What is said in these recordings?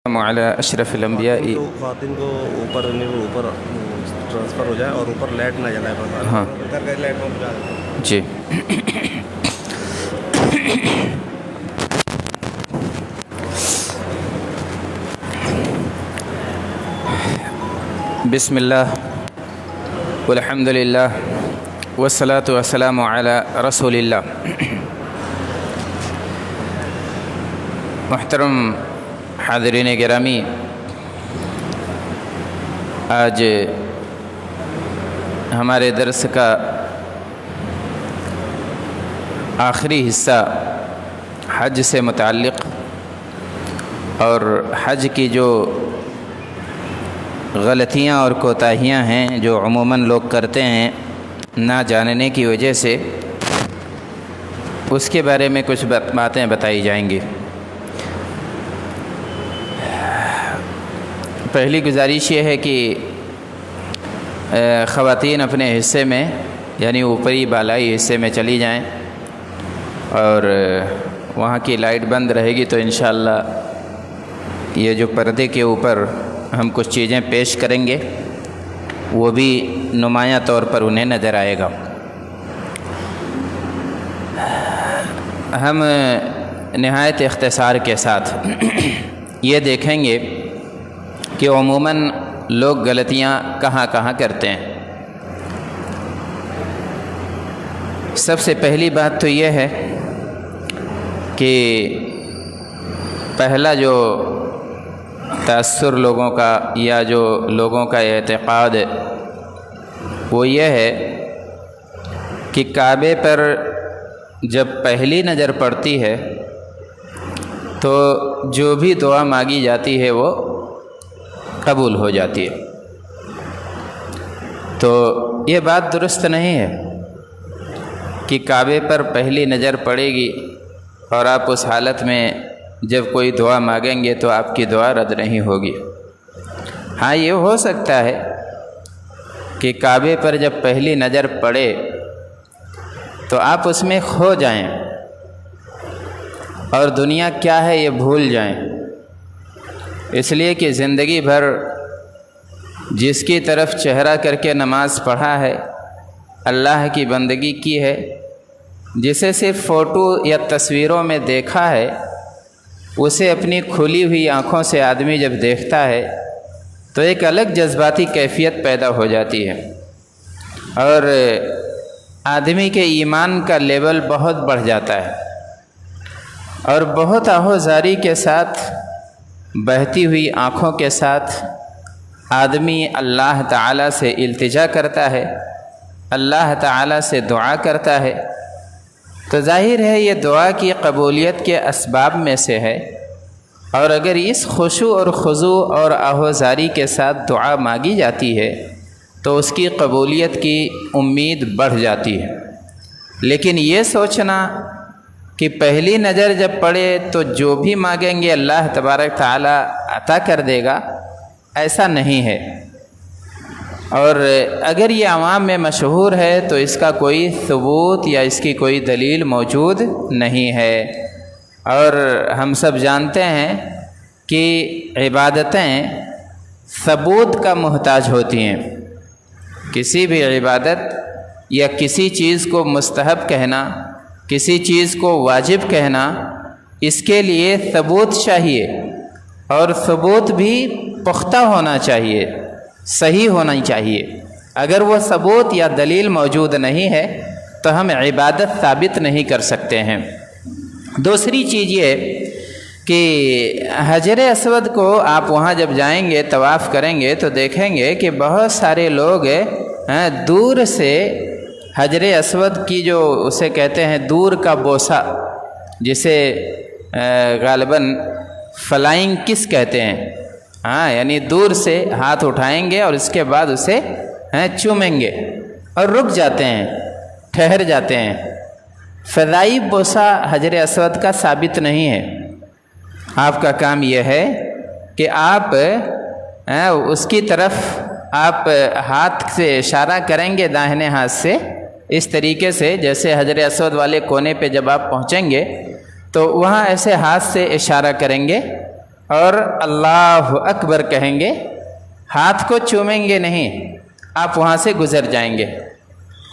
على اشرف الانبیاء. تو خواتین کو اوپر ٹرانسفر ہو جائے اور اوپر لائٹ نہ جلائے بس. ہاں گھر کا لائٹ بجا دیتے. جی. بسم اللہ والحمد للہ والصلاة والسلام علی رسول اللہ. محترم حاضرین گرامی، آج ہمارے درس کا آخری حصہ حج سے متعلق اور حج کی جو غلطیاں اور کوتاہیاں ہیں جو عموماً لوگ کرتے ہیں نہ جاننے کی وجہ سے، اس کے بارے میں کچھ باتیں بتائی جائیں گی. پہلی گزارش یہ ہے کہ خواتین اپنے حصے میں یعنی اوپری بالائی حصے میں چلی جائیں اور وہاں کی لائٹ بند رہے گی تو انشاءاللہ یہ جو پردے کے اوپر ہم کچھ چیزیں پیش کریں گے وہ بھی نمایاں طور پر انہیں نظر آئے گا. ہم نہایت اختصار کے ساتھ یہ دیکھیں گے کہ عموماً لوگ غلطیاں کہاں کہاں کرتے ہیں. سب سے پہلی بات تو یہ ہے کہ پہلا جو تأثر لوگوں کا یا جو لوگوں کا اعتقاد وہ یہ ہے کہ کعبے پر جب پہلی نظر پڑتی ہے تو جو بھی دعا مانگی جاتی ہے وہ قبول ہو جاتی ہے. تو یہ بات درست نہیں ہے کہ کعبے پر پہلی نظر پڑے گی اور آپ اس حالت میں جب کوئی دعا مانگیں گے تو آپ کی دعا رد نہیں ہوگی. ہاں یہ ہو سکتا ہے کہ کعبے پر جب پہلی نظر پڑے تو آپ اس میں کھو جائیں اور دنیا کیا ہے یہ بھول جائیں، اس لیے کہ زندگی بھر جس کی طرف چہرہ کر کے نماز پڑھا ہے، اللہ کی بندگی کی ہے، جسے صرف فوٹو یا تصویروں میں دیکھا ہے، اسے اپنی کھلی ہوئی آنکھوں سے آدمی جب دیکھتا ہے تو ایک الگ جذباتی کیفیت پیدا ہو جاتی ہے اور آدمی کے ایمان کا لیول بہت بڑھ جاتا ہے اور بہت آہوزاری کے ساتھ بہتی ہوئی آنکھوں کے ساتھ آدمی اللہ تعالیٰ سے التجا کرتا ہے، اللہ تعالیٰ سے دعا کرتا ہے. تو ظاہر ہے یہ دعا کی قبولیت کے اسباب میں سے ہے، اور اگر اس خشوع اور خضوع اور آہوزاری کے ساتھ دعا مانگی جاتی ہے تو اس کی قبولیت کی امید بڑھ جاتی ہے. لیکن یہ سوچنا کہ پہلی نظر جب پڑے تو جو بھی مانگیں گے اللہ تبارک تعالیٰ عطا کر دے گا، ایسا نہیں ہے. اور اگر یہ عوام میں مشہور ہے تو اس کا کوئی ثبوت یا اس کی کوئی دلیل موجود نہیں ہے. اور ہم سب جانتے ہیں کہ عبادتیں ثبوت کا محتاج ہوتی ہیں. کسی بھی عبادت یا کسی چیز کو مستحب کہنا، کسی چیز کو واجب کہنا، اس کے لیے ثبوت چاہیے اور ثبوت بھی پختہ ہونا چاہیے، صحیح ہونا چاہیے. اگر وہ ثبوت یا دلیل موجود نہیں ہے تو ہم عبادت ثابت نہیں کر سکتے ہیں. دوسری چیز یہ کہ حجر اسود کو آپ وہاں جب جائیں گے طواف کریں گے تو دیکھیں گے کہ بہت سارے لوگ دور سے حجر اسود کی جو اسے کہتے ہیں دور کا بوسہ، جسے غالباً فلائنگ کس کہتے ہیں، یعنی دور سے ہاتھ اٹھائیں گے اور اس کے بعد اسے چومیں گے اور رک جاتے ہیں، ٹھہر جاتے ہیں. فضائی بوسہ حجر اسود کا ثابت نہیں ہے. آپ کا کام یہ ہے کہ آپ اس کی طرف آپ ہاتھ سے اشارہ کریں گے داہنے ہاتھ سے، اس طریقے سے جیسے حجر اسود والے کونے پہ جب آپ پہنچیں گے تو وہاں ایسے ہاتھ سے اشارہ کریں گے اور اللہ اکبر کہیں گے، ہاتھ کو چومیں گے نہیں، آپ وہاں سے گزر جائیں گے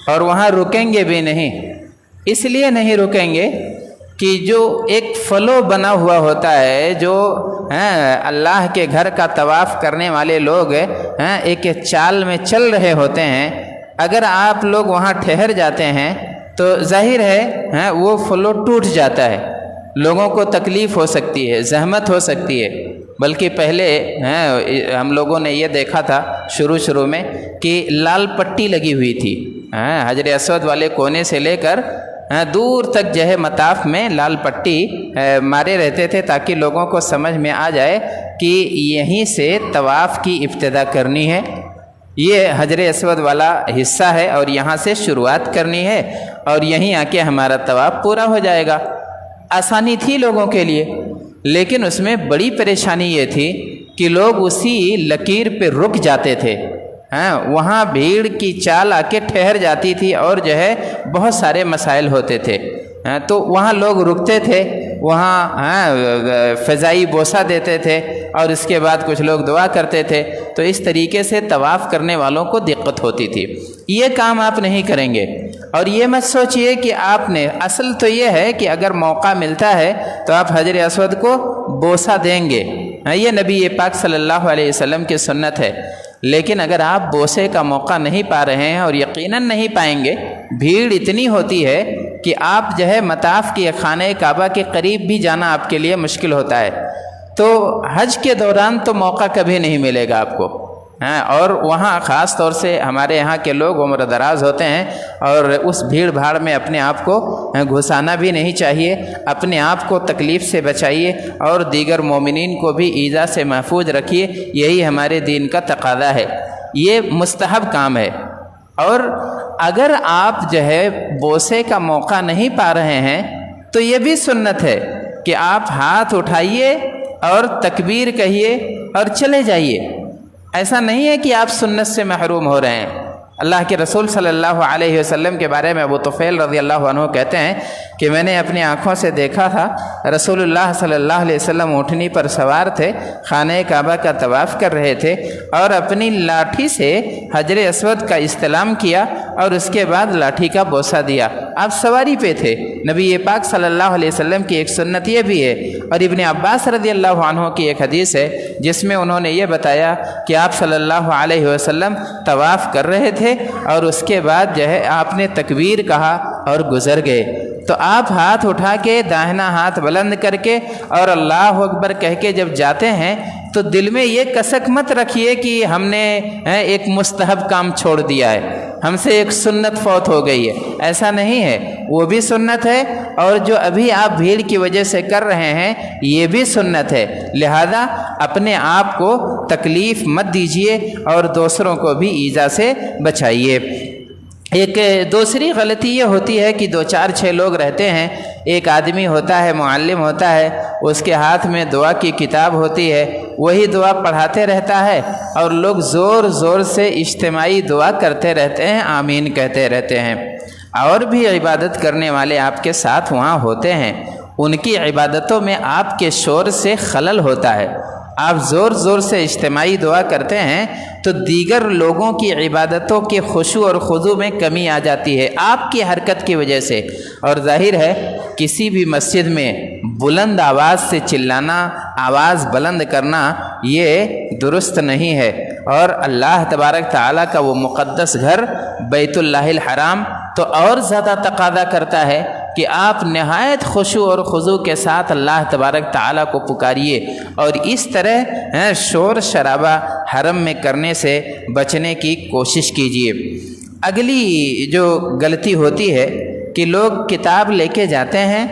اور وہاں رکیں گے بھی نہیں۔ اس لیے نہیں رکیں گے کہ جو ایک فلو بنا ہوا ہوتا ہے، جو اللہ کے گھر کا طواف کرنے والے لوگ ایک چال میں چل رہے ہوتے ہیں، اگر آپ لوگ وہاں ٹھہر جاتے ہیں تو ظاہر ہے وہ فلو ٹوٹ جاتا ہے، لوگوں کو تکلیف ہو سکتی ہے، زحمت ہو سکتی ہے۔ بلکہ پہلے ہم لوگوں نے یہ دیکھا تھا شروع میں کہ لال پٹی لگی ہوئی تھی، حجر اسود والے کونے سے لے کر دور تک جو ہے مطاف میں لال پٹی مارے رہتے تھے تاکہ لوگوں کو سمجھ میں آ جائے کہ یہیں سے طواف کی ابتدا کرنی ہے، یہ حجر اسود والا حصہ ہے اور یہاں سے شروعات کرنی ہے اور یہیں آ کے ہمارا طواف پورا ہو جائے گا۔ آسانی تھی لوگوں کے لیے، لیکن اس میں بڑی پریشانی یہ تھی کہ لوگ اسی لکیر پہ رک جاتے تھے، وہاں بھیڑ کی چال آ کے ٹھہر جاتی تھی اور جو ہے بہت سارے مسائل ہوتے تھے، تو وہاں لوگ رکتے تھے، وہاں فضائی بوسہ دیتے تھے اور اس کے بعد کچھ لوگ دعا کرتے تھے، تو اس طریقے سے طواف کرنے والوں کو دقت ہوتی تھی۔ یہ کام آپ نہیں کریں گے، اور یہ مت سوچئے کہ آپ نے، اصل تو یہ ہے کہ اگر موقع ملتا ہے تو آپ حجر اسود کو بوسہ دیں گے، یہ نبی پاک صلی اللہ علیہ وسلم کی سنت ہے۔ لیکن اگر آپ بوسے کا موقع نہیں پا رہے ہیں، اور یقیناً نہیں پائیں گے، بھیڑ اتنی ہوتی ہے کہ آپ جو ہے مطاف کی خانہ کعبہ کے قریب بھی جانا آپ کے لیے مشکل ہوتا ہے، تو حج کے دوران تو موقع کبھی نہیں ملے گا آپ کو، اور وہاں خاص طور سے ہمارے یہاں کے لوگ عمر دراز ہوتے ہیں اور اس بھیڑ بھاڑ میں اپنے آپ کو گھسانا بھی نہیں چاہیے، اپنے آپ کو تکلیف سے بچائیے اور دیگر مومنین کو بھی ایذا سے محفوظ رکھیے، یہی ہمارے دین کا تقاضا ہے، یہ مستحب کام ہے۔ اور اگر آپ جو ہے بوسے کا موقع نہیں پا رہے ہیں تو یہ بھی سنت ہے کہ آپ ہاتھ اٹھائیے اور تکبیر کہیے اور چلے جائیے، ایسا نہیں ہے کہ آپ سنت سے محروم ہو رہے ہیں۔ اللہ کے رسول صلی اللہ علیہ وسلم کے بارے میں ابو طفیل رضی اللہ عنہ کہتے ہیں کہ میں نے اپنی آنکھوں سے دیکھا تھا رسول اللہ صلی اللہ علیہ وسلم اونٹنی پر سوار تھے، خانہ کعبہ کا طواف کر رہے تھے اور اپنی لاٹھی سے حجر اسود کا استلام کیا اور اس کے بعد لاٹھی کا بوسہ دیا، آپ سواری پہ تھے۔ نبی پاک صلی اللہ علیہ وسلم کی ایک سنت یہ بھی ہے، اور ابن عباس رضی اللہ عنہ کی ایک حدیث ہے جس میں انہوں نے یہ بتایا کہ آپ صلی اللہ علیہ وسلم طواف کر رہے تھے اور اس کے بعد جو ہے آپ نے تکبیر کہا اور گزر گئے، تو آپ ہاتھ اٹھا کے داہنا ہاتھ بلند کر کے اور اللہ اکبر کہہ کے جب جاتے ہیں تو دل میں یہ کسک مت رکھیے کہ ہم نے ایک مستحب کام چھوڑ دیا ہے، ہم سے ایک سنت فوت ہو گئی ہے، ایسا نہیں ہے، وہ بھی سنت ہے اور جو ابھی آپ بھیڑ کی وجہ سے کر رہے ہیں یہ بھی سنت ہے، لہذا اپنے آپ کو تکلیف مت دیجیے اور دوسروں کو بھی ایذا سے بچائیے۔ ایک دوسری غلطی یہ ہوتی ہے کہ 2-4-6 لوگ رہتے ہیں، ایک آدمی ہوتا ہے، معلم ہوتا ہے، اس کے ہاتھ میں دعا کی کتاب ہوتی ہے، وہی دعا پڑھاتے رہتا ہے اور لوگ زور زور سے اجتماعی دعا کرتے رہتے ہیں، آمین کہتے رہتے ہیں، اور بھی عبادت کرنے والے آپ کے ساتھ وہاں ہوتے ہیں، ان کی عبادتوں میں آپ کے شور سے خلل ہوتا ہے، آپ زور زور سے اجتماعی دعا کرتے ہیں تو دیگر لوگوں کی عبادتوں کے خشوع اور خضوع میں کمی آ جاتی ہے آپ کی حرکت کی وجہ سے، اور ظاہر ہے کسی بھی مسجد میں بلند آواز سے چلانا، آواز بلند کرنا یہ درست نہیں ہے، اور اللہ تبارک تعالیٰ کا وہ مقدس گھر بیت اللہ الحرام تو اور زیادہ تقاضا کرتا ہے کہ آپ نہایت خشوع اور خضوع کے ساتھ اللہ تبارک تعالیٰ کو پکاریے، اور اس طرح شور شرابہ حرم میں کرنے سے بچنے کی کوشش کیجیے۔ اگلی جو غلطی ہوتی ہے کہ لوگ کتاب لے کے جاتے ہیں،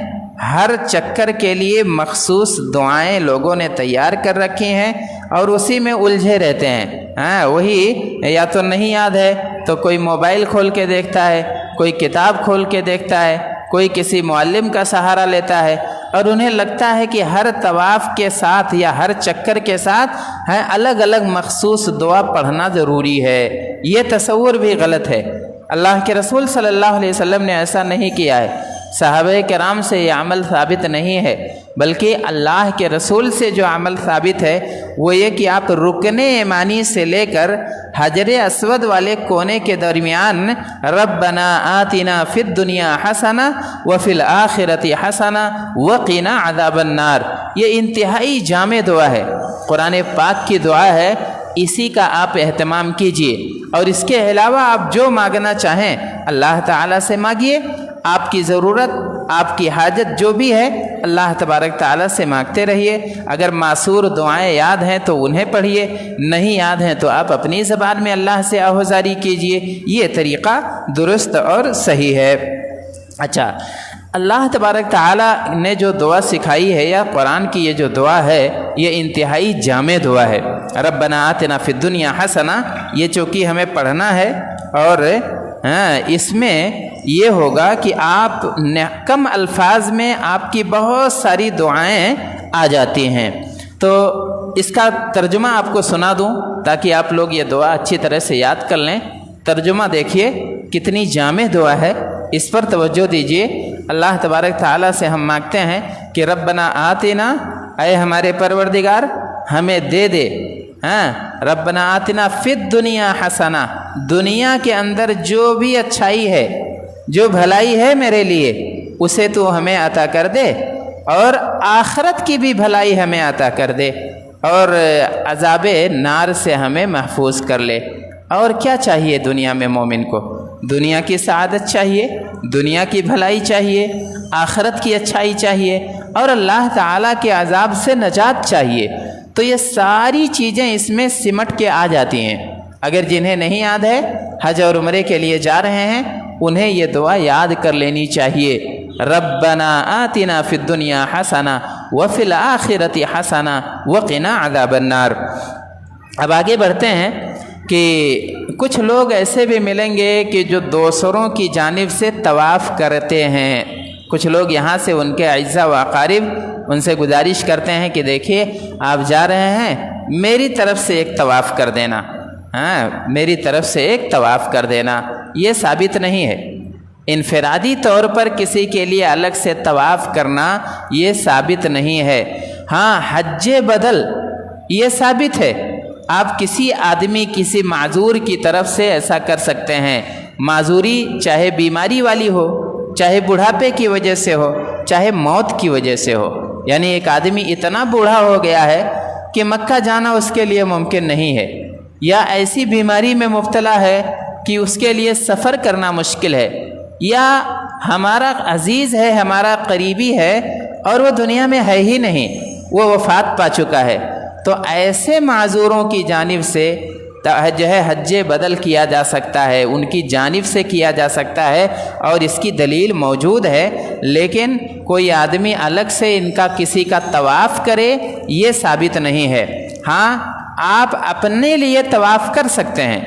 ہر چکر کے لیے مخصوص دعائیں لوگوں نے تیار کر رکھی ہیں اور اسی میں الجھے رہتے ہیں، وہی یا تو نہیں یاد ہے تو کوئی موبائل کھول کے دیکھتا ہے، کوئی کتاب کھول کے دیکھتا ہے، کوئی کسی معلم کا سہارا لیتا ہے، اور انہیں لگتا ہے کہ ہر طواف کے ساتھ یا ہر چکر کے ساتھ الگ الگ مخصوص دعا پڑھنا ضروری ہے، یہ تصور بھی غلط ہے۔ اللہ کے رسول صلی اللہ علیہ وسلم نے ایسا نہیں کیا ہے، صحابہ کرام سے یہ عمل ثابت نہیں ہے، بلکہ اللہ کے رسول سے جو عمل ثابت ہے وہ یہ کہ آپ رکن یمانی سے لے کر حجر اسود والے کونے کے درمیان ربنا آتنا فی الدنیا حسنہ وفی الآخرۃ حسنہ وقنا عذاب النار، یہ انتہائی جامع دعا ہے، قرآن پاک کی دعا ہے، اسی کا آپ اہتمام کیجئے، اور اس کے علاوہ آپ جو مانگنا چاہیں اللہ تعالیٰ سے مانگیے، آپ کی ضرورت، آپ کی حاجت جو بھی ہے اللہ تبارک تعالیٰ سے مانگتے رہیے۔ اگر معصور دعائیں یاد ہیں تو انہیں پڑھیے، نہیں یاد ہیں تو آپ اپنی زبان میں اللہ سے آہوزاری کیجئے، یہ طریقہ درست اور صحیح ہے۔ اچھا، اللہ تبارک تعالیٰ نے جو دعا سکھائی ہے یا قرآن کی یہ جو دعا ہے یہ انتہائی جامع دعا ہے۔ ربنا آتنا فی الدنیا حسنہ، یہ چونکہ ہمیں پڑھنا ہے، اور اس میں یہ ہوگا کہ آپ کم الفاظ میں آپ کی بہت ساری دعائیں آ جاتی ہیں، تو اس کا ترجمہ آپ کو سنا دوں تاکہ آپ لوگ یہ دعا اچھی طرح سے یاد کر لیں۔ ترجمہ دیکھیے کتنی جامع دعا ہے، اس پر توجہ دیجیے۔ اللہ تبارک تعالیٰ سے ہم مانگتے ہیں کہ ربنا آتنا، اے ہمارے پروردگار ہمیں دے دے، ربنا آتنا فی الدنیا حسنہ، دنیا کے اندر جو بھی اچھائی ہے، جو بھلائی ہے میرے لیے اسے تو ہمیں عطا کر دے، اور آخرت کی بھی بھلائی ہمیں عطا کر دے، اور عذاب نار سے ہمیں محفوظ کر لے۔ اور کیا چاہیے دنیا میں مومن کو؟ دنیا کی سعادت چاہیے، دنیا کی بھلائی چاہیے، آخرت کی اچھائی چاہیے، اور اللہ تعالیٰ کے عذاب سے نجات چاہیے۔ تو یہ ساری چیزیں اس میں سمٹ کے آ جاتی ہیں۔ اگر جنہیں نہیں یاد ہے، حج اور عمرے کے لیے جا رہے ہیں، انہیں یہ دعا یاد کر لینی چاہیے۔ ربنا آتنا فی الدنیا حسنہ وفی الآخرۃ حسنہ وقنا عذاب النار۔ اب آگے بڑھتے ہیں کہ کچھ لوگ ایسے بھی ملیں گے کہ جو دوسروں کی جانب سے طواف کرتے ہیں۔ کچھ لوگ یہاں سے ان کے اعزاء و اقارب ان سے گزارش کرتے ہیں کہ دیکھیے آپ جا رہے ہیں، میری طرف سے ایک طواف کر دینا، میری طرف سے ایک طواف کر دینا۔ یہ ثابت نہیں ہے، انفرادی طور پر کسی کے لیے الگ سے طواف کرنا یہ ثابت نہیں ہے۔ ہاں، حج بدل یہ ثابت ہے، آپ کسی آدمی، کسی معذور کی طرف سے ایسا کر سکتے ہیں۔ معذوری چاہے بیماری والی ہو، چاہے بڑھاپے کی وجہ سے ہو، چاہے موت کی وجہ سے ہو، یعنی ایک آدمی اتنا بوڑھا ہو گیا ہے کہ مکہ جانا اس کے لیے ممکن نہیں ہے، یا ایسی بیماری میں مبتلا ہے کہ اس کے لیے سفر کرنا مشکل ہے، یا ہمارا عزیز ہے، ہمارا قریبی ہے اور وہ دنیا میں ہے ہی نہیں، وہ وفات پا چکا ہے، تو ایسے معذوروں کی جانب سے جو ہے حج بدل کیا جا سکتا ہے، ان کی جانب سے کیا جا سکتا ہے، اور اس کی دلیل موجود ہے۔ لیکن کوئی آدمی الگ سے ان کا کسی کا طواف کرے یہ ثابت نہیں ہے۔ ہاں، آپ اپنے لیے طواف کر سکتے ہیں،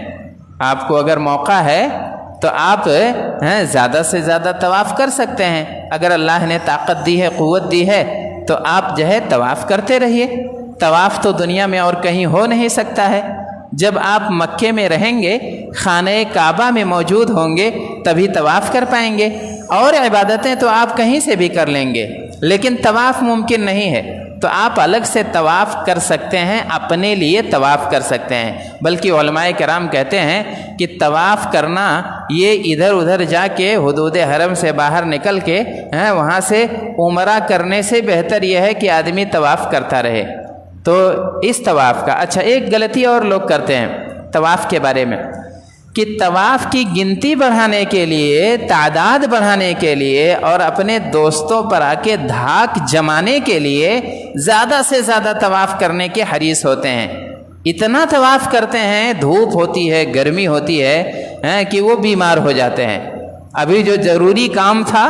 آپ کو اگر موقع ہے تو آپ زیادہ سے زیادہ طواف کر سکتے ہیں۔ اگر اللہ نے طاقت دی ہے، قوت دی ہے، تو آپ جو ہے طواف کرتے رہیے۔ طواف تو دنیا میں اور کہیں ہو نہیں سکتا ہے۔ جب آپ مکے میں رہیں گے، خانہ کعبہ میں موجود ہوں گے، تبھی طواف کر پائیں گے، اور عبادتیں تو آپ کہیں سے بھی کر لیں گے، لیکن طواف ممکن نہیں ہے۔ تو آپ الگ سے طواف کر سکتے ہیں، اپنے لیے طواف کر سکتے ہیں۔ بلکہ علماء کرام کہتے ہیں کہ طواف کرنا یہ ادھر ادھر جا کے حدود حرم سے باہر نکل کے وہاں سے عمرہ کرنے سے بہتر یہ ہے کہ آدمی طواف کرتا رہے۔ تو اس طواف کا اچھا ایک غلطی اور لوگ کرتے ہیں طواف کے بارے میں، کہ طواف کی گنتی بڑھانے کے لیے، تعداد بڑھانے کے لیے، اور اپنے دوستوں پر آ کے دھاک جمانے کے لیے زیادہ سے زیادہ طواف کرنے کے حریص ہوتے ہیں۔ اتنا طواف کرتے ہیں، دھوپ ہوتی ہے، گرمی ہوتی ہے کہ وہ بیمار ہو جاتے ہیں۔ ابھی جو ضروری کام تھا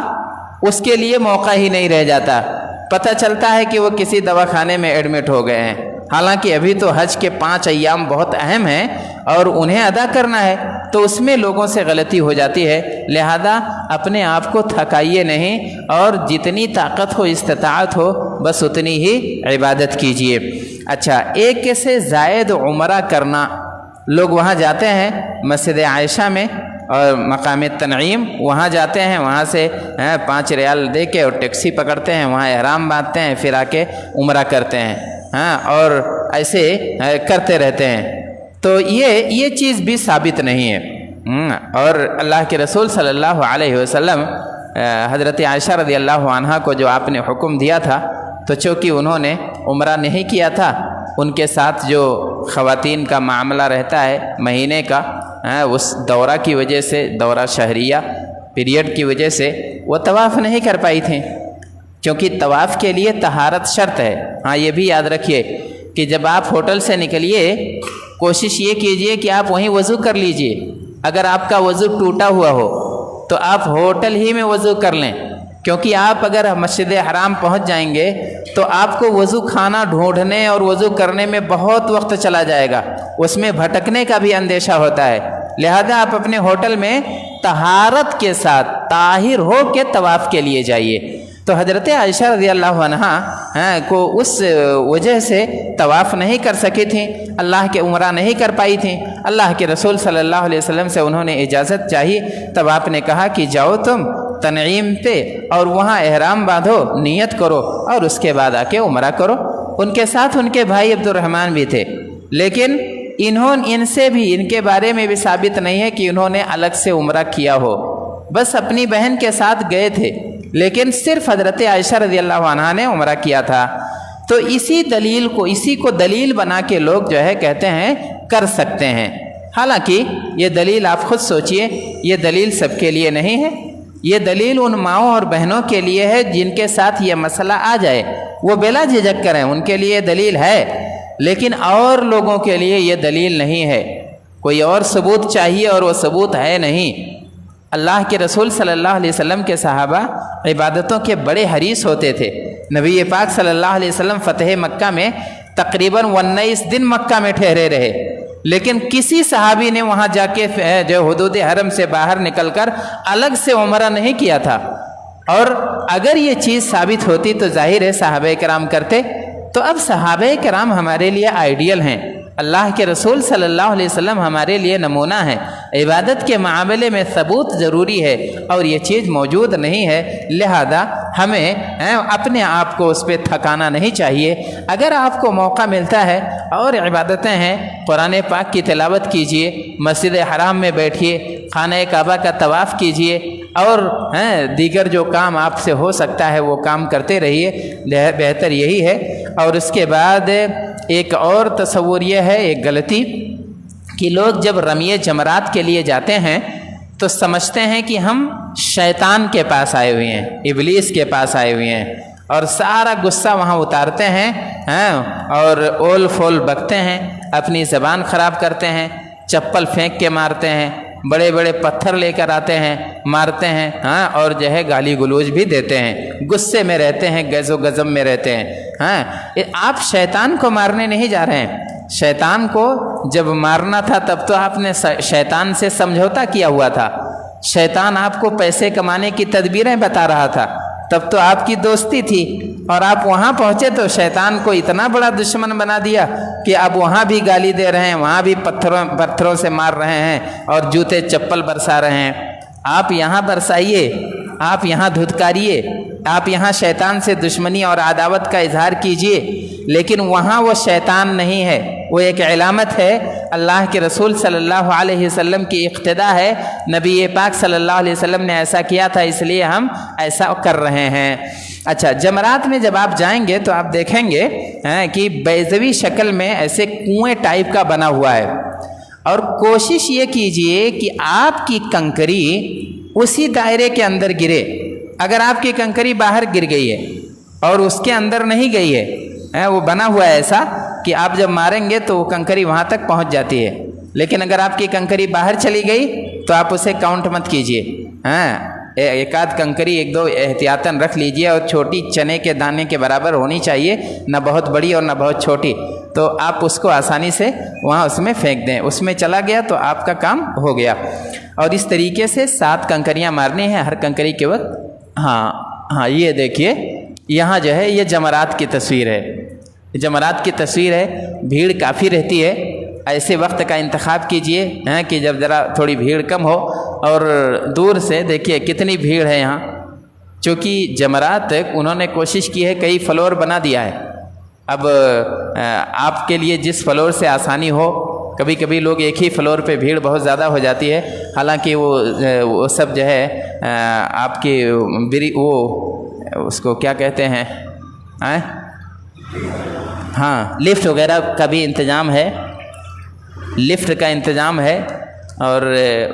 اس کے لیے موقع ہی نہیں رہ جاتا، پتہ چلتا ہے کہ وہ کسی دواخانے میں ایڈمٹ ہو گئے ہیں، حالانکہ ابھی تو حج کے 5 ایام بہت اہم ہیں اور انہیں ادا کرنا ہے، تو اس میں لوگوں سے غلطی ہو جاتی ہے۔ لہذا اپنے آپ کو تھکائیے نہیں، اور جتنی طاقت ہو، استطاعت ہو، بس اتنی ہی عبادت کیجیے۔ اچھا، ایک سے زائد عمرہ کرنا، لوگ وہاں جاتے ہیں مسجد عائشہ میں، اور مقام تنعیم وہاں جاتے ہیں، وہاں سے 5 ریال دے کے اور ٹیکسی پکڑتے ہیں، وہاں احرام باندھتے ہیں، پھر آ کے عمرہ کرتے ہیں اور ایسے کرتے رہتے ہیں۔ تو یہ چیز بھی ثابت نہیں ہے۔ اور اللہ کے رسول صلی اللہ علیہ وسلم حضرت عائشہ رضی اللہ عنہا کو جو آپ نے حکم دیا تھا، تو چونکہ انہوں نے عمرہ نہیں کیا تھا، ان کے ساتھ جو خواتین کا معاملہ رہتا ہے مہینے کا، اس دورہ کی وجہ سے، دورہ شہریہ پیریڈ کی وجہ سے وہ طواف نہیں کر پائی تھیں، کیونکہ طواف کے لیے طہارت شرط ہے۔ یہ بھی یاد رکھیے کہ جب آپ ہوٹل سے نکلیے، کوشش یہ کیجئے کہ آپ وہیں وضو کر لیجئے۔ اگر آپ کا وضو ٹوٹا ہوا ہو تو آپ ہوٹل ہی میں وضو کر لیں، کیونکہ آپ اگر مسجد حرام پہنچ جائیں گے تو آپ کو وضو خانہ ڈھونڈنے اور وضو کرنے میں بہت وقت چلا جائے گا، اس میں بھٹکنے کا بھی اندیشہ ہوتا ہے۔ لہذا آپ اپنے ہوٹل میں طہارت کے ساتھ طاہر ہو کے طواف کے لیے جائیے۔ تو حضرت عائشہ رضی اللہ عنہا کو اس وجہ سے طواف نہیں کر سکی تھیں، اللہ کے عمرہ نہیں کر پائی تھیں۔ اللہ کے رسول صلی اللہ علیہ وسلم سے انہوں نے اجازت چاہی، تب آپ نے کہا کہ جاؤ تم تنعیم پہ اور وہاں احرام باندھو، نیت کرو اور اس کے بعد آ کے عمرہ کرو۔ ان کے ساتھ ان کے بھائی عبد الرحمن بھی تھے، لیکن ان سے بھی، ان کے بارے میں بھی ثابت نہیں ہے کہ انہوں نے الگ سے عمرہ کیا ہو، بس اپنی بہن کے ساتھ گئے تھے، لیکن صرف حضرت عائشہ رضی اللہ عنہا نے عمرہ کیا تھا۔ تو اسی کو دلیل بنا کے لوگ جو ہے کہتے ہیں کر سکتے ہیں، حالانکہ یہ دلیل آپ خود سوچئے، یہ دلیل سب کے لیے نہیں ہے۔ یہ دلیل ان ماؤں اور بہنوں کے لیے ہے جن کے ساتھ یہ مسئلہ آ جائے، وہ بلا جھجک کریں، ان کے لیے دلیل ہے، لیکن اور لوگوں کے لیے یہ دلیل نہیں ہے۔ کوئی اور ثبوت چاہیے اور وہ ثبوت ہے نہیں۔ اللہ کے رسول صلی اللہ علیہ وسلم کے صحابہ عبادتوں کے بڑے حریص ہوتے تھے۔ نبی پاک صلی اللہ علیہ وسلم فتح مکہ میں تقریباً 19 دن مکہ میں ٹھہرے رہے، لیکن کسی صحابی نے وہاں جا کے جو حدود حرم سے باہر نکل کر الگ سے عمرہ نہیں کیا تھا۔ اور اگر یہ چیز ثابت ہوتی تو ظاہر ہے صحابہ کرام کرتے۔ تو اب صحابہ کرام ہمارے لیے آئیڈیل ہیں، اللہ کے رسول صلی اللہ علیہ وسلم ہمارے لیے نمونہ ہیں۔ عبادت کے معاملے میں ثبوت ضروری ہے اور یہ چیز موجود نہیں ہے، لہذا ہمیں اپنے آپ کو اس پہ تھکانا نہیں چاہیے۔ اگر آپ کو موقع ملتا ہے اور عبادتیں ہیں، قرآن پاک کی تلاوت کیجئے، مسجد حرام میں بیٹھیے، خانہ کعبہ کا طواف کیجئے، اور دیگر جو کام آپ سے ہو سکتا ہے وہ کام کرتے رہیے، بہتر یہی ہے۔ اور اس کے بعد ایک اور تصور یہ ہے، ایک غلطی، کہ لوگ جب رمی جمرات کے لیے جاتے ہیں تو سمجھتے ہیں کہ ہم شیطان کے پاس آئے ہوئے ہیں، ابلیس کے پاس آئے ہوئے ہیں، اور سارا غصہ وہاں اتارتے ہیں اور اول فول بکتے ہیں، اپنی زبان خراب کرتے ہیں، چپل پھینک کے مارتے ہیں، بڑے بڑے پتھر لے کر آتے ہیں، مارتے ہیں، اور جو ہے گالی گلوچ بھی دیتے ہیں، غصے میں رہتے ہیں، غیظ و غضب میں رہتے ہیں۔ آپ شیطان کو مارنے نہیں جا رہے ہیں۔ شیطان کو جب مارنا تھا تب تو آپ نے شیطان سے سمجھوتا کیا ہوا تھا، شیطان آپ کو پیسے کمانے کی تدبیریں بتا رہا تھا، تب تو آپ کی دوستی تھی، اور آپ وہاں پہنچے تو شیطان کو اتنا بڑا دشمن بنا دیا کہ اب وہاں بھی گالی دے رہے ہیں، وہاں بھی پتھروں سے مار رہے ہیں اور جوتے چپل برسا رہے ہیں۔ آپ یہاں برسائیے، آپ یہاں دھتکاریے، آپ یہاں شیطان سے دشمنی اور عداوت کا اظہار کیجئے، لیکن وہاں وہ شیطان نہیں ہے، وہ ایک علامت ہے، اللہ کے رسول صلی اللہ علیہ وسلم کی اقتداء ہے، نبی پاک صلی اللہ علیہ وسلم نے ایسا کیا تھا اس لیے ہم ایسا کر رہے ہیں۔ اچھا، جمرات میں جب آپ جائیں گے تو آپ دیکھیں گے کہ بیضوی شکل میں ایسے کنویں ٹائپ کا بنا ہوا ہے، اور کوشش یہ کیجئے کہ آپ کی کنکری اسی دائرے کے اندر گرے۔ اگر آپ کی کنکری باہر گر گئی ہے اور اس کے اندر نہیں گئی ہے، وہ بنا ہوا ہے ایسا کہ آپ جب ماریں گے تو وہ کنکری وہاں تک پہنچ جاتی ہے، لیکن اگر آپ کی کنکری باہر چلی گئی تو آپ اسے کاؤنٹ مت کیجئے، ایک آدھ کنکری ایک دو احتیاطاً رکھ لیجئے، اور چھوٹی چنے کے دانے کے برابر ہونی چاہیے، نہ بہت بڑی اور نہ بہت چھوٹی، تو آپ اس کو آسانی سے وہاں اس میں پھینک دیں، اس میں چلا گیا تو آپ کا کام ہو گیا۔ اور اس طریقے سے 7 کنکریاں مارنی ہیں ہر کنکری کے وقت۔ ہاں یہ دیکھیے یہاں جو ہے یہ جمرات کی تصویر ہے، جمرات کی تصویر ہے، بھیڑ کافی رہتی ہے، ایسے وقت کا انتخاب کیجئے کہ جب ذرا تھوڑی بھیڑ کم ہو، اور دور سے دیکھیے کتنی بھیڑ ہے یہاں، چونکہ جمرات انہوں نے کوشش کی ہے، کئی فلور بنا دیا ہے۔ اب آپ کے لیے جس فلور سے آسانی ہو، کبھی کبھی لوگ ایک ہی فلور پہ بھیڑ بہت زیادہ ہو جاتی ہے، حالانکہ وہ سب جو ہے آپ کی وہ اس کو کیا کہتے ہیں، ہاں لفٹ وغیرہ کا بھی انتظام ہے، لفٹ کا انتظام ہے، اور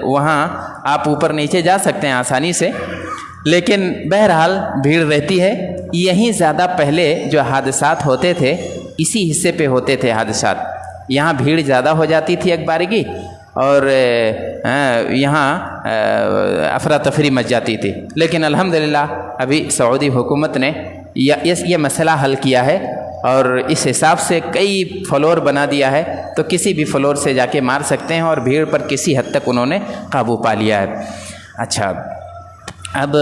وہاں آپ اوپر نیچے جا سکتے ہیں آسانی سے، لیکن بہرحال بھیڑ رہتی ہے۔ یہیں زیادہ پہلے جو حادثات ہوتے تھے اسی حصے پہ ہوتے تھے حادثات، یہاں بھیڑ زیادہ ہو جاتی تھی اخبارگی، اور یہاں افراتفری مچ جاتی تھی، لیکن الحمدللہ ابھی سعودی حکومت نے یہ مسئلہ حل کیا ہے، اور اس حساب سے کئی فلور بنا دیا ہے، تو کسی بھی فلور سے جا کے مار سکتے ہیں، اور بھیڑ پر کسی حد تک انہوں نے قابو پا لیا ہے۔ اچھا، اب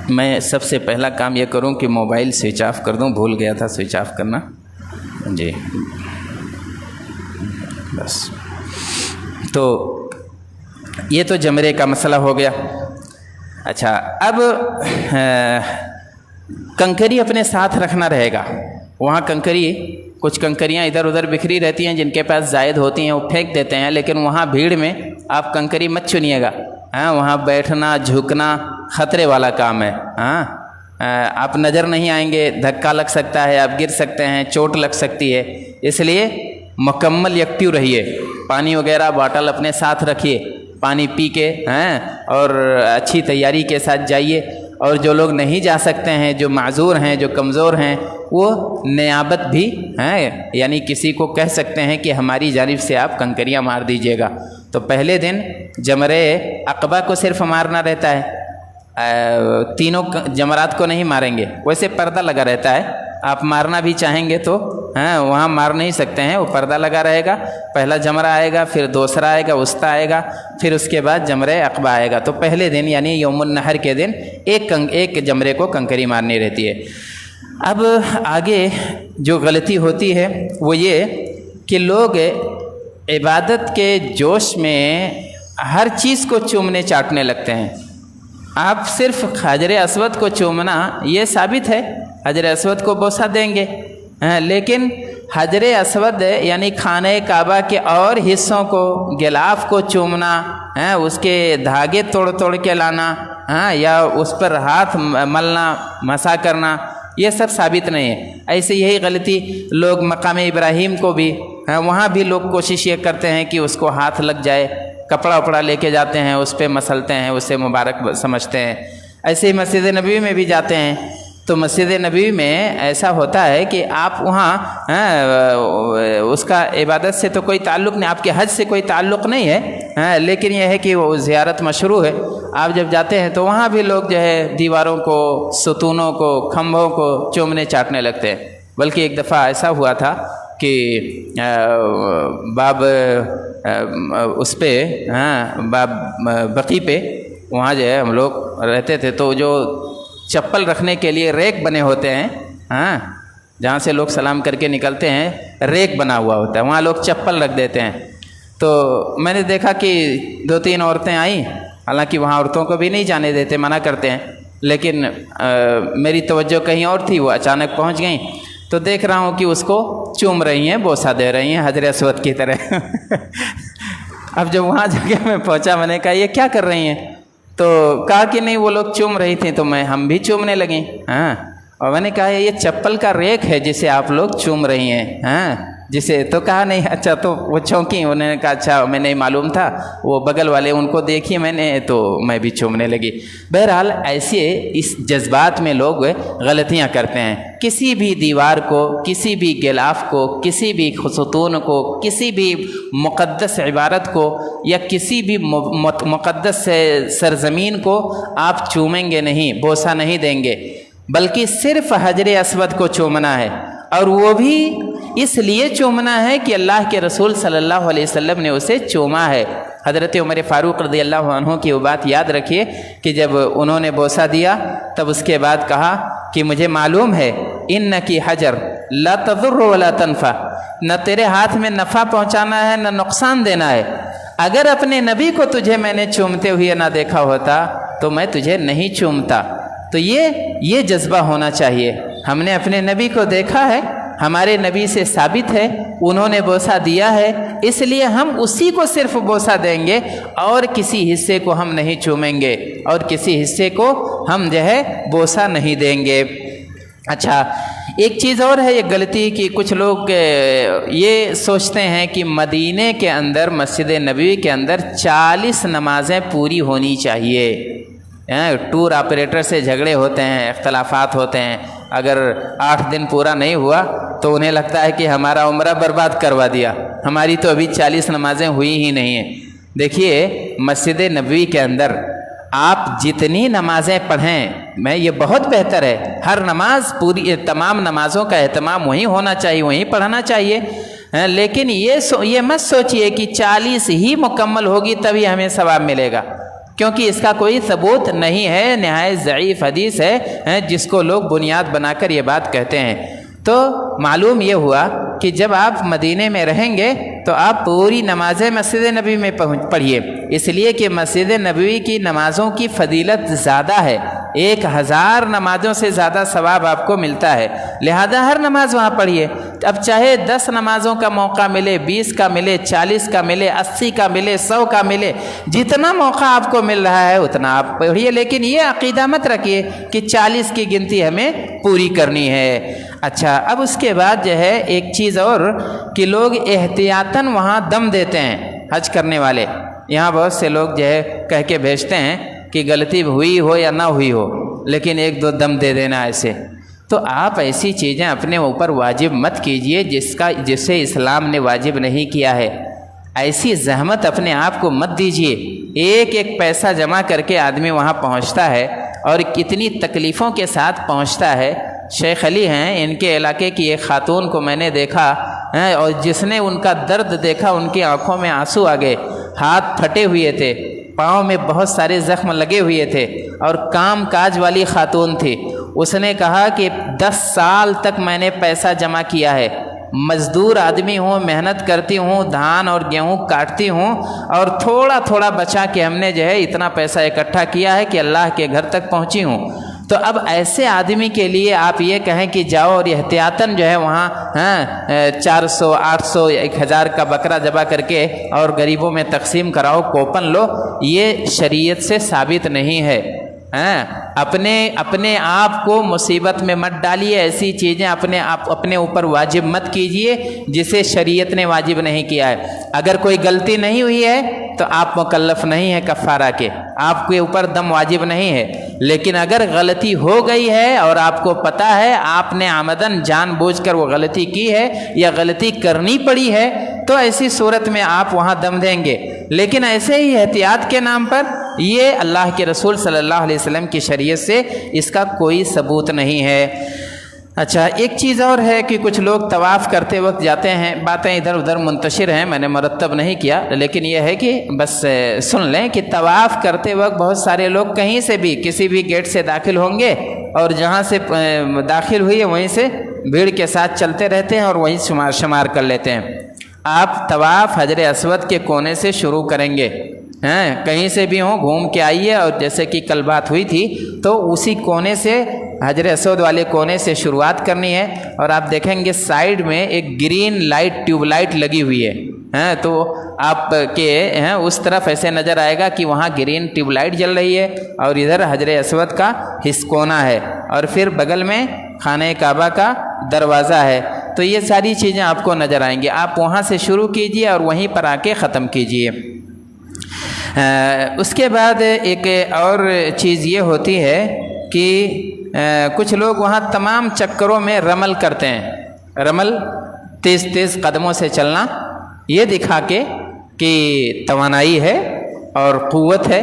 میں سب سے پہلا کام یہ کروں کہ موبائل سوئچ آف کر دوں، بھول گیا تھا سوئچ آف کرنا، جی بس۔ تو یہ تو جمرے کا مسئلہ ہو گیا۔ اچھا، اب کنکری اپنے ساتھ رکھنا رہے گا۔ وہاں کنکری، کچھ کنکریاں ادھر ادھر بکھری رہتی ہیں، جن کے پاس زائد ہوتی ہیں وہ پھینک دیتے ہیں، لیکن وہاں بھیڑ میں آپ کنکری مت چنیے گا، وہاں بیٹھنا جھکنا خطرے والا کام ہے۔ آپ نظر نہیں آئیں گے، دھکا لگ سکتا ہے، آپ گر سکتے ہیں، چوٹ لگ سکتی ہے، اس لیے مکمل یکٹو رہیے۔ پانی وغیرہ باٹل اپنے ساتھ رکھیے، پانی پی کے اور اچھی تیاری کے ساتھ جائیے۔ اور جو لوگ نہیں جا سکتے ہیں، جو معذور ہیں، جو کمزور ہیں، وہ نیابت بھی یعنی کسی کو کہہ سکتے ہیں کہ ہماری جانب سے آپ کنکریاں مار دیجیے گا۔ تو پہلے دن جمرے عقبہ کو صرف مارنا رہتا ہے، تینوں جمرات کو نہیں ماریں گے، ویسے پردہ لگا رہتا ہے، آپ مارنا بھی چاہیں گے تو وہاں مار نہیں سکتے ہیں، وہ پردہ لگا رہے گا۔ پہلا جمرہ آئے گا، پھر دوسرا آئے گا، وسطیٰ آئے گا، پھر اس کے بعد جمرہ عقبہ آئے گا۔ تو پہلے دن یعنی یوم النحر کے دن ایک جمرے کو کنکری مارنی رہتی ہے۔ اب آگے جو غلطی ہوتی ہے وہ یہ کہ لوگ عبادت کے جوش میں ہر چیز کو چومنے چاٹنے لگتے ہیں۔ آپ صرف حجر اسود کو چومنا یہ ثابت ہے، حجر اسود کو بوسہ دیں گے، لیکن حجر اسود یعنی خانہ کعبہ کے اور حصوں کو، غلاف کو چومنا، اس کے دھاگے توڑ کے لانا، یا اس پر ہاتھ ملنا، مسا کرنا، یہ سب ثابت نہیں ہے۔ ایسے یہی غلطی لوگ مقام ابراہیم کو بھی، وہاں بھی لوگ کوشش یہ کرتے ہیں کہ اس کو ہاتھ لگ جائے، کپڑا وپڑا لے کے جاتے ہیں، اس پہ مسلتے ہیں، اسے مبارک سمجھتے ہیں۔ ایسے ہی مسجد نبوی میں بھی جاتے ہیں، تو مسجد نبوی میں ایسا ہوتا ہے کہ آپ وہاں اس کا عبادت سے تو کوئی تعلق نہیں، آپ کے حج سے کوئی تعلق نہیں ہے، لیکن یہ ہے کہ وہ زیارت مشروع ہے۔ آپ جب جاتے ہیں تو وہاں بھی لوگ جو ہے دیواروں کو، ستونوں کو، کھمبوں کو چومنے چاٹنے لگتے ہیں۔ بلکہ ایک دفعہ ایسا ہوا تھا کہ باب اس پہ باب بقی پہ، وہاں جو ہے ہم لوگ رہتے تھے، تو جو چپل رکھنے کے لیے ریک بنے ہوتے ہیں، جہاں سے لوگ سلام کر کے نکلتے ہیں، ریک بنا ہوا ہوتا ہے، وہاں لوگ چپل رکھ دیتے ہیں۔ تو میں نے دیکھا کہ 2-3 عورتیں آئیں، حالانکہ وہاں عورتوں کو بھی نہیں جانے دیتے، منع کرتے ہیں، لیکن میری توجہ کہیں اور تھی، وہ اچانک پہنچ گئیں، تو دیکھ رہا ہوں کہ اس کو چوم رہی ہیں، بوسہ دے رہی ہیں حجر اسود کی طرح۔ اب جب وہاں جا کے میں پہنچا، میں نے کہا یہ کیا کر رہی ہیں؟ تو کہا کہ نہیں، وہ لوگ چوم رہی تھیں تو ہم بھی چومنے لگیں۔ اور میں نے کہا یہ چپل کا ریک ہے جسے آپ لوگ چوم رہی ہیں، جسے تو کہا نہیں۔ اچھا، تو وہ چونکی، انہوں نے کہا اچھا میں نہیں معلوم تھا، وہ بغل والے ان کو دیکھی میں نے تو میں بھی چومنے لگی۔ بہرحال ایسے اس جذبات میں لوگ غلطیاں کرتے ہیں، کسی بھی دیوار کو، کسی بھی غلاف کو، کسی بھی ستون کو، کسی بھی مقدس عبارت کو، یا کسی بھی مقدس سرزمین کو آپ چومیں گے نہیں، بوسہ نہیں دیں گے، بلکہ صرف حجر اسود کو چومنا ہے، اور وہ بھی اس لیے چومنا ہے کہ اللہ کے رسول صلی اللہ علیہ وسلم نے اسے چوما ہے۔ حضرت عمر فاروق رضی اللہ عنہ کی وہ بات یاد رکھیے کہ جب انہوں نے بوسہ دیا، تب اس کے بعد کہا کہ مجھے معلوم ہے انکی حجر لا تضر ولا تنفع، نہ تیرے ہاتھ میں نفع پہنچانا ہے نہ نقصان دینا ہے۔ اگر اپنے نبی کو تجھے میں نے چومتے ہوئے نہ دیکھا ہوتا تو میں تجھے نہیں چومتا۔ تو یہ جذبہ ہونا چاہیے۔ ہم نے اپنے نبی کو دیکھا ہے، ہمارے نبی سے ثابت ہے، انہوں نے بوسہ دیا ہے، اس لیے ہم اسی کو صرف بوسہ دیں گے اور کسی حصے کو ہم نہیں چومیں گے اور کسی حصے کو ہم جو ہے بوسہ نہیں دیں گے۔ اچھا، ایک چیز اور ہے یہ غلطی کہ کچھ لوگ یہ سوچتے ہیں کہ مدینے کے اندر مسجد نبوی کے اندر 40 نمازیں پوری ہونی چاہیے۔ ٹور آپریٹر سے جھگڑے ہوتے ہیں، اختلافات ہوتے ہیں، اگر 8 دن پورا نہیں ہوا تو انہیں لگتا ہے کہ ہمارا عمرہ برباد کروا دیا، ہماری تو ابھی 40 نمازیں ہوئی ہی نہیں ہیں۔ دیکھیے مسجد نبوی کے اندر آپ جتنی نمازیں پڑھیں میں یہ بہت بہتر ہے، ہر نماز پوری، تمام نمازوں کا اہتمام وہیں ہونا چاہیے، وہیں پڑھنا چاہیے، لیکن یہ مت سوچئے کہ 40 ہی مکمل ہوگی تبھی ہمیں ثواب ملے گا، کیونکہ اس کا کوئی ثبوت نہیں ہے، نہایت ضعیف حدیث ہے جس کو لوگ بنیاد بنا کر یہ بات کہتے ہیں۔ تو معلوم یہ ہوا کہ جب آپ مدینے میں رہیں گے تو آپ پوری نمازیں مسجد نبوی میں پڑھیے، اس لیے کہ مسجد نبوی کی نمازوں کی فضیلت زیادہ ہے، 1000 نمازوں سے زیادہ ثواب آپ کو ملتا ہے، لہذا ہر نماز وہاں پڑھیے۔ اب چاہے 10 نمازوں کا موقع ملے، 20 کا ملے، 40 کا ملے، 80 کا ملے، 100 کا ملے، جتنا موقع آپ کو مل رہا ہے اتنا آپ پڑھیے، لیکن یہ عقیدہ مت رکھیے کہ 40 کی گنتی ہمیں پوری کرنی ہے۔ اچھا، اب اس کے بعد جو ہے ایک چیز اور کہ لوگ احتیاطاً وہاں دم دیتے ہیں، حج کرنے والے یہاں بہت سے لوگ جو ہے کہہ کے بھیجتے ہیں کہ غلطی ہوئی ہو یا نہ ہوئی ہو لیکن 1-2 دم دے دینا ایسے، تو آپ ایسی چیزیں اپنے اوپر واجب مت کیجئے جسے اسلام نے واجب نہیں کیا ہے، ایسی زحمت اپنے آپ کو مت دیجئے۔ ایک پیسہ جمع کر کے آدمی وہاں پہنچتا ہے اور کتنی تکلیفوں کے ساتھ پہنچتا ہے۔ شیخ علی ہیں، ان کے علاقے کی ایک خاتون کو میں نے دیکھا اور جس نے ان کا درد دیکھا ان کی آنکھوں میں آنسو آ گئے، ہاتھ پھٹے ہوئے تھے، پاؤں میں بہت سارے زخم لگے ہوئے تھے اور کام کاج والی خاتون تھی۔ اس نے کہا کہ 10 سال تک میں نے پیسہ جمع کیا ہے، مزدور آدمی ہوں، محنت کرتی ہوں، دھان اور گیہوں کاٹتی ہوں اور تھوڑا تھوڑا بچا کے ہم نے جو ہے اتنا پیسہ اکٹھا کیا ہے کہ اللہ کے گھر تک پہنچی ہوں۔ تو اب ایسے آدمی کے لیے آپ یہ کہیں کہ جاؤ اور احتیاطاً جو ہے وہاں 400 800 1000 کا بکرا ذبح کر کے اور غریبوں میں تقسیم کراؤ، کوپن لو، یہ شریعت سے ثابت نہیں ہے۔ اپنے آپ کو مصیبت میں مت ڈالیے، ایسی چیزیں اپنے اوپر واجب مت کیجئے جسے شریعت نے واجب نہیں کیا ہے۔ اگر کوئی غلطی نہیں ہوئی ہے تو آپ مکلف نہیں ہیں کفارہ کے، آپ کے اوپر دم واجب نہیں ہے، لیکن اگر غلطی ہو گئی ہے اور آپ کو پتہ ہے آپ نے عمدن جان بوجھ کر وہ غلطی کی ہے یا غلطی کرنی پڑی ہے تو ایسی صورت میں آپ وہاں دم دیں گے، لیکن ایسے ہی احتیاط کے نام پر یہ اللہ کے رسول صلی اللہ علیہ وسلم کی شریعت سے اس کا کوئی ثبوت نہیں ہے۔ اچھا، ایک چیز اور ہے کہ کچھ لوگ طواف کرتے وقت جاتے ہیں، باتیں ادھر ادھر منتشر ہیں، میں نے مرتب نہیں کیا، لیکن یہ ہے کہ بس سن لیں کہ طواف کرتے وقت بہت سارے لوگ کہیں سے بھی کسی بھی گیٹ سے داخل ہوں گے اور جہاں سے داخل ہوئی ہے وہیں سے بھیڑ کے ساتھ چلتے رہتے ہیں اور وہیں شمار کر لیتے ہیں۔ آپ طواف حجر اسود کے کونے سے شروع کریں گے، کہیں سے بھی ہوں گھوم کے آئیے، اور جیسے کہ کل بات ہوئی تھی تو اسی کونے سے حجر اسود والے کونے سے شروعات کرنی ہے، اور آپ دیکھیں گے سائیڈ میں ایک گرین لائٹ ٹیوب لائٹ لگی ہوئی ہے، تو آپ کے اس طرف ایسے نظر آئے گا کہ وہاں گرین ٹیوب لائٹ جل رہی ہے اور ادھر حجر اسود کا ہسکونا ہے اور پھر بغل میں خانہ کعبہ کا دروازہ ہے، تو یہ ساری چیزیں آپ کو نظر آئیں گی۔ آپ وہاں سے شروع کیجئے اور وہیں پر آ کے ختم کیجئے۔ اس کے بعد ایک اور چیز یہ ہوتی ہے کہ کچھ لوگ وہاں تمام چکروں میں رمل کرتے ہیں، رمل تیز تیز قدموں سے چلنا، یہ دکھا کے کہ توانائی ہے اور قوت ہے،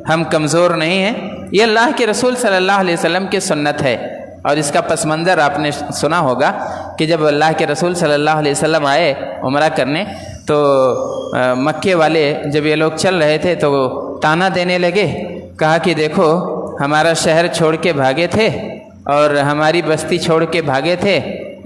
ہم کمزور نہیں ہیں۔ یہ اللہ کے رسول صلی اللہ علیہ وسلم کی سنت ہے، اور اس کا پس منظر آپ نے سنا ہوگا کہ جب اللہ کے رسول صلی اللہ علیہ وسلم آئے عمرہ کرنے تو مکے والے جب یہ لوگ چل رہے تھے تو تانا دینے لگے، کہا کہ دیکھو ہمارا شہر چھوڑ کے بھاگے تھے اور ہماری بستی چھوڑ کے بھاگے تھے،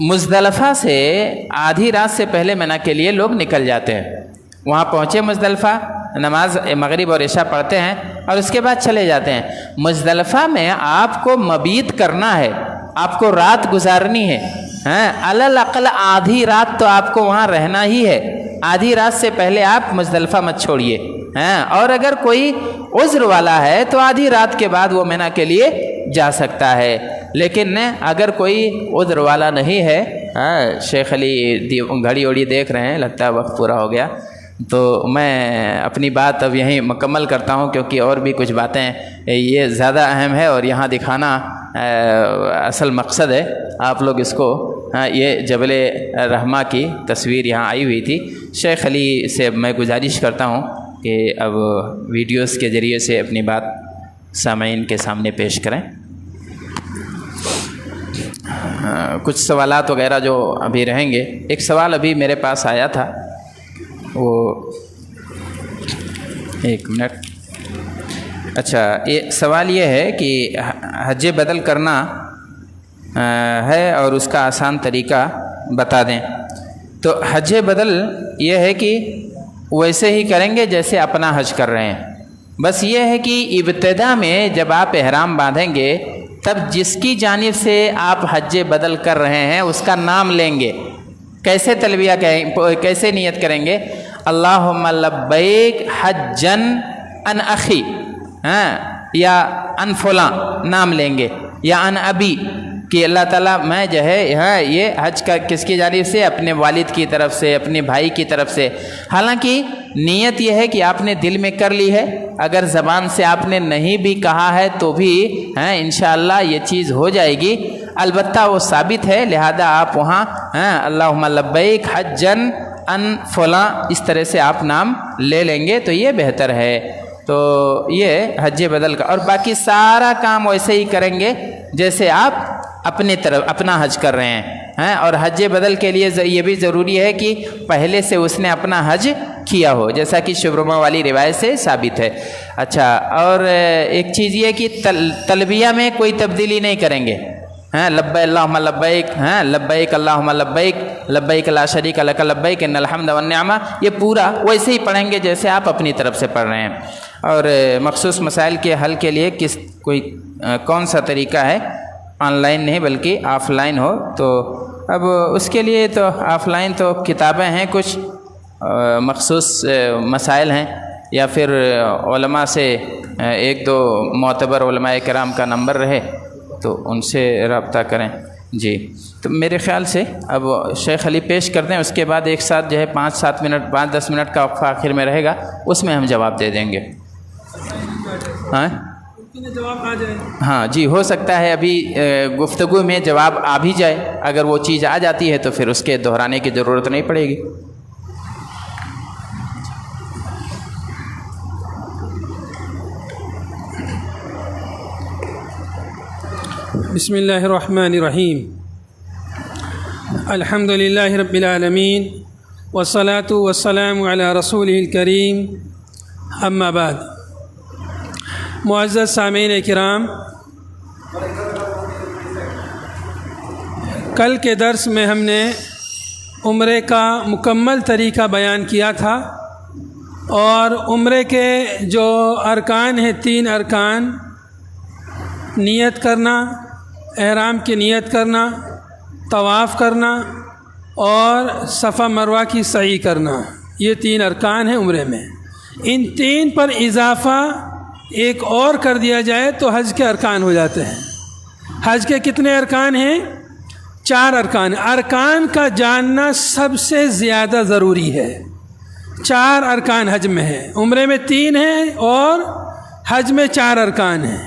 مزدلفہ سے آدھی رات سے پہلے منی کے لیے لوگ نکل جاتے ہیں. وہاں پہنچے مزدلفہ، نماز مغرب اور عشاء پڑھتے ہیں اور اس کے بعد چلے جاتے ہیں. مزدلفہ میں آپ کو مبیت کرنا ہے، آپ کو رات گزارنی ہے. علی الاقل آدھی رات تو آپ کو وہاں رہنا ہی ہے. آدھی رات سے پہلے آپ مزدلفہ مت چھوڑیے. اور اگر کوئی عذر والا ہے تو آدھی رات کے بعد وہ منی کے لیے جا سکتا ہے. لیکن اگر کوئی عذر والا نہیں ہے، شیخ علی گھڑی وڑی دیکھ رہے ہیں، لگتا ہے وقت پورا ہو گیا، تو میں اپنی بات اب یہیں مکمل کرتا ہوں، کیونکہ اور بھی کچھ باتیں یہ زیادہ اہم ہے اور یہاں دکھانا اصل مقصد ہے. آپ لوگ اس کو یہ جبل رحمہ کی تصویر یہاں آئی ہوئی تھی. شیخ علی سے میں گزارش کرتا ہوں کہ اب ویڈیوز کے ذریعے سے اپنی بات سامعین کے سامنے پیش کریں. کچھ سوالات وغیرہ جو ابھی رہیں گے. ایک سوال ابھی میرے پاس آیا تھا، وہ ایک منٹ. اچھا، یہ سوال یہ ہے کہ حج بدل کرنا ہے اور اس کا آسان طریقہ بتا دیں. تو حج بدل یہ ہے کہ ویسے ہی کریں گے جیسے اپنا حج کر رہے ہیں. بس یہ ہے کہ ابتدا میں جب آپ احرام باندھیں گے تب جس کی جانب سے آپ حج بدل کر رہے ہیں اس کا نام لیں گے. کیسے تلبیہ کیسے نیت کریں گے؟ اللہم لبیک حجن ان اخی، یا ان فلاں نام لیں گے، یا ان ابی، کہ اللہ تعالیٰ میں جو ہے یہ حج کا کس کی جانب سے؟ اپنے والد کی طرف سے، اپنے بھائی کی طرف سے. حالانکہ نیت یہ ہے کہ آپ نے دل میں کر لی ہے، اگر زبان سے آپ نے نہیں بھی کہا ہے تو بھی انشاءاللہ یہ چیز ہو جائے گی. البتہ وہ ثابت ہے، لہذا آپ وہاں اللہم لبیک حجن ان فلاں اس طرح سے آپ نام لے لیں گے تو یہ بہتر ہے. تو یہ حج بدل کا، اور باقی سارا کام ویسے ہی کریں گے جیسے آپ اپنے طرف اپنا حج کر رہے ہیں. اور حج بدل کے لیے یہ بھی ضروری ہے کہ پہلے سے اس نے اپنا حج کیا ہو، جیسا کہ شبرمہ والی روایت سے ثابت ہے. اچھا، اور ایک چیز یہ کہ تلبیہ میں کوئی تبدیلی نہیں کریں گے. لبیک اللہم لبیک، لبیک اللہم لبیک، لبیک لا شریک لک لبیک ان الحمد والنعمہ، یہ پورا ویسے ہی پڑھیں گے جیسے آپ اپنی طرف سے پڑھ رہے ہیں. اور مخصوص مسائل کے حل کے لیے کون سا طریقہ ہے؟ آن لائن نہیں بلکہ آف لائن ہو. تو اب اس کے لیے تو آف لائن تو کتابیں ہیں، کچھ مخصوص مسائل ہیں، یا پھر علماء سے ایک دو معتبر علماء کرام کا نمبر رہے تو ان سے رابطہ کریں. جی، تو میرے خیال سے اب شیخ علی پیش کر دیں، اس کے بعد ایک ساتھ جو ہے 5-10 منٹ کا وقفہ آخر میں رہے گا، اس میں ہم جواب دے دیں گے. جواب آ جائے. ہاں جی، ہو سکتا ہے ابھی گفتگو میں جواب آ بھی جائے. اگر وہ چیز آ جاتی ہے تو پھر اس کے دہرانے کی ضرورت نہیں پڑے گی. بسم اللہ الرحمن الرحیم. الحمد للہ رب العالمین والصلاة والسلام علی رسولہ الکریم، اما بعد. معزز سامعین کرام، کل کے درس میں ہم نے عمرے کا مکمل طریقہ بیان کیا تھا، اور عمرے کے جو ارکان ہیں، 3 ارکان: نیت کرنا، احرام کی نیت کرنا، طواف کرنا اور صفا مروہ کی سعی کرنا. یہ 3 ارکان ہیں عمرے میں. ان 3 پر اضافہ ایک اور کر دیا جائے تو حج کے ارکان ہو جاتے ہیں. حج کے کتنے ارکان ہیں؟ 4 ارکان. ارکان کا جاننا سب سے زیادہ ضروری ہے. 4 ارکان حج میں ہیں. عمرے میں 3 ہیں اور حج میں 4 ارکان ہیں.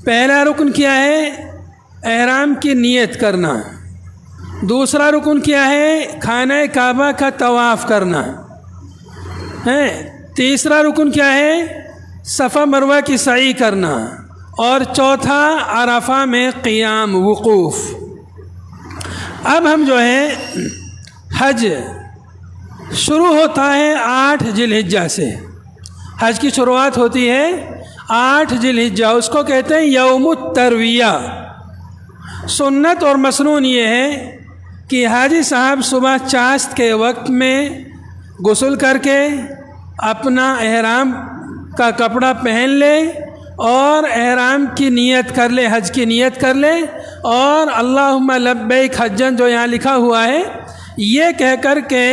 پہلا رکن کیا ہے؟ احرام کی نیت کرنا. دوسرا رکن کیا ہے؟ خانہ کعبہ کا طواف کرنا ہے. تیسرا رکن کیا ہے؟ صفا مروہ کی سعی کرنا. اور چوتھا عرفہ میں قیام، وقوف. اب ہم جو ہے حج شروع ہوتا ہے 8 ذی الحجہ سے. حج کی شروعات ہوتی ہے 8 ذی الحجہ، اس کو کہتے ہیں یوم الترویہ. سنت اور مسنون یہ ہے کہ حاجی صاحب صبح چاشت کے وقت میں غسل کر کے اپنا احرام کا کپڑا پہن لے اور احرام کی نیت کر لے، حج کی نیت کر لے، اور اللہم لبیک حجن جو یہاں لکھا ہوا ہے یہ کہہ کر کے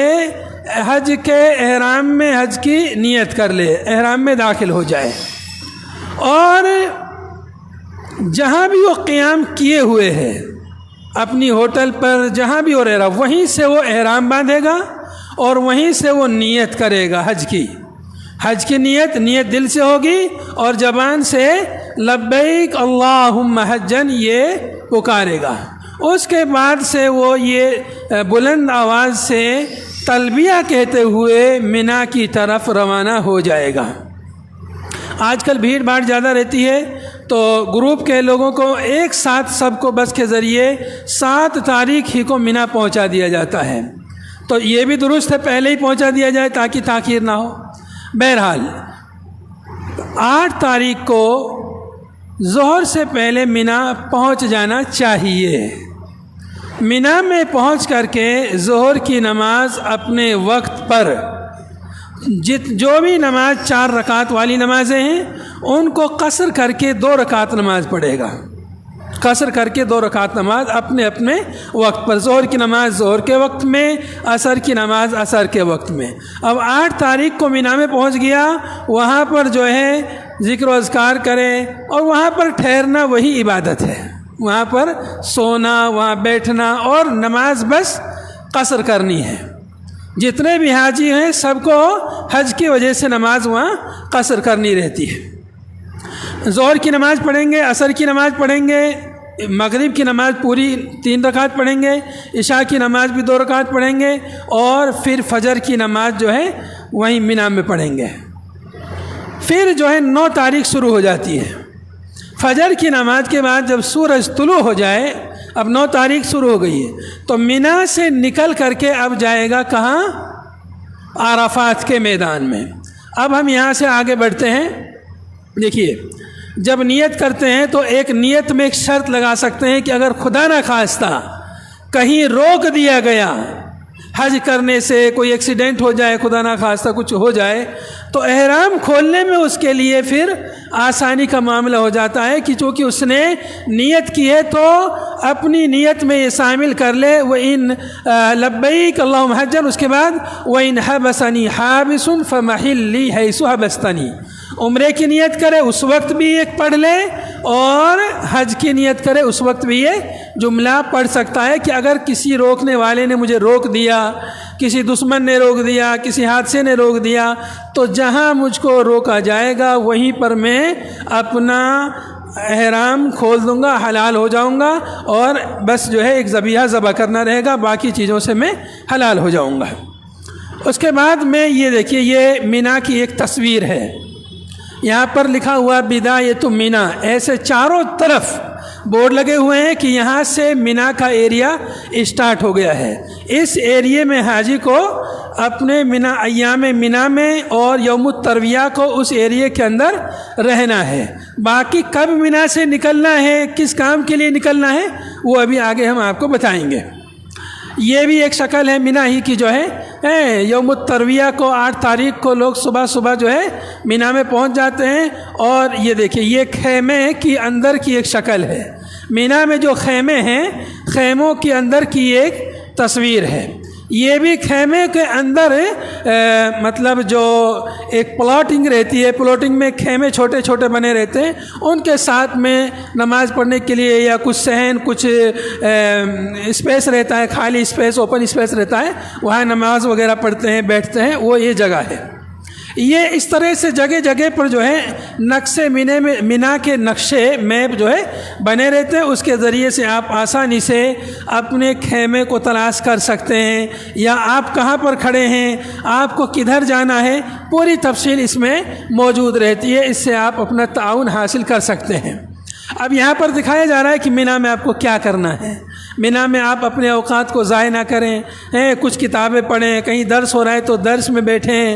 حج کے احرام میں حج کی نیت کر لے، احرام میں داخل ہو جائے، اور جہاں بھی وہ قیام کیے ہوئے ہے اپنی ہوٹل پر جہاں بھی وہ رہ رہا وہیں سے وہ احرام باندھے گا اور وہیں سے وہ نیت کرے گا حج کی نیت دل سے ہوگی اور زبان سے لبیک اللہم حجن یہ پکارے گا۔ اس کے بعد سے وہ یہ بلند آواز سے تلبیہ کہتے ہوئے منا کی طرف روانہ ہو جائے گا۔ آج کل بھیڑ بھاڑ زیادہ رہتی ہے تو گروپ کے لوگوں کو ایک ساتھ سب کو بس کے ذریعے 7 تاریخ ہی کو منا پہنچا دیا جاتا ہے، تو یہ بھی درست ہے پہلے ہی پہنچا دیا جائے تاکہ تاخیر نہ ہو۔ بہرحال 8 تاریخ کو ظہر سے پہلے منا پہنچ جانا چاہیے۔ منا میں پہنچ کر کے ظہر کی نماز اپنے وقت پر جو بھی نماز 4 رکعت والی نمازیں ہیں ان کو قصر کر کے 2 رکعت نماز پڑھے گا، قصر کر کے 2 رکعت نماز اپنے اپنے وقت پر، ظہر کی نماز ظہر کے وقت میں، عصر کی نماز عصر کے وقت میں۔ اب 8 تاریخ کو مینا میں پہنچ گیا، وہاں پر جو ہے ذکر و اذکار کرے، اور وہاں پر ٹھہرنا وہی عبادت ہے، وہاں پر سونا، وہاں بیٹھنا اور نماز بس قصر کرنی ہے۔ جتنے بھی حاجی ہیں سب کو حج کی وجہ سے نماز وہاں قصر کرنی رہتی ہے۔ ظہر کی نماز پڑھیں گے، عصر کی نماز پڑھیں گے، مغرب کی نماز پوری 3 رکعت پڑھیں گے، عشاء کی نماز بھی 2 رکعت پڑھیں گے، اور پھر فجر کی نماز جو ہے وہیں مینا میں پڑھیں گے۔ پھر جو ہے 9 تاریخ شروع ہو جاتی ہے۔ فجر کی نماز کے بعد جب سورج طلوع ہو جائے، اب 9 تاریخ شروع ہو گئی ہے، تو مینا سے نکل کر کے اب جائے گا کہاں؟ عرفات کے میدان میں۔ اب ہم یہاں سے آگے بڑھتے ہیں۔ دیکھیے، جب نیت کرتے ہیں تو ایک نیت میں ایک شرط لگا سکتے ہیں کہ اگر خدا نہ خواستہ کہیں روک دیا گیا حج کرنے سے، کوئی ایکسیڈنٹ ہو جائے، خدا نہ خواستہ کچھ ہو جائے، تو احرام کھولنے میں اس کے لیے پھر آسانی کا معاملہ ہو جاتا ہے کہ چونکہ اس نے نیت کی ہے تو اپنی نیت میں یہ شامل کر لے، وَإِن لبیک اللہم حجن، اس کے بعد وَإِن حَبَسَنِي حَابِسٌ فَمَحِلِّي حَيْثُ حَبَسْتَنِي، عمرے کی نیت کرے اس وقت بھی ایک پڑھ لے، اور حج کی نیت کرے اس وقت بھی یہ جملہ پڑھ سکتا ہے کہ اگر کسی روکنے والے نے مجھے روک دیا، کسی دشمن نے روک دیا، کسی حادثے نے روک دیا، تو جہاں مجھ کو روکا جائے گا وہیں پر میں اپنا احرام کھول دوں گا، حلال ہو جاؤں گا، اور بس جو ہے ایک ذبیحہ ذبح کرنا رہے گا، باقی چیزوں سے میں حلال ہو جاؤں گا۔ اس کے بعد میں یہ دیکھیے، یہ مینا کی ایک تصویر ہے، یہاں پر لکھا ہوا بدایۃ مینا، ایسے چاروں طرف بورڈ لگے ہوئے ہیں کہ یہاں سے مینا کا ایریا اسٹارٹ ہو گیا ہے۔ اس ایریے میں حاجی کو اپنے مینا ایام مینا میں اور یوم الترویہ کو اس ایریے کے اندر رہنا ہے۔ باقی کب مینا سے نکلنا ہے، کس کام کے لیے نکلنا ہے، وہ ابھی آگے ہم آپ کو بتائیں گے۔ یہ بھی ایک شکل ہے مینا ہی کی، جو ہے یوم الترویہ کو 8 تاریخ کو لوگ صبح صبح جو ہے مینا میں پہنچ جاتے ہیں، اور یہ دیکھیں یہ خیمے کی اندر کی ایک شکل ہے۔ مینا میں جو خیمے ہیں، خیموں کے اندر کی ایک تصویر ہے۔ یہ بھی خیمے کے اندر مطلب جو ایک پلاٹنگ رہتی ہے، پلاٹنگ میں خیمے چھوٹے چھوٹے بنے رہتے ہیں، ان کے ساتھ میں نماز پڑھنے کے لیے یا کچھ صحن، کچھ اسپیس رہتا ہے، خالی اسپیس، اوپن اسپیس رہتا ہے، وہاں نماز وغیرہ پڑھتے ہیں، بیٹھتے ہیں، وہ یہ جگہ ہے۔ یہ اس طرح سے جگہ جگہ پر جو ہے نقشے مینا کے نقشے میپ جو ہے بنے رہتے ہیں، اس کے ذریعے سے آپ آسانی سے اپنے خیمے کو تلاش کر سکتے ہیں، یا آپ کہاں پر کھڑے ہیں، آپ کو کدھر جانا ہے، پوری تفصیل اس میں موجود رہتی ہے، اس سے آپ اپنا تعاون حاصل کر سکتے ہیں۔ اب یہاں پر دکھایا جا رہا ہے کہ مینا میں آپ کو کیا کرنا ہے۔ مینا میں آپ اپنے اوقات کو ضائع نہ کریں، کچھ کتابیں پڑھیں، کہیں درس ہو رہا ہے تو درس میں بیٹھیں،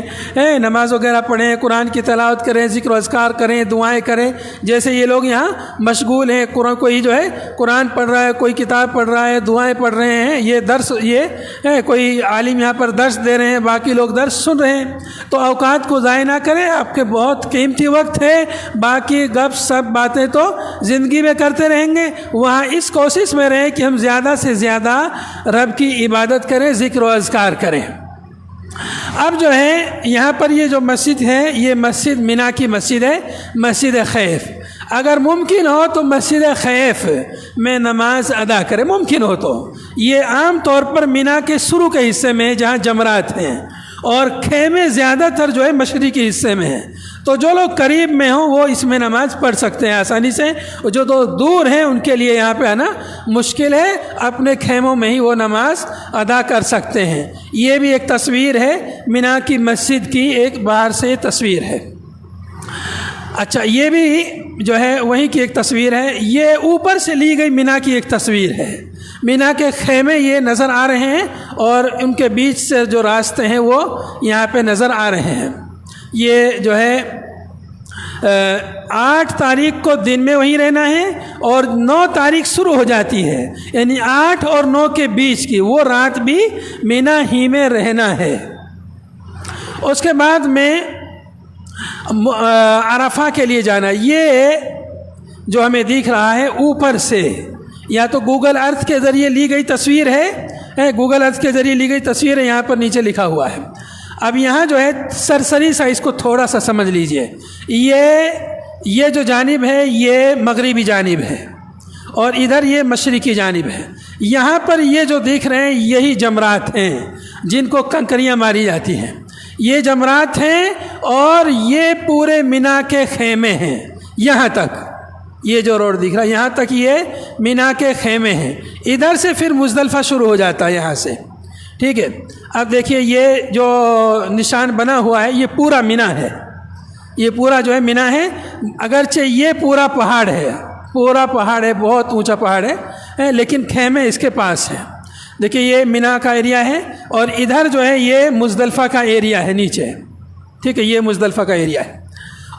نماز وغیرہ پڑھیں، قرآن کی تلاوت کریں، ذکر و اذکار کریں، دعائیں کریں، جیسے یہ لوگ یہاں مشغول ہیں، کوئی جو ہے قرآن پڑھ رہا ہے، کوئی کتاب پڑھ رہا ہے، دعائیں پڑھ رہے ہیں، یہ درس، یہ کوئی عالم یہاں پر درس دے رہے ہیں، باقی لوگ درس سن رہے ہیں، تو اوقات کو ضائع نہ کریں، آپ کے بہت قیمتی وقت ہے، باقی گپ سب باتیں تو زندگی میں کرتے رہیں گے، وہاں اس کوشش میں رہیں کہ ہم زیادہ سے زیادہ رب کی عبادت کریں، ذکر و اذکار کریں۔ اب جو ہے یہاں پر یہ جو مسجد ہے، یہ مسجد مینا کی مسجد ہے، مسجد خیف۔ اگر ممکن ہو تو مسجد خیف میں نماز ادا کرے، ممکن ہو تو۔ یہ عام طور پر مینا کے شروع کے حصے میں جہاں جمرات ہیں، اور خیمے زیادہ تر جو ہے مشرقی حصے میں ہیں، تو جو لوگ قریب میں ہوں وہ اس میں نماز پڑھ سکتے ہیں آسانی سے، جو دور ہیں ان کے لیے یہاں پہ آنا مشکل ہے، اپنے خیموں میں ہی وہ نماز ادا کر سکتے ہیں۔ یہ بھی ایک تصویر ہے مینا کی مسجد کی، ایک باہر سے تصویر ہے۔ اچھا، یہ بھی جو ہے وہیں کی ایک تصویر ہے، یہ اوپر سے لی گئی مینا کی ایک تصویر ہے۔ مینا کے خیمے یہ نظر آ رہے ہیں، اور ان کے بیچ سے جو راستے ہیں وہ یہاں پہ نظر آ رہے ہیں۔ یہ جو ہے 8 تاریخ کو دن میں وہیں رہنا ہے، اور 9 تاریخ شروع ہو جاتی ہے، یعنی 8 اور 9 کے بیچ کی وہ رات بھی مینا ہی میں رہنا ہے۔ اس کے بعد میں عرفہ کے لیے جانا۔ یہ جو ہمیں دکھ رہا ہے اوپر سے، یا تو گوگل ارتھ کے ذریعے لی گئی تصویر ہے، گوگل ارتھ کے ذریعے لی گئی تصویر ہے، یہاں پر نیچے لکھا ہوا ہے۔ اب یہاں جو ہے سرسری سا اس کو تھوڑا سا سمجھ لیجئے، یہ جو جانب ہے یہ مغربی جانب ہے، اور ادھر یہ مشرقی جانب ہے۔ یہاں پر یہ جو دیکھ رہے ہیں یہی جمرات ہیں جن کو کنکریاں ماری جاتی ہیں، یہ جمرات ہیں، اور یہ پورے مینا کے خیمے ہیں۔ یہاں تک یہ جو روڈ دکھ رہا ہے یہاں تک یہ مینا کے خیمے ہیں، ادھر سے پھر مزدلفہ شروع ہو جاتا ہے یہاں سے، ٹھیک ہے۔ اب دیکھیے یہ جو نشان بنا ہوا ہے یہ پورا مینا ہے، یہ پورا جو ہے مینا ہے، اگرچہ یہ پورا پہاڑ ہے، پورا پہاڑ ہے، بہت اونچا پہاڑ ہے، لیکن خیمے اس کے پاس ہیں۔ دیکھیے یہ مینا کا ایریا ہے، اور ادھر جو ہے یہ مزدلفہ کا ایریا ہے نیچے، ٹھیک ہے، یہ مزدلفہ کا ایریا ہے۔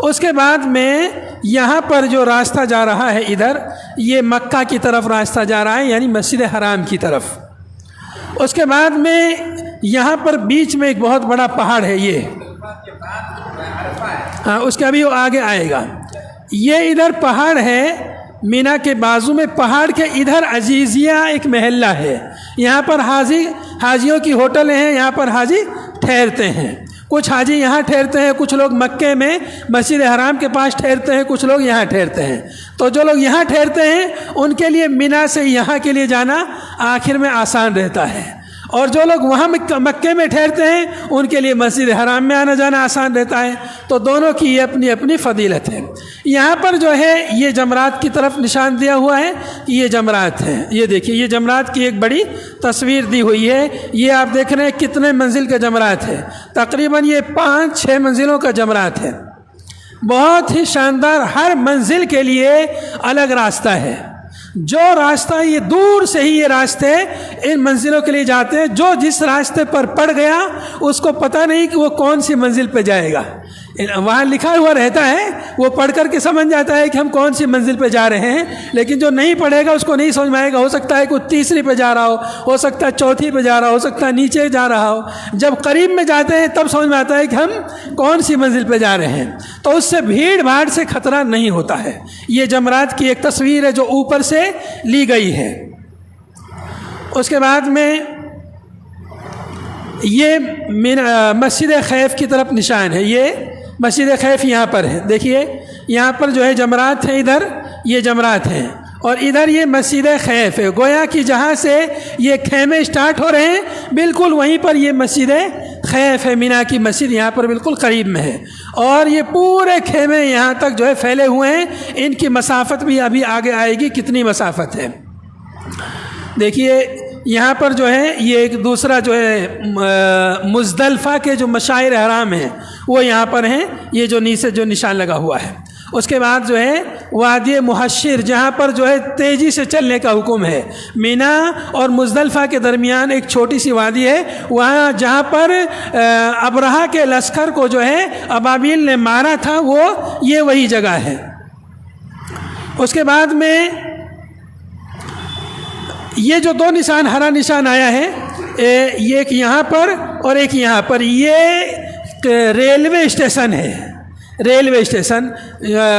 اس کے بعد میں یہاں پر جو راستہ جا رہا ہے ادھر، یہ مکہ کی طرف راستہ جا رہا ہے، یعنی مسجد حرام کی طرف۔ اس کے بعد میں یہاں پر بیچ میں ایک بہت بڑا پہاڑ ہے، یہ ہاں اس کے ابھی وہ آگے آئے گا۔ یہ ادھر پہاڑ ہے، مینا کے بازو میں پہاڑ کے ادھر عزیزیہ ایک محلہ ہے، یہاں پر حاجیوں کی ہوٹلیں ہیں، یہاں پر حاجی ٹھہرتے ہیں۔ کچھ حاجی یہاں ٹھہرتے ہیں، کچھ لوگ مکے میں مسجد حرام کے پاس ٹھہرتے ہیں، کچھ لوگ یہاں ٹھہرتے ہیں۔ تو جو لوگ یہاں ٹھہرتے ہیں ان کے لیے مینا سے یہاں کے لیے جانا آخر میں آسان رہتا ہے، اور جو لوگ وہاں مکے میں ٹھہرتے ہیں ان کے لیے مسجد حرام میں آنا جانا آسان رہتا ہے۔ تو دونوں کی یہ اپنی اپنی فضیلت ہے۔ یہاں پر جو ہے یہ جمرات کی طرف نشان دیا ہوا ہے کہ یہ جمرات ہیں، یہ دیکھیے یہ جمرات کی ایک بڑی تصویر دی ہوئی ہے۔ یہ آپ دیکھ رہے ہیں کتنے منزل کا جمرات ہے، تقریباً یہ 5-6 منزلوں کا جمرات ہے، بہت ہی شاندار، ہر منزل کے لیے الگ راستہ ہے۔ جو راستہ یہ دور سے ہی یہ راستے ان منزلوں کے لیے جاتے ہیں، جو جس راستے پر پڑ گیا اس کو پتہ نہیں کہ وہ کون سی منزل پہ جائے گا، وہاں لکھا ہوا رہتا ہے، وہ پڑھ کر کے سمجھ جاتا ہے کہ ہم کون سی منزل پہ جا رہے ہیں، لیکن جو نہیں پڑھے گا اس کو نہیں سمجھ میں آئے گا، ہو سکتا ہے کوئی تیسری پہ جا رہا ہو سکتا ہے چوتھی پہ جا رہا ہو سکتا ہے نیچے جا رہا ہو۔ جب قریب میں جاتے ہیں تب سمجھ میں آتا ہے کہ ہم کون سی منزل پہ جا رہے ہیں، تو اس سے بھیڑ بھاڑ سے خطرہ نہیں ہوتا ہے۔ یہ جمرات کی ایک تصویر ہے جو اوپر سے لی گئی ہے۔ اس کے بعد میں یہ مسجد خیف کی طرف نشان ہے، یہ مسجد خیف یہاں پر ہے، دیکھیے یہاں پر جو ہے جمرات ہیں، ادھر یہ جمرات ہیں، اور ادھر یہ مسجد خیف ہے، گویا کہ جہاں سے یہ خیمے سٹارٹ ہو رہے ہیں بالکل وہیں پر یہ مسجد خیف ہے، مینا کی مسجد یہاں پر بالکل قریب میں ہے، اور یہ پورے خیمے یہاں تک جو ہے پھیلے ہوئے ہیں۔ ان کی مسافت بھی ابھی آگے آئے گی، کتنی مسافت ہے دیکھیے۔ یہاں پر جو ہے یہ ایک دوسرا جو ہے مزدلفہ کے جو مشاعر حرام ہیں وہ یہاں پر ہیں، یہ جو نیچے جو نشان لگا ہوا ہے۔ اس کے بعد جو ہے وادی محشر جہاں پر جو ہے تیزی سے چلنے کا حکم ہے. مینا اور مزدلفہ کے درمیان ایک چھوٹی سی وادی ہے, وہاں جہاں پر ابرہہ کے لشکر کو جو ہے ابابیل نے مارا تھا یہ وہی جگہ ہے. اس کے بعد میں یہ جو دو نشان ہرا نشان آیا ہے, یہ ایک یہاں پر اور ایک یہاں پر, یہ ریلوے اسٹیشن ہے. ریلوے اسٹیشن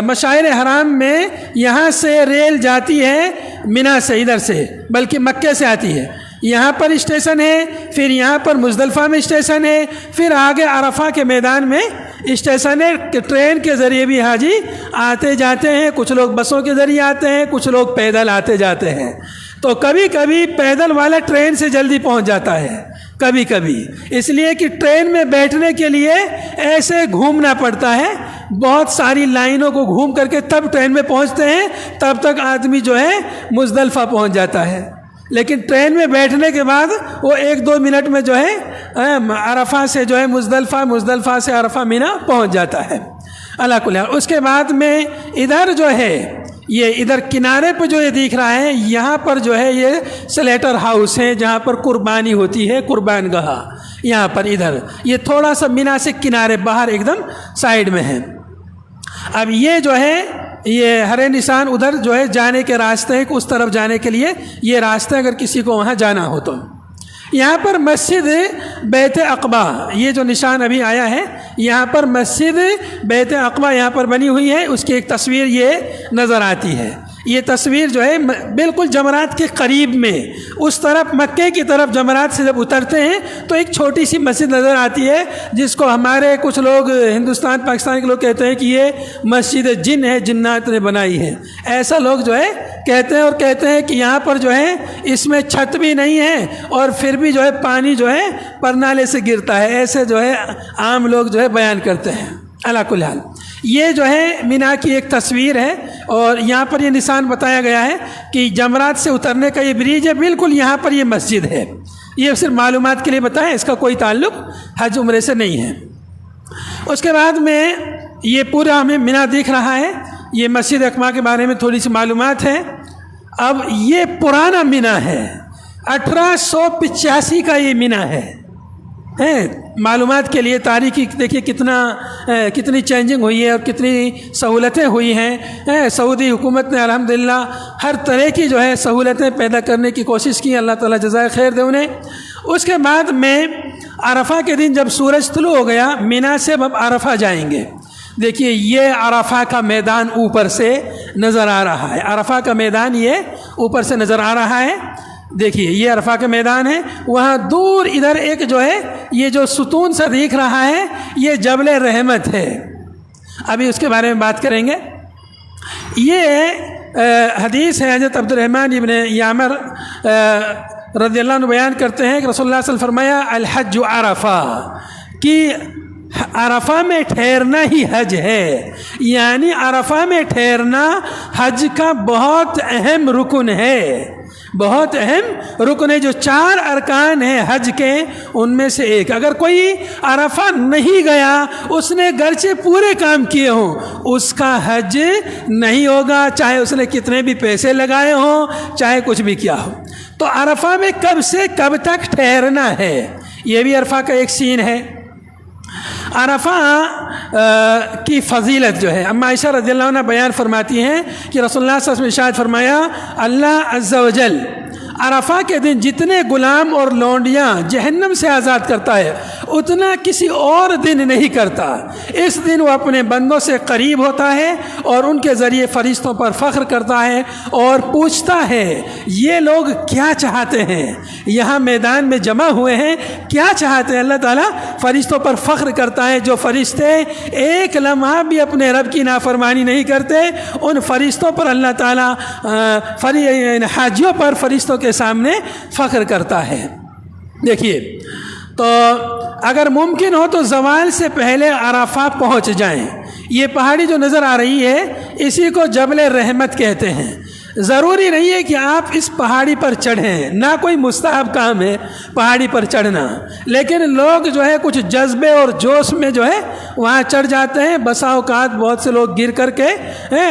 مشاعر حرام میں یہاں سے ریل جاتی ہے منا سے, ادھر سے, بلکہ مکے سے آتی ہے. یہاں پر اسٹیشن ہے, پھر یہاں پر مزدلفہ میں اسٹیشن ہے, پھر آگے عرفہ کے میدان میں اسٹیشن ہے. ٹرین کے ذریعے بھی حاجی آتے جاتے ہیں, کچھ لوگ بسوں کے ذریعے آتے ہیں, کچھ لوگ پیدل آتے جاتے ہیں. تو کبھی کبھی پیدل والا ٹرین سے جلدی پہنچ جاتا ہے, کبھی کبھی اس لیے کہ ٹرین میں بیٹھنے کے لیے ایسے گھومنا پڑتا ہے, بہت ساری لائنوں کو گھوم کر کے تب ٹرین میں پہنچتے ہیں, تب تک آدمی جو ہے مزدلفہ پہنچ جاتا ہے. لیکن ٹرین میں بیٹھنے کے بعد وہ 1-2 منٹ میں جو ہے عرفہ سے جو ہے مزدلفہ سے عرفہ مینا پہنچ جاتا ہے. اللہ کل. اس کے بعد میں ادھر جو ہے یہ ادھر کنارے پہ جو یہ دکھ رہا ہے, یہاں پر جو ہے یہ سلیٹر ہاؤس ہے جہاں پر قربانی ہوتی ہے, قربان گاہ یہاں پر ادھر, یہ تھوڑا سا مینا سے کنارے باہر ایک دم سائیڈ میں ہے. اب یہ جو ہے یہ ہرے نشان ادھر جو ہے جانے کے راستے ہیں, اس طرف جانے کے لیے یہ راستہ اگر کسی کو وہاں جانا ہو تو. یہاں پر مسجد بیت عقبہ, یہ جو نشان ابھی آیا ہے, یہاں پر مسجد بیت عقبہ یہاں پر بنی ہوئی ہے. اس کی ایک تصویر یہ نظر آتی ہے. یہ تصویر جو ہے بالکل جمرات کے قریب میں, اس طرف مکے کی طرف جمرات سے جب اترتے ہیں تو ایک چھوٹی سی مسجد نظر آتی ہے, جس کو ہمارے کچھ لوگ ہندوستان پاکستان کے لوگ کہتے ہیں کہ یہ مسجد جن ہے, جنات نے بنائی ہے. ایسا لوگ جو ہے کہتے ہیں, اور کہتے ہیں کہ یہاں پر جو ہے اس میں چھت بھی نہیں ہے اور پھر بھی جو ہے پانی جو ہے پرنالے سے گرتا ہے. ایسے جو ہے عام لوگ جو ہے بیان کرتے ہیں. اللہ کل حال یہ جو ہے مینا کی ایک تصویر ہے, اور یہاں پر یہ نشان بتایا گیا ہے کہ جمرات سے اترنے کا یہ برج ہے, بالکل یہاں پر یہ مسجد ہے. یہ صرف معلومات کے لیے بتائیں, اس کا کوئی تعلق حج عمرے سے نہیں ہے. اس کے بعد میں یہ پورا ہمیں مینا دکھ رہا ہے. یہ مسجد اقبا کے بارے میں تھوڑی سی معلومات ہے. اب یہ پرانا مینا ہے, 1885 کا یہ مینا ہے. معلومات کے لیے تاریخی دیکھیے کتنی چینجنگ ہوئی ہے اور کتنی سہولتیں ہوئی ہیں. سعودی حکومت نے الحمدللہ ہر طرح کی جو ہے سہولتیں پیدا کرنے کی کوشش کی, اللہ تعالیٰ جزائے خیر دے انہیں. اس کے بعد میں عرفہ کے دن جب سورج طلوع ہو گیا, مینا سے اب عرفہ جائیں گے. دیکھیے یہ عرفہ کا میدان اوپر سے نظر آ رہا ہے, عرفہ کا میدان یہ اوپر سے نظر آ رہا ہے. دیکھیے یہ عرفہ کا میدان ہے, وہاں دور ادھر ایک جو ہے یہ جو ستون سا دیکھ رہا ہے یہ جبل رحمت ہے. ابھی اس کے بارے میں بات کریں گے. یہ حدیث ہے, حضرت عبد الرحمن ابن یامر رضی اللہ عنہ بیان کرتے ہیں کہ رسول اللہ صلی اللہ علیہ وسلم فرمایا الحج عرفہ, کہ عرفہ میں ٹھہرنا ہی حج ہے. یعنی عرفہ میں ٹھہرنا حج کا بہت اہم رکن ہے, بہت اہم رکن ہے. جو 4 ارکان ہیں حج کے ان میں سے ایک. اگر کوئی عرفہ نہیں گیا, اس نے گرچہ پورے کام کیے ہوں, اس کا حج نہیں ہوگا, چاہے اس نے کتنے بھی پیسے لگائے ہوں, چاہے کچھ بھی کیا ہو. تو عرفہ میں کب سے کب تک ٹھہرنا ہے, یہ بھی عرفہ کا ایک سین ہے. عرفہ کی فضیلت جو ہے, اما عائشہ رضی اللہ عنہ بیان فرماتی ہیں کہ رسول اللہ صلی اللہ علیہ وسلم ارشاد فرمایا اللہ عز و جل عرفہ کے دن جتنے غلام اور لونڈیاں جہنم سے آزاد کرتا ہے اتنا کسی اور دن نہیں کرتا. اس دن وہ اپنے بندوں سے قریب ہوتا ہے اور ان کے ذریعے فرشتوں پر فخر کرتا ہے اور پوچھتا ہے یہ لوگ کیا چاہتے ہیں, یہاں میدان میں جمع ہوئے ہیں کیا چاہتے ہیں. اللہ تعالیٰ فرشتوں پر فخر کرتا ہے. جو فرشتے ایک لمحہ بھی اپنے رب کی نافرمانی نہیں کرتے, ان فرشتوں پر اللہ تعالیٰ حاجیوں پر فرشتوں کے سامنے فخر کرتا ہے. دیکھیے تو اگر ممکن ہو تو زوال سے پہلے عرفہ پہنچ جائیں. یہ پہاڑی جو نظر آ رہی ہے اسی کو جبل رحمت کہتے ہیں. ضروری نہیں ہے کہ آپ اس پہاڑی پر چڑھیں، نہ کوئی مستحب کام ہے پہاڑی پر چڑھنا، لیکن لوگ جو ہے کچھ جذبے اور جوش میں جو ہے وہاں چڑھ جاتے ہیں، بسا اوقات بہت سے لوگ گر کر کے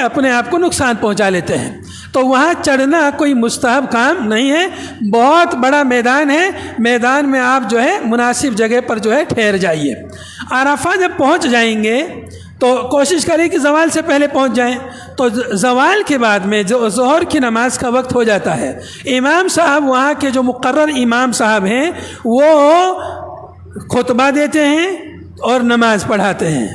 اپنے آپ کو نقصان پہنچا لیتے ہیں، تو وہاں چڑھنا کوئی مستحب کام نہیں ہے۔ بہت بڑا میدان ہے، میدان میں آپ جو ہے مناسب جگہ پر جو ہے ٹھہر جائیے۔ عرفہ جب پہنچ جائیں گے تو کوشش کریں کہ زوال سے پہلے پہنچ جائیں، تو زوال کے بعد میں جو ظہر کی نماز کا وقت ہو جاتا ہے، امام صاحب وہاں کے جو مقرر امام صاحب ہیں وہ خطبہ دیتے ہیں اور نماز پڑھاتے ہیں،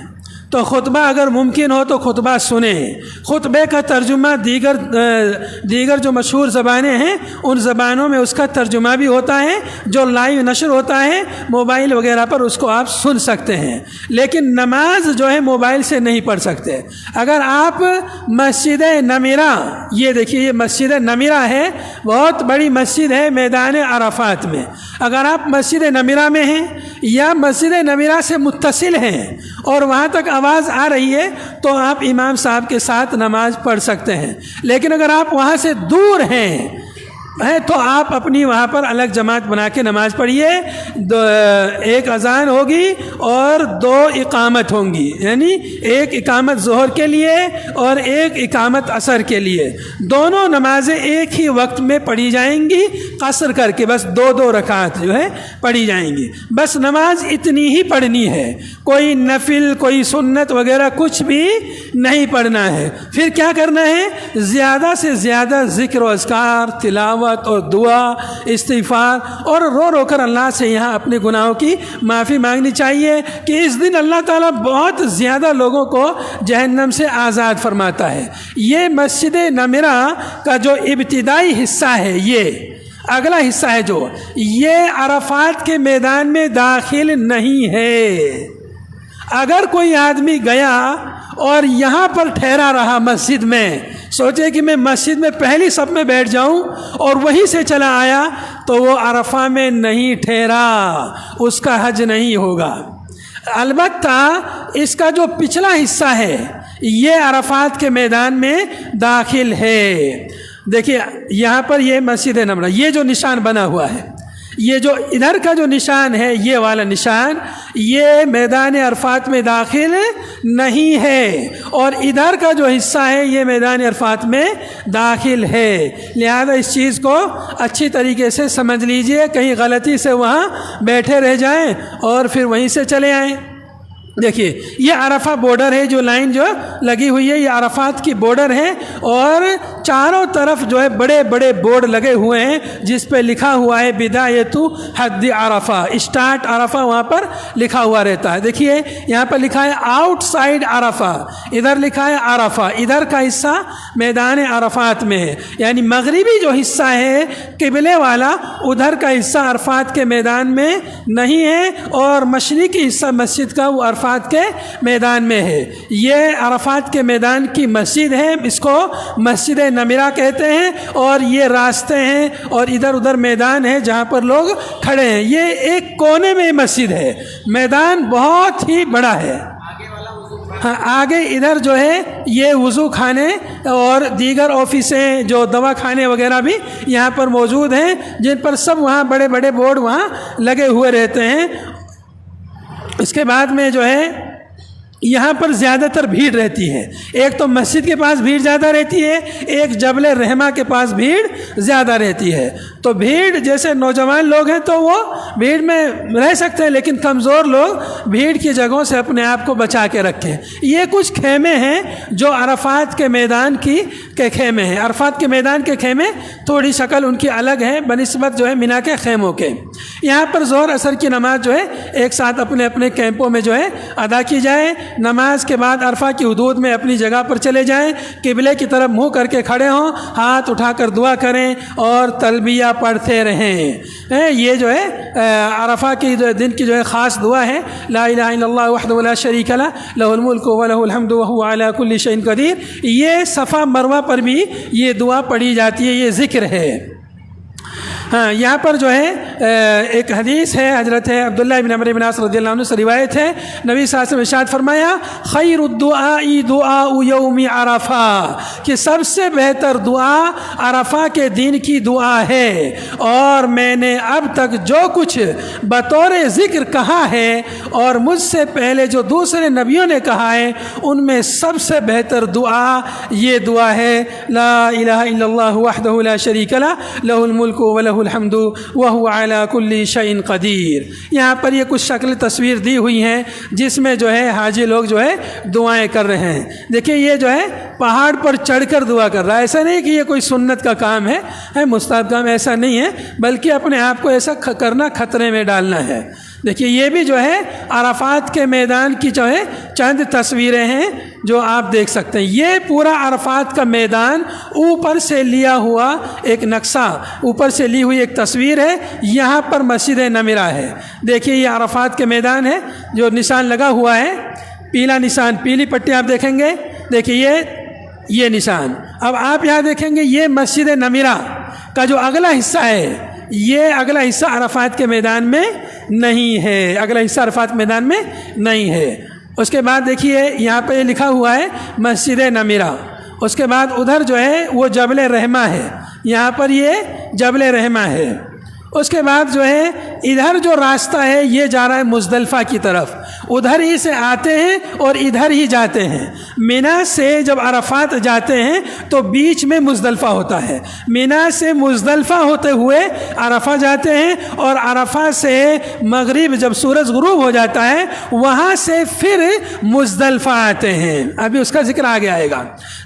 تو خطبہ اگر ممکن ہو تو خطبہ سنیں۔ خطبے کا ترجمہ دیگر جو مشہور زبانیں ہیں ان زبانوں میں اس کا ترجمہ بھی ہوتا ہے، جو لائیو نشر ہوتا ہے موبائل وغیرہ پر اس کو آپ سن سکتے ہیں، لیکن نماز جو ہے موبائل سے نہیں پڑھ سکتے۔ اگر آپ مسجد نمیرہ، یہ دیکھیے یہ مسجد نمیرہ ہے، بہت بڑی مسجد ہے میدان عرفات میں، اگر آپ مسجد نمیرہ میں ہیں یا مسجد نمیرہ سے متصل ہیں اور وہاں تک آواز آ رہی ہے تو آپ امام صاحب کے ساتھ نماز پڑھ سکتے ہیں، لیکن اگر آپ وہاں سے دور ہیں تو آپ اپنی وہاں پر الگ جماعت بنا کے نماز پڑھیے۔ ایک اذان ہوگی اور 2 اقامت ہوں گی، یعنی ایک اقامت ظہر کے لیے اور ایک اقامت عصر کے لیے، دونوں نمازیں ایک ہی وقت میں پڑھی جائیں گی، قصر کر کے بس 2 رکعت جو ہے پڑھی جائیں گی، بس نماز اتنی ہی پڑھنی ہے، کوئی نفل کوئی سنت وغیرہ کچھ بھی نہیں پڑھنا ہے۔ پھر کیا کرنا ہے؟ زیادہ سے زیادہ ذکر و اذکار، تلاوت اور دعا، استغفار، اور رو رو کر اللہ سے یہاں اپنے گناہوں کی معافی مانگنی چاہیے کہ اس دن اللہ تعالیٰ بہت زیادہ لوگوں کو جہنم سے آزاد فرماتا ہے۔ یہ مسجد نمیرہ کا جو ابتدائی حصہ ہے، یہ اگلا حصہ ہے جو یہ عرفات کے میدان میں داخل نہیں ہے۔ اگر کوئی آدمی گیا اور یہاں پر ٹھہرا رہا مسجد میں، سوچے کہ میں مسجد میں پہلی صف میں بیٹھ جاؤں اور وہیں سے چلا آیا، تو وہ عرفہ میں نہیں ٹھہرا، اس کا حج نہیں ہوگا۔ البتہ اس کا جو پچھلا حصہ ہے یہ عرفات کے میدان میں داخل ہے۔ دیکھیے یہاں پر یہ مسجد نمیرہ، یہ جو نشان بنا ہوا ہے، یہ جو ادھر کا جو نشان ہے، یہ والا نشان، یہ میدان عرفات میں داخل نہیں ہے، اور ادھر کا جو حصہ ہے یہ میدان عرفات میں داخل ہے۔ لہذا اس چیز کو اچھی طریقے سے سمجھ لیجئے، کہیں غلطی سے وہاں بیٹھے رہ جائیں اور پھر وہیں سے چلے آئیں۔ دیکھیے یہ عرفہ بارڈر ہے، جو لائن جو لگی ہوئی ہے یہ عرفات کی بارڈر ہے، اور چاروں طرف جو ہے بڑے بڑے بورڈ لگے ہوئے ہیں جس پہ لکھا ہوا ہے بدایت حد عرفہ، اسٹارٹ عرفہ وہاں پر لکھا ہوا رہتا ہے۔ دیکھیے یہاں پر لکھا ہے آؤٹ سائڈ عرفہ، ادھر لکھا ہے عرفہ، ادھر کا حصہ میدان عرفات میں ہے، یعنی مغربی جو حصہ ہے قبلے والا، ادھر کا حصہ عرفات کے میدان میں نہیں ہے، اور مشرقی حصہ مسجد کا وہ عرفات کے میدان میں ہے۔ یہ عرفات کے میدان کی مسجد ہے، اس کو مسجد نمیرہ کہتے ہیں، اور یہ راستے ہیں اور ادھر ادھر میدان ہے جہاں پر لوگ کھڑے ہیں۔ یہ ایک کونے میں مسجد ہے، میدان بہت ہی بڑا ہے۔ ہاں آگے ادھر جو ہے یہ وضو خانے اور دیگر آفسیں جو دوا خانے وغیرہ بھی یہاں پر موجود ہیں، جن پر سب وہاں بڑے بڑے بورڈ وہاں لگے ہوئے رہتے ہیں۔ اس کے بعد میں جو ہے یہاں پر زیادہ تر بھیڑ رہتی ہے، ایک تو مسجد کے پاس بھیڑ زیادہ رہتی ہے، ایک جبل رحمہ کے پاس بھیڑ زیادہ رہتی ہے۔ تو بھیڑ جیسے نوجوان لوگ ہیں تو وہ بھیڑ میں رہ سکتے ہیں، لیکن کمزور لوگ بھیڑ کی جگہوں سے اپنے آپ کو بچا کے رکھیں۔ یہ کچھ خیمے ہیں جو عرفات کے میدان کے خیمے ہیں۔ عرفات کے میدان کے خیمے تھوڑی شکل ان کی الگ ہے بنسبت جو ہے مینا کے خیموں کے۔ یہاں پر ظہر عصر کی نماز جو ہے ایک ساتھ اپنے اپنے کیمپوں میں جو ہے ادا کی جائے۔ نماز کے بعد عرفہ کی حدود میں اپنی جگہ پر چلے جائیں، قبلے کی طرف منہ کر کے کھڑے ہوں، ہاتھ اٹھا کر دعا کریں اور تلبیہ پڑھتے رہیں۔ یہ جو ہے عرفہ کے دن کی جو ہے خاص دعا ہے، لا الہ الا اللہ وحدہ لا شریک لہ لہ الملک ولہ الحمد وہو علی کل شیء قدیر۔ یہ صفا مروہ پر بھی یہ دعا پڑھی جاتی ہے، یہ ذکر ہے۔ ہاں یہاں پر جو ہے ایک حدیث ہے حضرت عبداللہ بن عمرو بن عاص رضی اللہ عنہ سے روایت ہے، نبی صلی اللہ علیہ وسلم ارشاد فرمایا خیر الدعاء دعاء یوم عرفہ، کہ سب سے بہتر دعا عرفہ کے دن کی دعا ہے، اور میں نے اب تک جو کچھ بطور ذکر کہا ہے اور مجھ سے پہلے جو دوسرے نبیوں نے کہا ہے ان میں سب سے بہتر دعا یہ دعا ہے لا الہ الا اللہ وحدہ لا شریک لہ لہ الملک ولہ الحمد وہو علی کل شیء قدیر۔ یہاں پر یہ کچھ شکل تصویر دی ہوئی ہیں جس میں جو ہے حاجی لوگ جو ہے دعائیں کر رہے ہیں۔ دیکھیں یہ جو ہے پہاڑ پر چڑھ کر دعا کر رہا ہے، ایسا نہیں کہ یہ کوئی سنت کا کام ہے مستحب کام، ایسا نہیں ہے، بلکہ اپنے آپ کو ایسا کرنا خطرے میں ڈالنا ہے۔ دیکھیے یہ بھی جو ہے عرفات کے میدان کی جو ہے چند تصویریں ہیں جو آپ دیکھ سکتے ہیں۔ یہ پورا عرفات کا میدان اوپر سے لیا ہوا ایک نقشہ، اوپر سے لی ہوئی ایک تصویر ہے۔ یہاں پر مسجد نمرہ ہے، دیکھیے یہ عرفات کے میدان ہے، جو نشان لگا ہوا ہے پیلا نشان، پیلی پٹی آپ دیکھیں گے، دیکھیے یہ نشان۔ اب آپ یہاں دیکھیں گے یہ مسجد نمرہ کا جو اگلا حصہ ہے، یہ اگلا حصہ عرفات کے میدان میں نہیں ہے، اگلا حصہ عرفات میدان میں نہیں ہے۔ اس کے بعد دیکھیے یہاں پہ یہ لکھا ہوا ہے مسجد نمرہ، اس کے بعد ادھر جو ہے وہ جبل رحمہ ہے، یہاں پر یہ جبل رحمہ ہے۔ اس کے بعد جو ہے ادھر جو راستہ ہے یہ جا رہا ہے مزدلفہ کی طرف، ادھر ہی سے آتے ہیں اور ادھر ہی جاتے ہیں۔ مینا سے جب عرفات جاتے ہیں تو بیچ میں مزدلفہ ہوتا ہے، مینا سے مزدلفہ ہوتے ہوئے عرفہ جاتے ہیں، اور عرفہ سے مغرب جب سورج غروب ہو جاتا ہے وہاں سے پھر مزدلفہ آتے ہیں۔ ابھی اس کا ذکر آگے آئے گا۔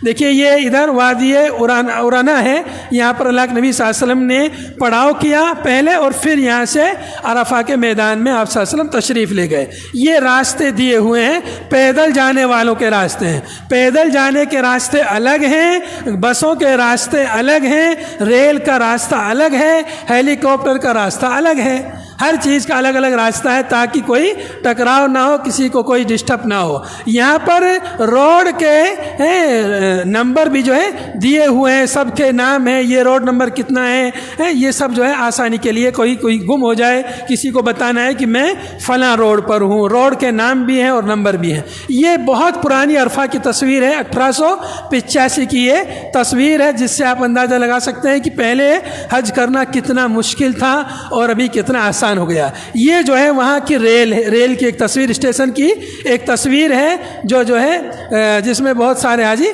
دیکھیے یہ ادھر وادی ارانا ہے، یہاں پر اللہ کے نبی صلی اللہ علیہ وسلم نے پڑاؤ کیا پہلے، اور پھر یہاں سے عرفہ کے میدان میں آپ صلی اللہ علیہ وسلم تشریف لے گئے۔ یہ راستے دیے ہوئے ہیں، پیدل جانے والوں کے راستے ہیں، پیدل جانے کے راستے الگ ہیں، بسوں کے راستے الگ ہیں، ریل کا راستہ الگ ہے، ہیلی کاپٹر کا راستہ الگ ہے، ہر چیز کا الگ الگ راستہ ہے تاکہ کوئی ٹکراؤ نہ ہو، کسی کو کوئی ڈسٹرب نہ ہو۔ یہاں پر روڈ کے نمبر بھی جو ہے دیے ہوئے ہیں، سب کے نام ہیں، یہ روڈ نمبر کتنا ہے، یہ سب جو ہے آسانی کے لیے کوئی گم ہو جائے کسی کو بتانا ہے کہ میں فلاں روڈ پر ہوں، روڈ کے نام بھی ہیں اور نمبر بھی ہیں۔ یہ بہت پرانی عرفہ کی تصویر ہے، 1885 کی یہ تصویر ہے، جس سے آپ اندازہ لگا سکتے ہیں کہ پہلے حج کرنا کتنا مشکل تھا اور ابھی کتنا آسان ہو گیا۔ یہ جو ہے وہاں کی ریل کی ایک تصویر، اسٹیشن کی ایک تصویر ہے جو ہے جس میں بہت سارے حاجی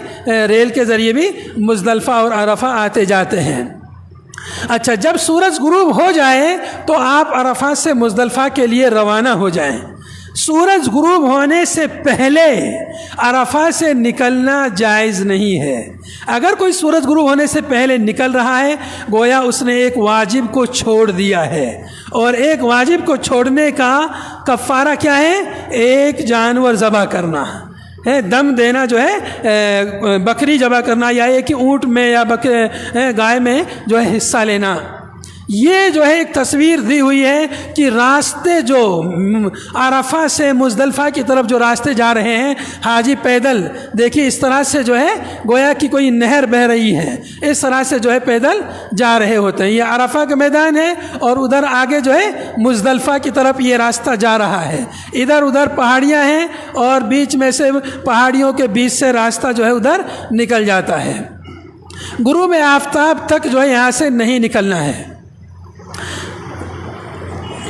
ریل کے ذریعے بھی مزدلفہ اور عرفہ آتے جاتے ہیں۔ اچھا، جب سورج غروب ہو جائے تو آپ عرفات سے مزدلفہ کے لیے روانہ ہو جائیں۔ سورج غروب ہونے سے پہلے عرفات سے نکلنا جائز نہیں ہے۔ اگر کوئی سورج غروب ہونے سے پہلے نکل رہا ہے گویا اس نے ایک واجب کو چھوڑ دیا ہے، اور ایک واجب کو چھوڑنے کا کفارہ کیا ہے؟ ایک جانور ذبح کرنا ہے، دم دینا جو ہے بکری ذبح کرنا، یا ایک اونٹ میں یا گائے میں جو ہے حصہ لینا۔ یہ جو ہے ایک تصویر دی ہوئی ہے کہ راستے جو عرفہ سے مزدلفہ کی طرف جو راستے جا رہے ہیں حاجی پیدل، دیکھیے اس طرح سے جو ہے گویا کہ کوئی نہر بہہ رہی ہے، اس طرح سے جو ہے پیدل جا رہے ہوتے ہیں۔ یہ عرفہ کا میدان ہے اور ادھر آگے جو ہے مزدلفہ کی طرف یہ راستہ جا رہا ہے، ادھر ادھر پہاڑیاں ہیں اور بیچ میں سے پہاڑیوں کے بیچ سے راستہ جو ہے ادھر نکل جاتا ہے۔ غروب آفتاب تک جو ہے یہاں سے نہیں نکلنا ہے۔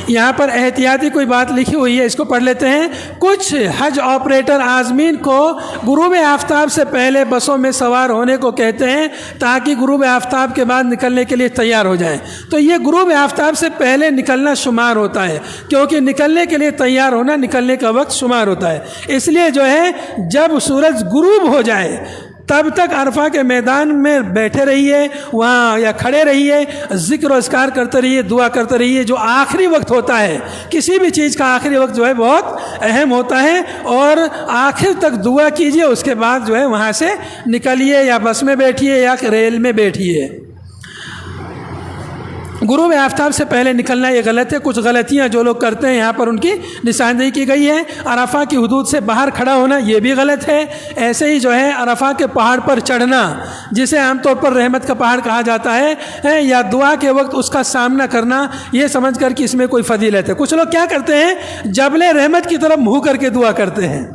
یہاں پر احتیاطی کوئی بات لکھی ہوئی ہے، اس کو پڑھ لیتے ہیں۔ کچھ حج آپریٹر عازمین کو غروب آفتاب سے پہلے بسوں میں سوار ہونے کو کہتے ہیں تاکہ غروب آفتاب کے بعد نکلنے کے لیے تیار ہو جائیں۔ تو یہ غروب آفتاب سے پہلے نکلنا شمار ہوتا ہے، کیونکہ نکلنے کے لیے تیار ہونا نکلنے کا وقت شمار ہوتا ہے۔ اس لیے جو ہے جب سورج غروب ہو جائے تب تک عرفہ کے میدان میں بیٹھے رہیے، وہاں یا کھڑے رہیے، ذکر و اذکار کرتے رہیے، دعا کرتے رہیے۔ جو آخری وقت ہوتا ہے، کسی بھی چیز کا آخری وقت جو ہے بہت اہم ہوتا ہے، اور آخر تک دعا کیجیے، اس کے بعد جو ہے وہاں سے نکلیے، یا بس میں بیٹھیے یا ریل میں بیٹھیے۔ غروب آفتاب سے پہلے نکلنا یہ غلط ہے. کچھ غلطیاں جو لوگ کرتے ہیں یہاں پر ان کی نشاندہی کی گئی ہے. عرفہ کی حدود سے باہر کھڑا ہونا یہ بھی غلط ہے. ایسے ہی جو ہے عرفہ کے پہاڑ پر چڑھنا جسے عام طور پر رحمت کا پہاڑ کہا جاتا ہے یا دعا کے وقت اس کا سامنا کرنا یہ سمجھ کر کہ اس میں کوئی فضیلت ہے. کچھ لوگ کیا کرتے ہیں جبل رحمت کی طرف منہ کر کے دعا کرتے ہیں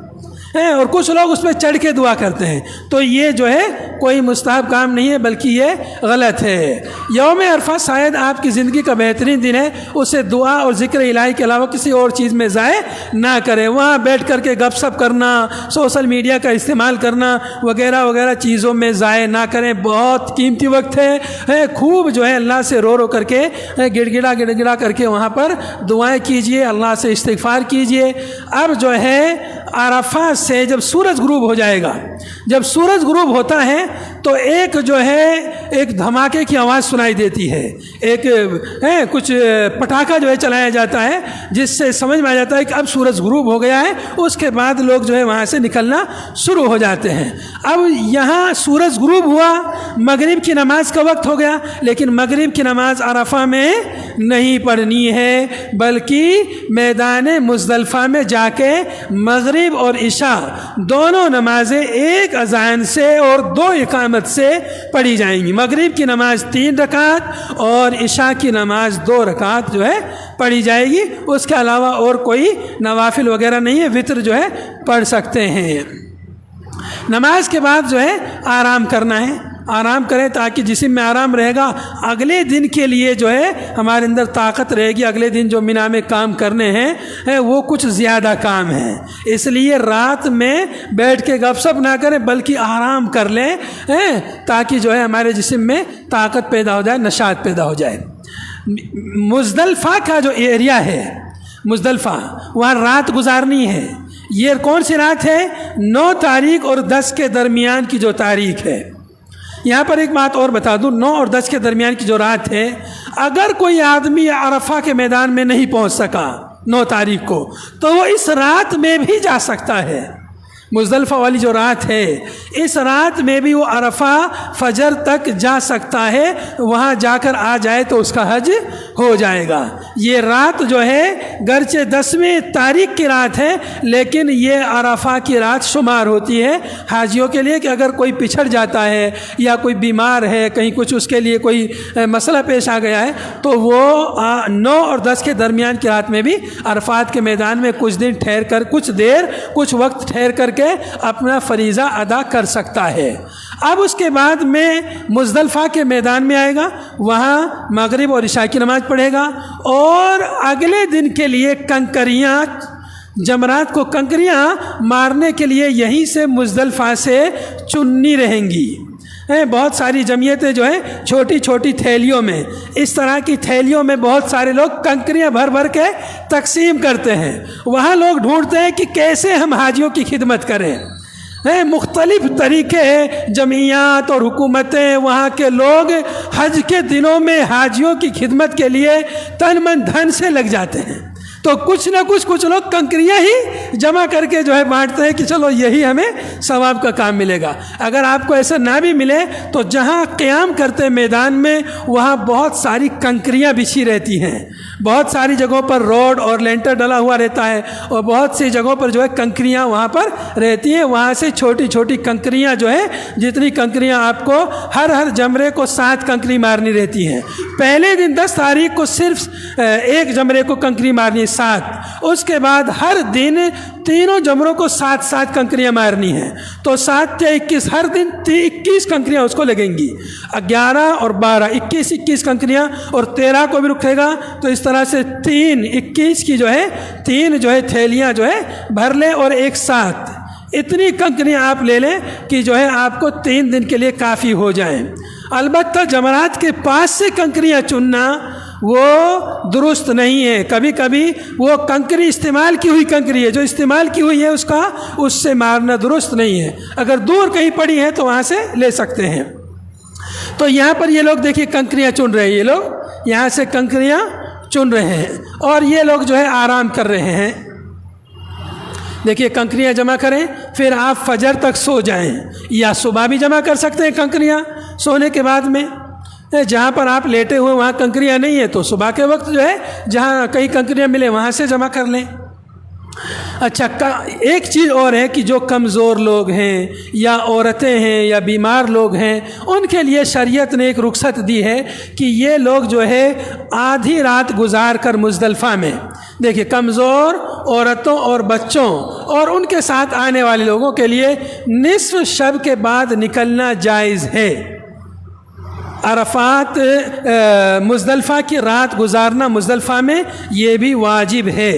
اور کچھ لوگ اس پہ چڑھ کے دعا کرتے ہیں. تو یہ جو ہے کوئی مستحب کام نہیں ہے بلکہ یہ غلط ہے. یوم عرفہ شاید آپ کی زندگی کا بہترین دن ہے. اسے دعا اور ذکر الہی کے علاوہ کسی اور چیز میں ضائع نہ کریں. وہاں بیٹھ کر کے گپ سپ کرنا, سوشل میڈیا کا استعمال کرنا وغیرہ وغیرہ چیزوں میں ضائع نہ کریں. بہت قیمتی وقت ہے. خوب جو ہے اللہ سے رو کر کے گڑ گڑا کر کے وہاں پر دعائیں کیجئے, اللہ سے استغفار کیجئے. اب جو ہے عرفہ سے جب سورج غروب ہو جائے گا, جب سورج غروب ہوتا ہے تو ایک جو ہے ایک دھماکے کی آواز سنائی دیتی ہے, ایک کچھ پٹاخہ جو ہے چلایا جاتا ہے جس سے سمجھ میں آ جاتا ہے کہ اب سورج غروب ہو گیا ہے. اس کے بعد لوگ جو ہے وہاں سے نکلنا شروع ہو جاتے ہیں. اب یہاں سورج غروب ہوا, مغرب کی نماز کا وقت ہو گیا, لیکن مغرب کی نماز عرفہ میں نہیں پڑھنی ہے بلکہ میدان مزدلفہ میں جا کے مغرب اور عشاء دونوں نمازیں ایک اذان سے اور 2 اقامت سے پڑھی جائیں گی. مغرب کی نماز 3 رکعت اور عشاء کی نماز 2 رکعت جو ہے پڑھی جائے گی. اس کے علاوہ اور کوئی نوافل وغیرہ نہیں ہے. وطر جو ہے پڑھ سکتے ہیں. نماز کے بعد جو ہے آرام کرنا ہے. آرام کریں تاکہ جسم میں آرام رہے گا. اگلے دن کے لیے جو ہے ہمارے اندر طاقت رہے گی. اگلے دن جو مینا میں کام کرنے ہیں وہ کچھ زیادہ کام ہیں. اس لیے رات میں بیٹھ کے گپ سپ نہ کریں بلکہ آرام کر لیں تاکہ جو ہے ہمارے جسم میں طاقت پیدا ہو جائے, نشاط پیدا ہو جائے. مزدلفہ کا جو ایریا ہے, مزدلفہ وہاں رات گزارنی ہے. یہ کون سی رات ہے؟ 9 تاریخ اور 10 کے درمیان کی جو تاریخ ہے. یہاں پر ایک بات اور بتا دوں, 9 اور 10 کے درمیان کی جو رات ہے, اگر کوئی آدمی عرفہ کے میدان میں نہیں پہنچ سکا 9 تاریخ کو تو وہ اس رات میں بھی جا سکتا ہے. مزدلفہ والی جو رات ہے اس رات میں بھی وہ عرفہ فجر تک جا سکتا ہے. وہاں جا کر آ جائے تو اس کا حج ہو جائے گا. یہ رات جو ہے گرچہ 10ویں تاریخ کی رات ہے لیکن یہ عرفہ کی رات شمار ہوتی ہے حاجیوں کے لیے کہ اگر کوئی پچھڑ جاتا ہے یا کوئی بیمار ہے, کہیں کچھ اس کے لیے کوئی مسئلہ پیش آ گیا ہے تو وہ 9 اور 10 کے درمیان کی رات میں بھی عرفات کے میدان میں کچھ دن ٹھہر کر, کچھ وقت ٹھہر کر کے اپنا فریضہ ادا کر سکتا ہے. اب اس کے بعد میں مزدلفہ کے میدان میں آئے گا, وہاں مغرب اور عشاء کی نماز پڑھے گا اور اگلے دن کے لیے کنکریاں, جمرات کو کنکریاں مارنے کے لیے یہیں سے مزدلفہ سے چننی رہیں گی. بہت ساری جمعیتیں جو ہیں چھوٹی چھوٹی تھیلیوں میں, اس طرح کی تھیلیوں میں بہت سارے لوگ کنکریاں بھر کے تقسیم کرتے ہیں. وہاں لوگ ڈھونڈتے ہیں کہ کیسے ہم حاجیوں کی خدمت کریں. مختلف طریقے جمعیات اور حکومتیں, وہاں کے لوگ حج کے دنوں میں حاجیوں کی خدمت کے لیے تن من دھن سے لگ جاتے ہیں. تو کچھ نہ کچھ لوگ کنکریاں ہی جمع کر کے جو ہے بانٹتے ہیں کہ چلو یہی ہمیں ثواب کا کام ملے گا. اگر آپ کو ایسا نہ بھی ملے تو جہاں قیام کرتے میدان میں وہاں بہت ساری کنکریاں بچھی رہتی ہیں. بہت ساری جگہوں پر روڈ اور لینٹر ڈلا ہوا رہتا ہے اور بہت سی جگہوں پر جو ہے کنکریاں وہاں پر رہتی ہیں. وہاں سے چھوٹی چھوٹی کنکریاں جو ہے, جتنی کنکریاں آپ کو ہر جمرے کو 7 کنکری مارنی رہتی ہیں. پہلے دن 10 تاریخ کو صرف ایک جمرے کو کنکری مارنی ہے 7. اس کے بعد ہر دن تینوں جمروں کو 7 کنکریاں مارنی ہیں. تو 7 یا 21 ہر دن 21 کنکریاں اس کو لگیں گی. 11 اور 12 21 کنکریاں اور 13 کو بھی رکھے گا. تو اس طرح سے 21 کی جو ہے 3 جو ہے تھیلیاں جو ہے بھر لیں اور ایک ساتھ اتنی کنکریاں آپ لے لیں کہ جو ہے آپ کو 3 دن کے لیے کافی ہو جائیں. البتہ جمرات کے پاس سے کنکریاں چننا وہ درست نہیں ہے. کبھی کبھی وہ کنکری استعمال کی ہوئی کنکری ہے, جو استعمال کی ہوئی ہے اس سے مارنا درست نہیں ہے. اگر دور کہیں پڑی ہے تو وہاں سے لے سکتے ہیں. تو یہاں پر یہ لوگ دیکھیے کنکریاں چن رہے ہیں, یہ لوگ یہاں سے کنکریاں چن رہے ہیں اور یہ لوگ جو ہے آرام کر رہے ہیں. دیکھیے کنکریاں جمع کریں, پھر آپ فجر تک سو جائیں یا صبح بھی جمع کر سکتے ہیں کنکریاں سونے کے بعد میں. جہاں پر آپ لیٹے ہوئے وہاں کنکریاں نہیں ہیں تو صبح کے وقت جو ہے جہاں کہیں کنکریاں ملے وہاں سے جمع کر لیں۔ اچھا، ایک چیز اور ہے کہ جو کمزور لوگ ہیں یا عورتیں ہیں یا بیمار لوگ ہیں ان کے لیے شریعت نے ایک رخصت دی ہے کہ یہ لوگ جو ہے آدھی رات گزار کر مزدلفہ میں، دیکھیے کمزور عورتوں اور بچوں اور ان کے ساتھ آنے والے لوگوں کے لیے نصف شب کے بعد نکلنا جائز ہے۔ عرفات مزدلفہ کی رات گزارنا مزدلفہ میں یہ بھی واجب ہے،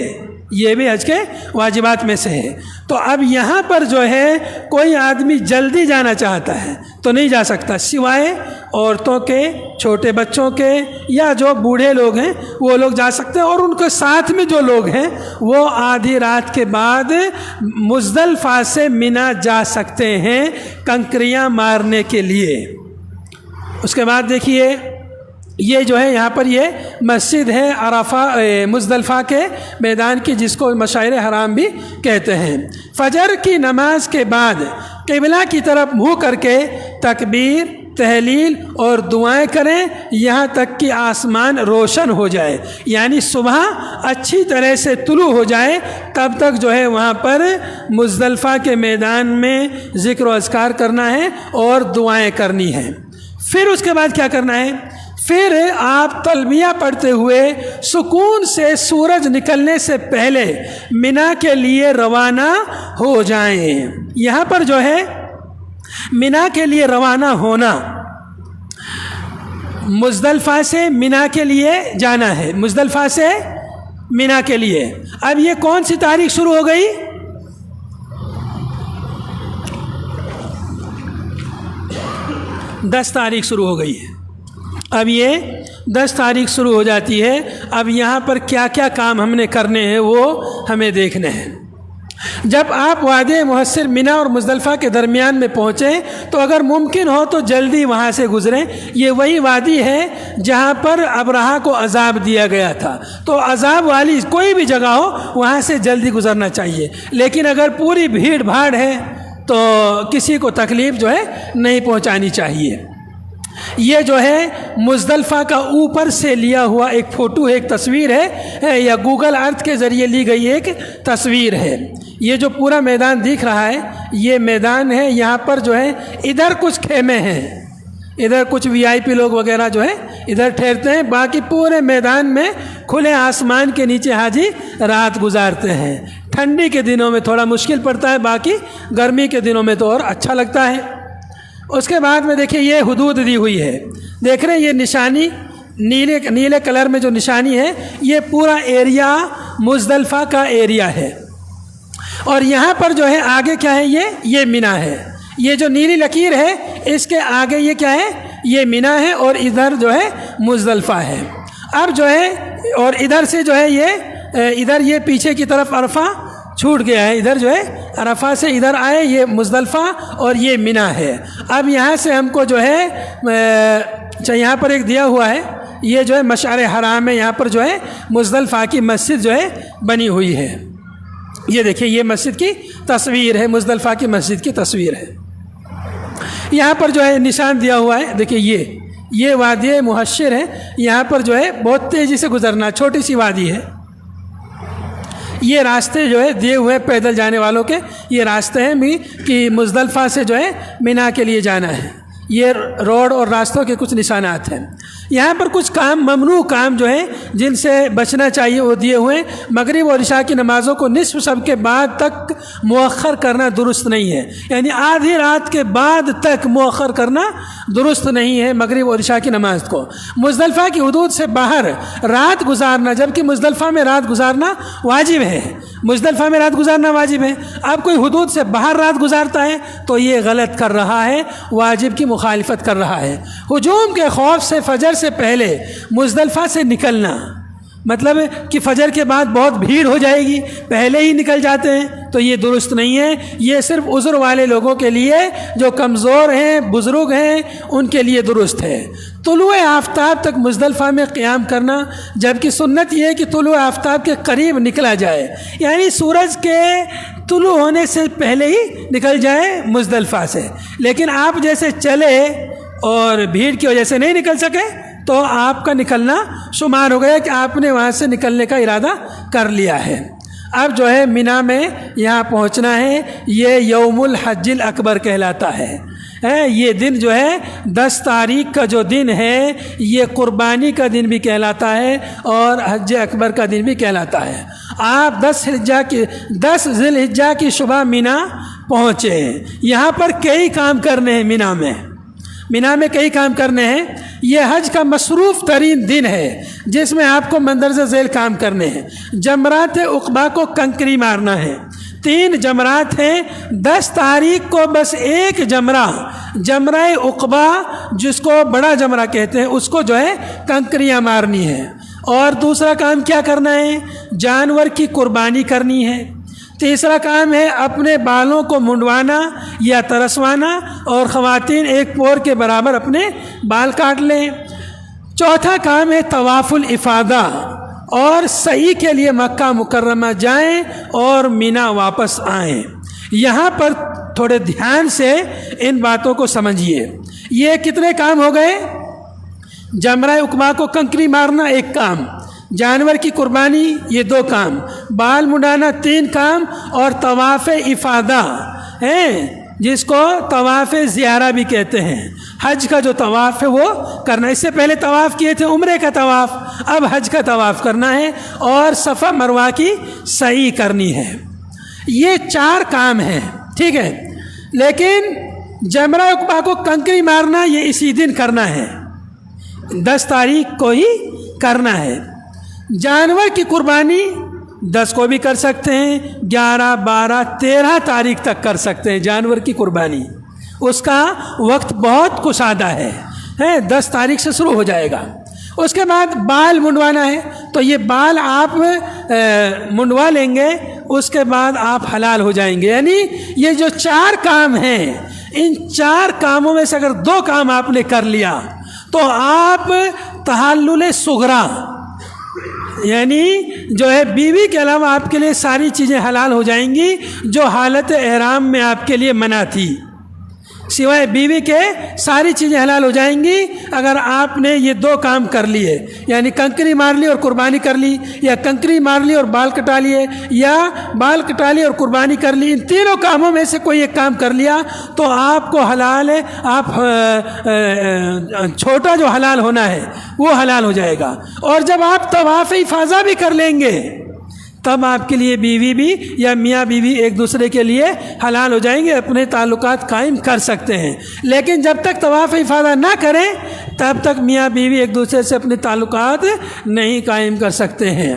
یہ بھی حج کے واجبات میں سے ہے۔ تو اب یہاں پر جو ہے کوئی آدمی جلدی جانا چاہتا ہے تو نہیں جا سکتا، سوائے عورتوں کے، چھوٹے بچوں کے یا جو بوڑھے لوگ ہیں وہ لوگ جا سکتے ہیں، اور ان کے ساتھ میں جو لوگ ہیں وہ آدھی رات کے بعد مزدلفہ سے منا جا سکتے ہیں کنکریاں مارنے کے لیے۔ اس کے بعد دیکھیے یہ جو ہے یہاں پر یہ مسجد ہے عرفہ مزدلفہ کے میدان کی، جس کو مشاعر حرام بھی کہتے ہیں۔ فجر کی نماز کے بعد قبلہ کی طرف منہ کر کے تکبیر، تحلیل اور دعائیں کریں یہاں تک کہ آسمان روشن ہو جائے، یعنی صبح اچھی طرح سے طلوع ہو جائے، تب تک جو ہے وہاں پر مزدلفہ کے میدان میں ذکر و اذکار کرنا ہے اور دعائیں کرنی ہیں۔ پھر اس کے بعد کیا کرنا ہے؟ پھر آپ تلبیہ پڑھتے ہوئے سکون سے سورج نکلنے سے پہلے منا کے لیے روانہ ہو جائیں۔ یہاں پر جو ہے منا کے لیے روانہ ہونا، مزدلفہ سے منا کے لیے جانا ہے، مزدلفہ سے منا کے لیے۔ اب یہ کون سی تاریخ شروع ہو گئی؟ 10 تاریخ شروع ہو گئی ہے۔ اب یہ 10 تاریخ شروع ہو جاتی ہے۔ اب یہاں پر کیا کیا کام ہم نے کرنے ہیں وہ ہمیں دیکھنے ہیں۔ جب آپ وادی محصر منا اور مزدلفہ کے درمیان میں پہنچیں تو اگر ممکن ہو تو جلدی وہاں سے گزریں۔ یہ وہی وادی ہے جہاں پر ابرہہ کو عذاب دیا گیا تھا، تو عذاب والی کوئی بھی جگہ ہو وہاں سے جلدی گزرنا چاہیے، لیکن اگر پوری بھیڑ بھاڑ ہے تو کسی کو تکلیف جو ہے نہیں پہنچانی چاہیے۔ یہ جو ہے مزدلفہ کا اوپر سے لیا ہوا ایک فوٹو ہے، ایک تصویر ہے، یا گوگل ارتھ کے ذریعے لی گئی ایک تصویر ہے۔ یہ جو پورا میدان دکھ رہا ہے یہ میدان ہے، یہاں پر جو ہے ادھر کچھ خیمے ہیں، ادھر کچھ VIP لوگ وغیرہ جو ہے ادھر ٹھہرتے ہیں، باقی پورے میدان میں کھلے آسمان کے نیچے حاجی رات گزارتے ہیں۔ ٹھنڈی کے دنوں میں تھوڑا مشکل پڑتا ہے، باقی گرمی کے دنوں میں تو اور اچھا لگتا ہے۔ اس کے بعد میں دیکھیں یہ حدود دی ہوئی ہے، دیکھ رہے ہیں یہ نشانی نیلے کلر میں جو نشانی ہے یہ پورا ایریا مزدلفہ کا ایریا ہے، اور یہاں پر جو ہے آگے کیا ہے یہ منا ہے۔ یہ جو نیلی لکیر ہے اس کے آگے یہ کیا ہے؟ یہ منا ہے، اور ادھر جو ہے مزدلفہ ہے۔ اب جو ہے اور ادھر سے جو ہے ادھر یہ پیچھے کی طرف عرفہ چھوٹ گیا ہے، ادھر جو ہے عرفہ سے ادھر آئے یہ مزدلفہ اور یہ منا ہے۔ اب یہاں سے ہم کو جو ہے یہاں پر ایک دیا ہوا ہے، یہ جو ہے مشعر حرام ہے، یہاں پر جو ہے مزدلفہ کی مسجد جو ہے بنی ہوئی ہے۔ یہ دیکھیں یہ مسجد کی تصویر ہے، مزدلفہ کی مسجد کی تصویر ہے۔ یہاں پر جو ہے نشان دیا ہوا ہے، دیکھیں یہ وادی محشر ہے، یہاں پر جو ہے بہت تیزی سے گزرنا، چھوٹی سی وادی ہے۔ یہ راستے جو ہے دیے ہوئے پیدل جانے والوں کے، یہ راستے ہیں کہ مزدلفہ سے جو ہے منا کے لیے جانا ہے۔ یہ روڈ اور راستوں کے کچھ نشانات ہیں۔ یہاں پر کچھ کام ممنوع کام جو ہیں جن سے بچنا چاہیے وہ دیے ہوئے ہیں۔ مغرب اور عشاء کی نمازوں کو نصف شب کے بعد تک مؤخر کرنا درست نہیں ہے، یعنی آدھی رات کے بعد تک مؤخر کرنا درست نہیں ہے مغرب اور عشاء کی نماز کو۔ مزدلفہ کی حدود سے باہر رات گزارنا، جبکہ مزدلفہ میں رات گزارنا واجب ہے، مزدلفہ میں رات گزارنا واجب ہے۔ اب کوئی حدود سے باہر رات گزارتا ہے تو یہ غلط کر رہا ہے، واجب کی مخالفت کر رہا ہے۔ ہجوم کے خوف سے فجر سے پہلے مزدلفہ سے نکلنا، مطلب کہ فجر کے بعد بہت بھیڑ ہو جائے گی، پہلے ہی نکل جاتے ہیں تو یہ درست نہیں ہے۔ یہ صرف عذر والے لوگوں کے لیے، جو کمزور ہیں، بزرگ ہیں، ان کے لیے درست ہے۔ طلوع آفتاب تک مزدلفہ میں قیام کرنا، جبکہ سنت یہ ہے کہ طلوع آفتاب کے قریب نکلا جائے، یعنی سورج کے طلوع ہونے سے پہلے ہی نکل جائے مزدلفہ سے۔ لیکن آپ جیسے چلے اور بھیڑ کی وجہ سے نہیں نکل سکے تو آپ کا نکلنا شمار ہو گیا کہ آپ نے وہاں سے نکلنے کا ارادہ کر لیا ہے۔ اب جو ہے مینا میں یہاں پہنچنا ہے، یہ یوم الحج الاکبر کہلاتا ہے۔ یہ دن جو ہے 10 تاریخ کا جو دن ہے یہ قربانی کا دن بھی کہلاتا ہے اور حج اکبر کا دن بھی کہلاتا ہے۔ آپ 10 ذی الحجہ کی صبح مینا پہنچے ہیں۔ یہاں پر کئی کام کرنے ہیں مینا میں کئی کام کرنے ہیں۔ یہ حج کا مصروف ترین دن ہے جس میں آپ کو مندرجہ ذیل کام کرنے ہیں۔ جمرات عقبہ کو کنکری مارنا ہے۔ 3 جمرات ہیں۔ 10 تاریخ کو بس ایک جمرہ عقبہ جس کو بڑا جمرہ کہتے ہیں اس کو جو ہے کنکریاں مارنی ہے۔ اور دوسرا کام کیا کرنا ہے؟ جانور کی قربانی کرنی ہے۔ تیسرا کام ہے اپنے بالوں کو منڈوانا یا ترسوانا، اور خواتین ایک پور کے برابر اپنے بال کاٹ لیں۔ چوتھا کام ہے طواف الافاضہ، اور سعی کے لیے مکہ مکرمہ جائیں اور مینا واپس آئیں۔ یہاں پر تھوڑے دھیان سے ان باتوں کو سمجھیے۔ یہ کتنے کام ہو گئے؟ جمرہ عقبہ کو کنکری مارنا ایک کام، جانور کی قربانی یہ 2 کام، بال منڈانا 3 کام، اور طواف افاضہ جس کو طواف زیارہ بھی کہتے ہیں، حج کا جو طواف ہے وہ کرنا۔ اس سے پہلے طواف کیے تھے عمرے کا طواف، اب حج کا طواف کرنا ہے، اور صفا مروہ کی سعی کرنی ہے۔ یہ 4 کام ہیں، ٹھیک ہے۔ لیکن جمرہ عقبہ کو کنکری مارنا یہ اسی دن کرنا ہے، 10 تاریخ کو ہی کرنا ہے۔ جانور کی قربانی 10 کو بھی کر سکتے ہیں، 11، 12، 13 تاریخ تک کر سکتے ہیں جانور کی قربانی، اس کا وقت بہت کشادہ ہے، 10 تاریخ سے شروع ہو جائے گا۔ اس کے بعد بال منڈوانا ہے، تو یہ بال آپ منڈوا لیں گے، اس کے بعد آپ حلال ہو جائیں گے۔ یعنی یہ جو 4 کام ہیں، ان 4 کاموں میں سے اگر 2 کام آپ نے کر لیا تو آپ تحلل صغریٰ، یعنی جو ہے بیوی کے علاوہ آپ کے لیے ساری چیزیں حلال ہو جائیں گی جو حالت احرام میں آپ کے لیے منع تھی، سوائے بیوی کے ساری چیزیں حلال ہو جائیں گی اگر آپ نے یہ 2 کام کر لیے، یعنی کنکری مار لی اور قربانی کر لی، یا کنکری مار لی اور بال کٹا لیے، یا بال کٹا لی اور قربانی کر لی۔ ان تینوں کاموں میں سے کوئی ایک کام کر لیا تو آپ کو حلال ہے، آپ چھوٹا جو حلال ہونا ہے وہ حلال ہو جائے گا۔ اور جب آپ طواف افاضہ بھی کر لیں گے تب آپ کے لیے بیوی بھی یا میاں بیوی ایک دوسرے کے لیے حلال ہو جائیں گے، اپنے تعلقات قائم کر سکتے ہیں۔ لیکن جب تک طواف افاضہ نہ کریں تب تک میاں بیوی ایک دوسرے سے اپنے تعلقات نہیں قائم کر سکتے ہیں۔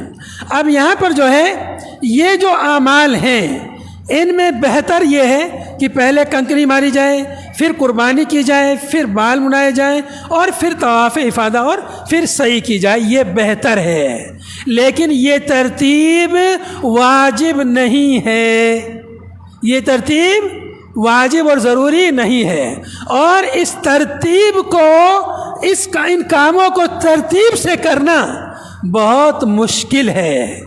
اب یہاں پر جو ہے یہ جو اعمال ہیں ان میں بہتر یہ ہے کہ پہلے کنکری ماری جائے، پھر قربانی کی جائے، پھر بال منائے جائیں، اور پھر طواف افاضہ اور پھر سعی کی جائے، یہ بہتر ہے۔ لیکن یہ ترتیب واجب نہیں ہے، یہ ترتیب واجب اور ضروری نہیں ہے، اور اس ترتیب کو ان کاموں کو ترتیب سے کرنا بہت مشکل ہے،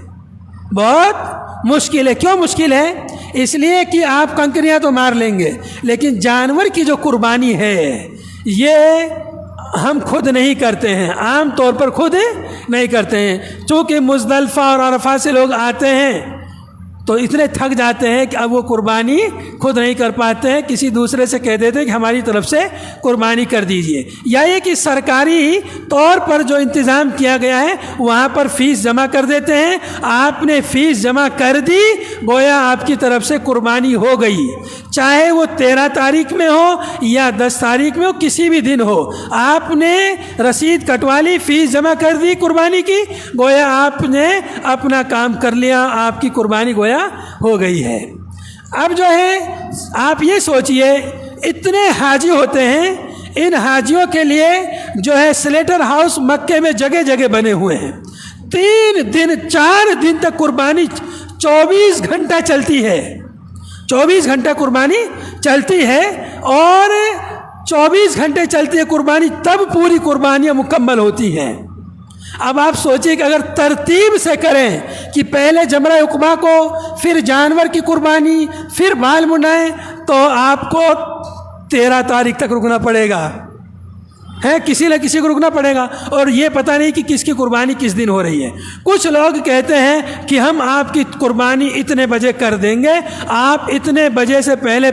بہت مشکل ہے۔ کیوں مشکل ہے؟ اس لیے کہ آپ کنکریاں تو مار لیں گے، لیکن جانور کی جو قربانی ہے یہ ہم خود نہیں کرتے ہیں، عام طور پر خود نہیں کرتے ہیں۔ چونکہ مزدلفہ اور عرفات سے لوگ آتے ہیں تو اتنے تھک جاتے ہیں کہ اب وہ قربانی خود نہیں کر پاتے ہیں، کسی دوسرے سے کہہ دیتے ہیں کہ ہماری طرف سے قربانی کر دیجئے، یا یہ کہ سرکاری طور پر جو انتظام کیا گیا ہے وہاں پر فیس جمع کر دیتے ہیں، آپ نے فیس جمع کر دی، گویا آپ کی طرف سے قربانی ہو گئی، چاہے وہ 13 تاریخ میں ہو یا 10 تاریخ میں ہو، کسی بھی دن ہو، آپ نے رسید کٹوا لی، فیس جمع کر دی قربانی کی، گویا آپ نے اپنا کام کر لیا، آپ کی قربانی گویا ہو گئی ہے۔ اب جو ہے آپ یہ سوچئے اتنے حاجی ہوتے ہیں، ان حاجیوں کے لیے جو ہے سلیٹر ہاؤس مکے میں جگہ جگہ بنے ہوئے ہیں، 3 دن 4 دن تک قربانی 24 گھنٹہ چلتی ہے، 24 گھنٹہ قربانی چلتی ہے، اور 24 گھنٹے چلتی ہے قربانی، تب پوری قربانیاں مکمل ہوتی ہیں۔ اب آپ سوچیں کہ اگر ترتیب سے کریں کہ پہلے جمرہ عقبہ کو، پھر جانور کی قربانی، پھر بال منڈائیں، تو آپ کو 13 تاریخ تک رکنا پڑے گا، ہے کسی نہ کسی کو رکنا پڑے گا، اور یہ پتہ نہیں کہ کس کی قربانی کس دن ہو رہی ہے۔ کچھ لوگ کہتے ہیں کہ ہم آپ کی قربانی اتنے بجے کر دیں گے، آپ اتنے بجے سے پہلے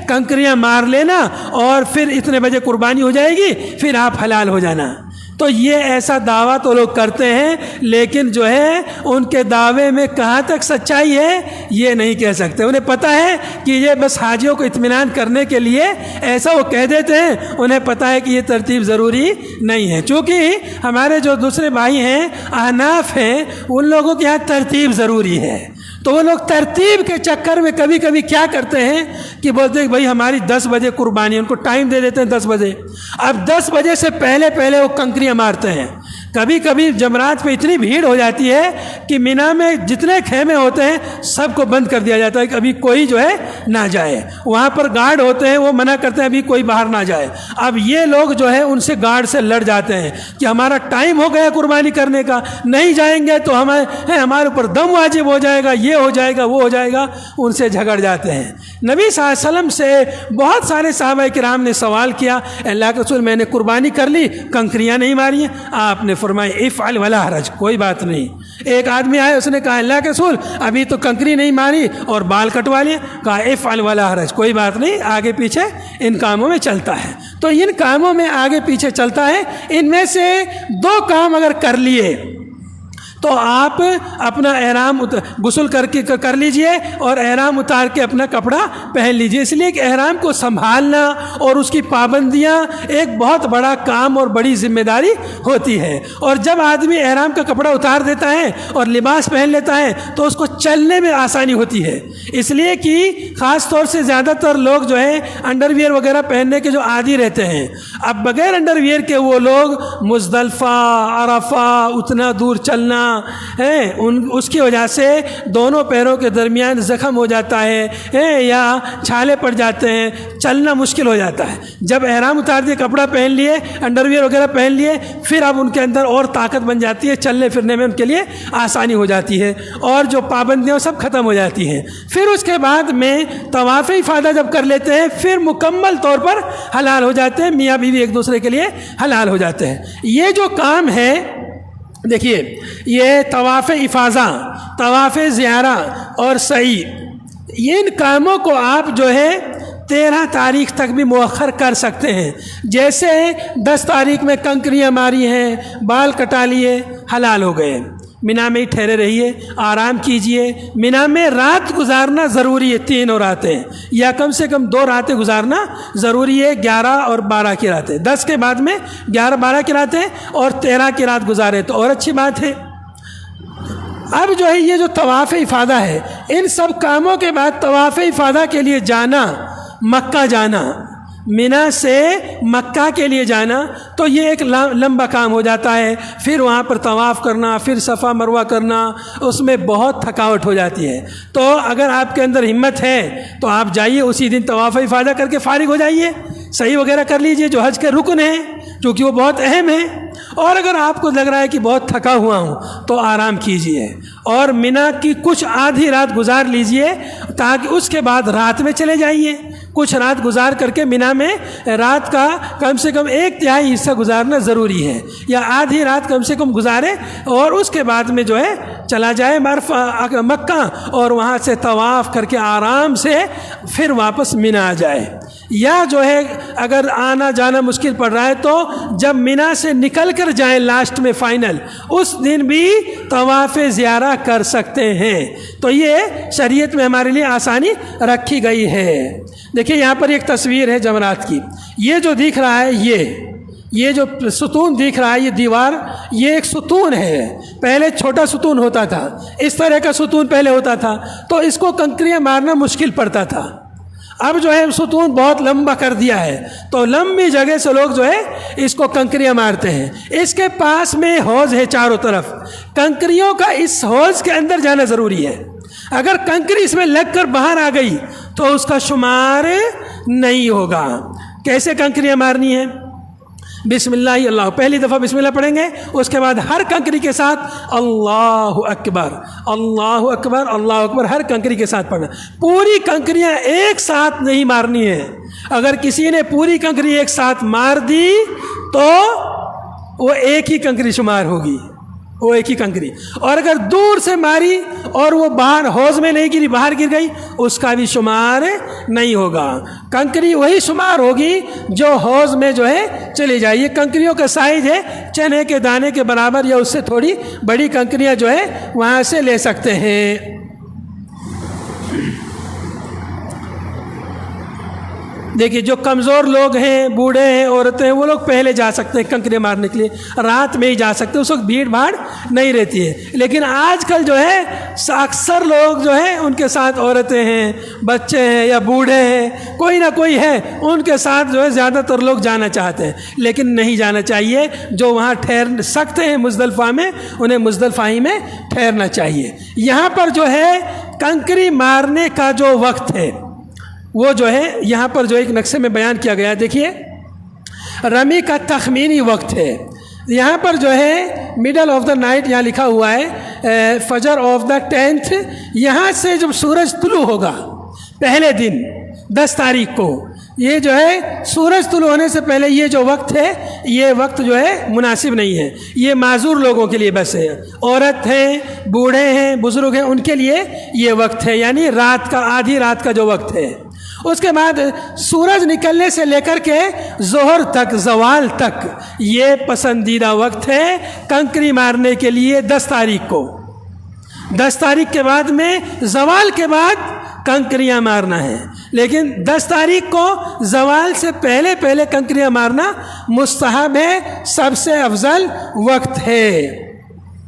کنکریاں مار لینا اور پھر اتنے بجے قربانی ہو جائے گی، پھر آپ حلال ہو جانا۔ تو یہ ایسا دعویٰ تو لوگ کرتے ہیں، لیکن جو ہے ان کے دعوے میں کہاں تک سچائی ہے یہ نہیں کہہ سکتے۔ انہیں پتہ ہے کہ یہ بس حاجیوں کو اطمینان کرنے کے لیے ایسا وہ کہہ دیتے ہیں، انہیں پتہ ہے کہ یہ ترتیب ضروری نہیں ہے۔ چونکہ ہمارے جو دوسرے بھائی ہیں احناف ہیں، ان لوگوں کے یہاں ترتیب ضروری ہے، تو وہ لوگ ترتیب کے چکر میں کبھی کبھی کیا کرتے ہیں کہ بولتے ہیں کہ بھائی ہماری 10 بجے قربانی ہے، ان کو ٹائم دے دیتے ہیں 10 بجے، اب 10 بجے سے پہلے وہ کنکریاں مارتے ہیں۔ کبھی کبھی جمرات پہ اتنی بھیڑ ہو جاتی ہے کہ مینا میں جتنے خیمے ہوتے ہیں سب کو بند کر دیا جاتا ہے کہ ابھی کوئی جو ہے نہ جائے، وہاں پر گارڈ ہوتے ہیں وہ منع کرتے ہیں ابھی کوئی باہر نہ جائے۔ اب یہ لوگ جو ہے ان سے گارڈ سے لڑ جاتے ہیں کہ ہمارا ٹائم ہو گیا قربانی کرنے کا، نہیں جائیں گے تو ہمارے اوپر دم واجب ہو جائے گا، یہ ہو جائے گا وہ ہو جائے گا، ان سے جھگڑ جاتے ہیں۔ نبی صلی اللہ علیہ وسلم سے بہت سارے صحابہ کرام نے سوال کیا، اللہ کے رسول میں نے قربانی کر لی، کنکریاں نہیں ماری ہیں، آپ نے فرمایا افعل ولا حرج، کوئی بات نہیں۔ ایک آدمی آئے، اس نے کہا اللہ کے رسول ابھی تو کنکری نہیں ماری اور بال کٹوا لیے، کہا افعل ولا حرج، کوئی بات نہیں، آگے پیچھے ان کاموں میں چلتا ہے۔ تو ان کاموں میں آگے پیچھے چلتا ہے، ان میں سے 2 کام اگر کر لیے تو آپ اپنا احرام غسل کر لیجئے اور احرام اتار کے اپنا کپڑا پہن لیجئے، اس لیے کہ احرام کو سنبھالنا اور اس کی پابندیاں ایک بہت بڑا کام اور بڑی ذمہ داری ہوتی ہے، اور جب آدمی احرام کا کپڑا اتار دیتا ہے اور لباس پہن لیتا ہے تو اس کو چلنے میں آسانی ہوتی ہے، اس لیے کہ خاص طور سے زیادہ تر لوگ جو ہے انڈر ویئر وغیرہ پہننے کے جو عادی رہتے ہیں، اب بغیر انڈر ویئر کے وہ لوگ مزدلفہ عرفہ اتنا دور چلنا ہے، اس کی وجہ سے دونوں پیروں کے درمیان زخم ہو جاتا ہے یا چھالے پڑ جاتے ہیں، چلنا مشکل ہو جاتا ہے۔ جب احرام اتار دیے، کپڑا پہن لیے، انڈر ویئر وغیرہ پہن لیے، پھر اب ان کے اندر اور طاقت بن جاتی ہے، چلنے پھرنے میں ان کے لیے آسانی ہو جاتی ہے اور جو پابندیاں سب ختم ہو جاتی ہیں۔ پھر اس کے بعد میں طواف افاضہ جب کر لیتے ہیں پھر مکمل طور پر حلال ہو جاتے ہیں، میاں بیوی ایک دوسرے کے لیے حلال ہو جاتے ہیں۔ یہ جو کام ہے دیکھیے، یہ طواف افاضہ، طواف زیارہ اور سعی، ان کاموں کو آپ جو ہے 13 تاریخ تک بھی مؤخر کر سکتے ہیں۔ جیسے 10 تاریخ میں کنکریاں ماری ہیں، بال کٹا لیے، حلال ہو گئے، مینا میں ہی ٹھہرے رہیے، آرام کیجئے۔ مینا میں رات گزارنا ضروری ہے، 3 راتیں یا کم سے کم 2 راتیں گزارنا ضروری ہے، 11 اور 12 کی راتیں، 10 کے بعد میں 11 12 کی راتیں اور 13 کی رات گزارے تو اور اچھی بات ہے۔ اب جو ہے یہ جو طواف افاضہ ہے، ان سب کاموں کے بعد طواف افاضہ کے لیے جانا، مکہ جانا، مینا سے مکہ کے لیے جانا، تو یہ ایک لمبا کام ہو جاتا ہے۔ پھر وہاں پر طواف کرنا، پھر صفا مروہ کرنا، اس میں بہت تھکاوٹ ہو جاتی ہے۔ تو اگر آپ کے اندر ہمت ہے تو آپ جائیے، اسی دن طواف افاضہ کر کے فارغ ہو جائیے، صحیح وغیرہ کر لیجئے جو حج کے رکن ہیں، کیونکہ وہ بہت اہم ہے۔ اور اگر آپ کو لگ رہا ہے کہ بہت تھکا ہوا ہوں تو آرام کیجئے اور مینا کی کچھ آدھی رات گزار لیجئے، تاکہ اس کے بعد رات میں چلے جائیے۔ کچھ رات گزار کر کے مینا میں رات کا کم سے کم 1/3 حصہ گزارنا ضروری ہے، یا آدھی رات کم سے کم گزارے اور اس کے بعد میں جو ہے چلا جائے مکہ اور وہاں سے طواف کر کے آرام سے پھر واپس مینا آ جائے۔ یا جو ہے اگر آنا جانا مشکل پڑ رہا ہے تو جب مینا سے نکل کر جائیں لاسٹ میں فائنل، اس دن بھی طواف زیارہ کر سکتے ہیں۔ تو یہ شریعت میں ہمارے لیے آسانی رکھی گئی ہے۔ دیکھیے یہاں پر ایک تصویر ہے جمرات کی، یہ جو دکھ رہا ہے یہ جو ستون دکھ رہا ہے، یہ دیوار، یہ ایک ستون ہے۔ پہلے چھوٹا ستون ہوتا تھا، اس طرح کا ستون پہلے ہوتا تھا، تو اس کو کنکریاں مارنا مشکل پڑتا تھا۔ اب جو ہے ستون بہت لمبا کر دیا ہے، تو لمبی جگہ سے لوگ جو ہے اس کو کنکریاں مارتے ہیں۔ اس کے پاس میں حوض ہے چاروں طرف، کنکریوں کا اس حوض کے اندر جانا ضروری ہے۔ اگر کنکری اس میں لگ کر باہر آ گئی تو اس کا شمار نہیں ہوگا۔ کیسے کنکریاں مارنی ہیں؟ بسم اللہ اللہ، پہلی دفعہ بسم اللہ پڑھیں گے، اس کے بعد ہر کنکری کے ساتھ اللہ اکبر اللہ اکبر اللہ اکبر، ہر کنکری کے ساتھ پڑھنا۔ پوری کنکریاں ایک ساتھ نہیں مارنی ہے، اگر کسی نے پوری کنکری ایک ساتھ مار دی تو وہ ایک ہی کنکری شمار ہوگی، وہ ایک ہی کنکری. اور اگر دور سے ماری اور وہ باہر حوض میں نہیں گری، باہر گر گئی، اس کا بھی شمار نہیں ہوگا. کنکری وہی شمار ہوگی جو حوض میں جو ہے چلی جائے. یہ کنکریوں کا سائز ہے چنے کے دانے کے برابر یا اس سے تھوڑی بڑی کنکریاں جو ہے وہاں سے لے سکتے ہیں. دیکھیے جو کمزور لوگ ہیں، بوڑھے ہیں، عورتیں ہیں، وہ لوگ پہلے جا سکتے ہیں کنکریاں مارنے کے لیے، رات میں ہی جا سکتے ہیں، اس وقت بھیڑ بھاڑ نہیں رہتی ہے. لیکن آج کل جو ہے اکثر لوگ جو ہیں ان کے ساتھ عورتیں ہیں، بچے ہیں یا بوڑھے ہیں، کوئی نہ کوئی ہے، ان کے ساتھ جو ہے زیادہ تر لوگ جانا چاہتے ہیں. لیکن نہیں جانا چاہیے. جو وہاں ٹھہر سکتے ہیں مزدلفہ میں، انہیں مزدلفہ ہی میں ٹھہرنا چاہیے. یہاں پر جو ہے کنکری مارنے کا جو وقت ہے وہ جو ہے یہاں پر جو ایک نقشے میں بیان کیا گیا ہے. دیکھیے رمی کا تخمینی وقت ہے. یہاں پر جو ہے مڈل آف دا نائٹ یہاں لکھا ہوا ہے، فجر آف دا 10th. یہاں سے جب سورج طلوع ہوگا پہلے دن 10 تاریخ کو، یہ جو ہے سورج طلوع ہونے سے پہلے یہ جو وقت ہے، یہ وقت جو ہے مناسب نہیں ہے. یہ معذور لوگوں کے لیے بس ہے. عورت ہیں، بوڑھے ہیں، بزرگ ہیں، ان کے لیے یہ وقت ہے، یعنی رات کا، آدھی رات کا جو وقت ہے. اس کے بعد سورج نکلنے سے لے کر کے ظہر تک، زوال تک، یہ پسندیدہ وقت ہے کنکری مارنے کے لیے 10 تاریخ کو. 10 تاریخ کے بعد میں زوال کے بعد کنکریاں مارنا ہے. لیکن 10 تاریخ کو زوال سے پہلے پہلے کنکریاں مارنا مستحب ہے، سب سے افضل وقت ہے.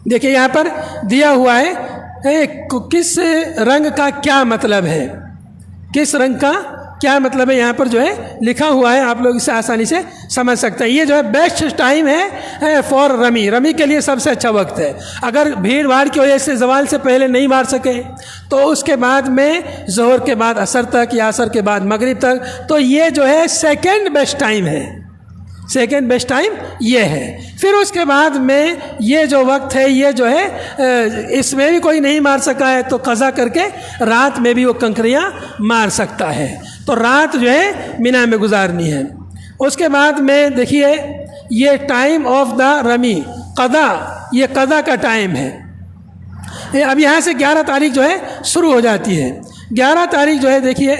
دیکھیے یہاں پر دیا ہوا ہے کس رنگ کا کیا مطلب ہے، کس رنگ کا کیا مطلب ہے، یہاں پر جو ہے لکھا ہوا ہے، آپ لوگ اسے آسانی سے سمجھ سکتے ہیں. یہ جو ہے بیسٹ ٹائم ہے فار رمی. رمی کے لیے سب سے اچھا وقت ہے. اگر بھیڑ بھاڑ کی وجہ سے زوال سے پہلے نہیں مار سکے تو اس کے بعد میں ظہر کے بعد عصر تک یا عصر کے بعد مغرب تک، تو یہ جو ہے سیکنڈ بیسٹ ٹائم ہے. سیکنڈ بیسٹ ٹائم یہ ہے. پھر اس کے بعد میں یہ جو وقت ہے، یہ جو ہے اس میں بھی کوئی نہیں مار سکا ہے تو قضا کر کے رات میں بھی وہ کنکریاں مار سکتا ہے. تو رات جو ہے مینا میں گزارنی ہے. اس کے بعد میں دیکھیے یہ ٹائم آف دا رمی، قضا، یہ قضا کا ٹائم ہے. اب یہاں سے 11 تاریخ جو ہے شروع ہو جاتی ہے. 11 تاریخ جو ہے دیکھیے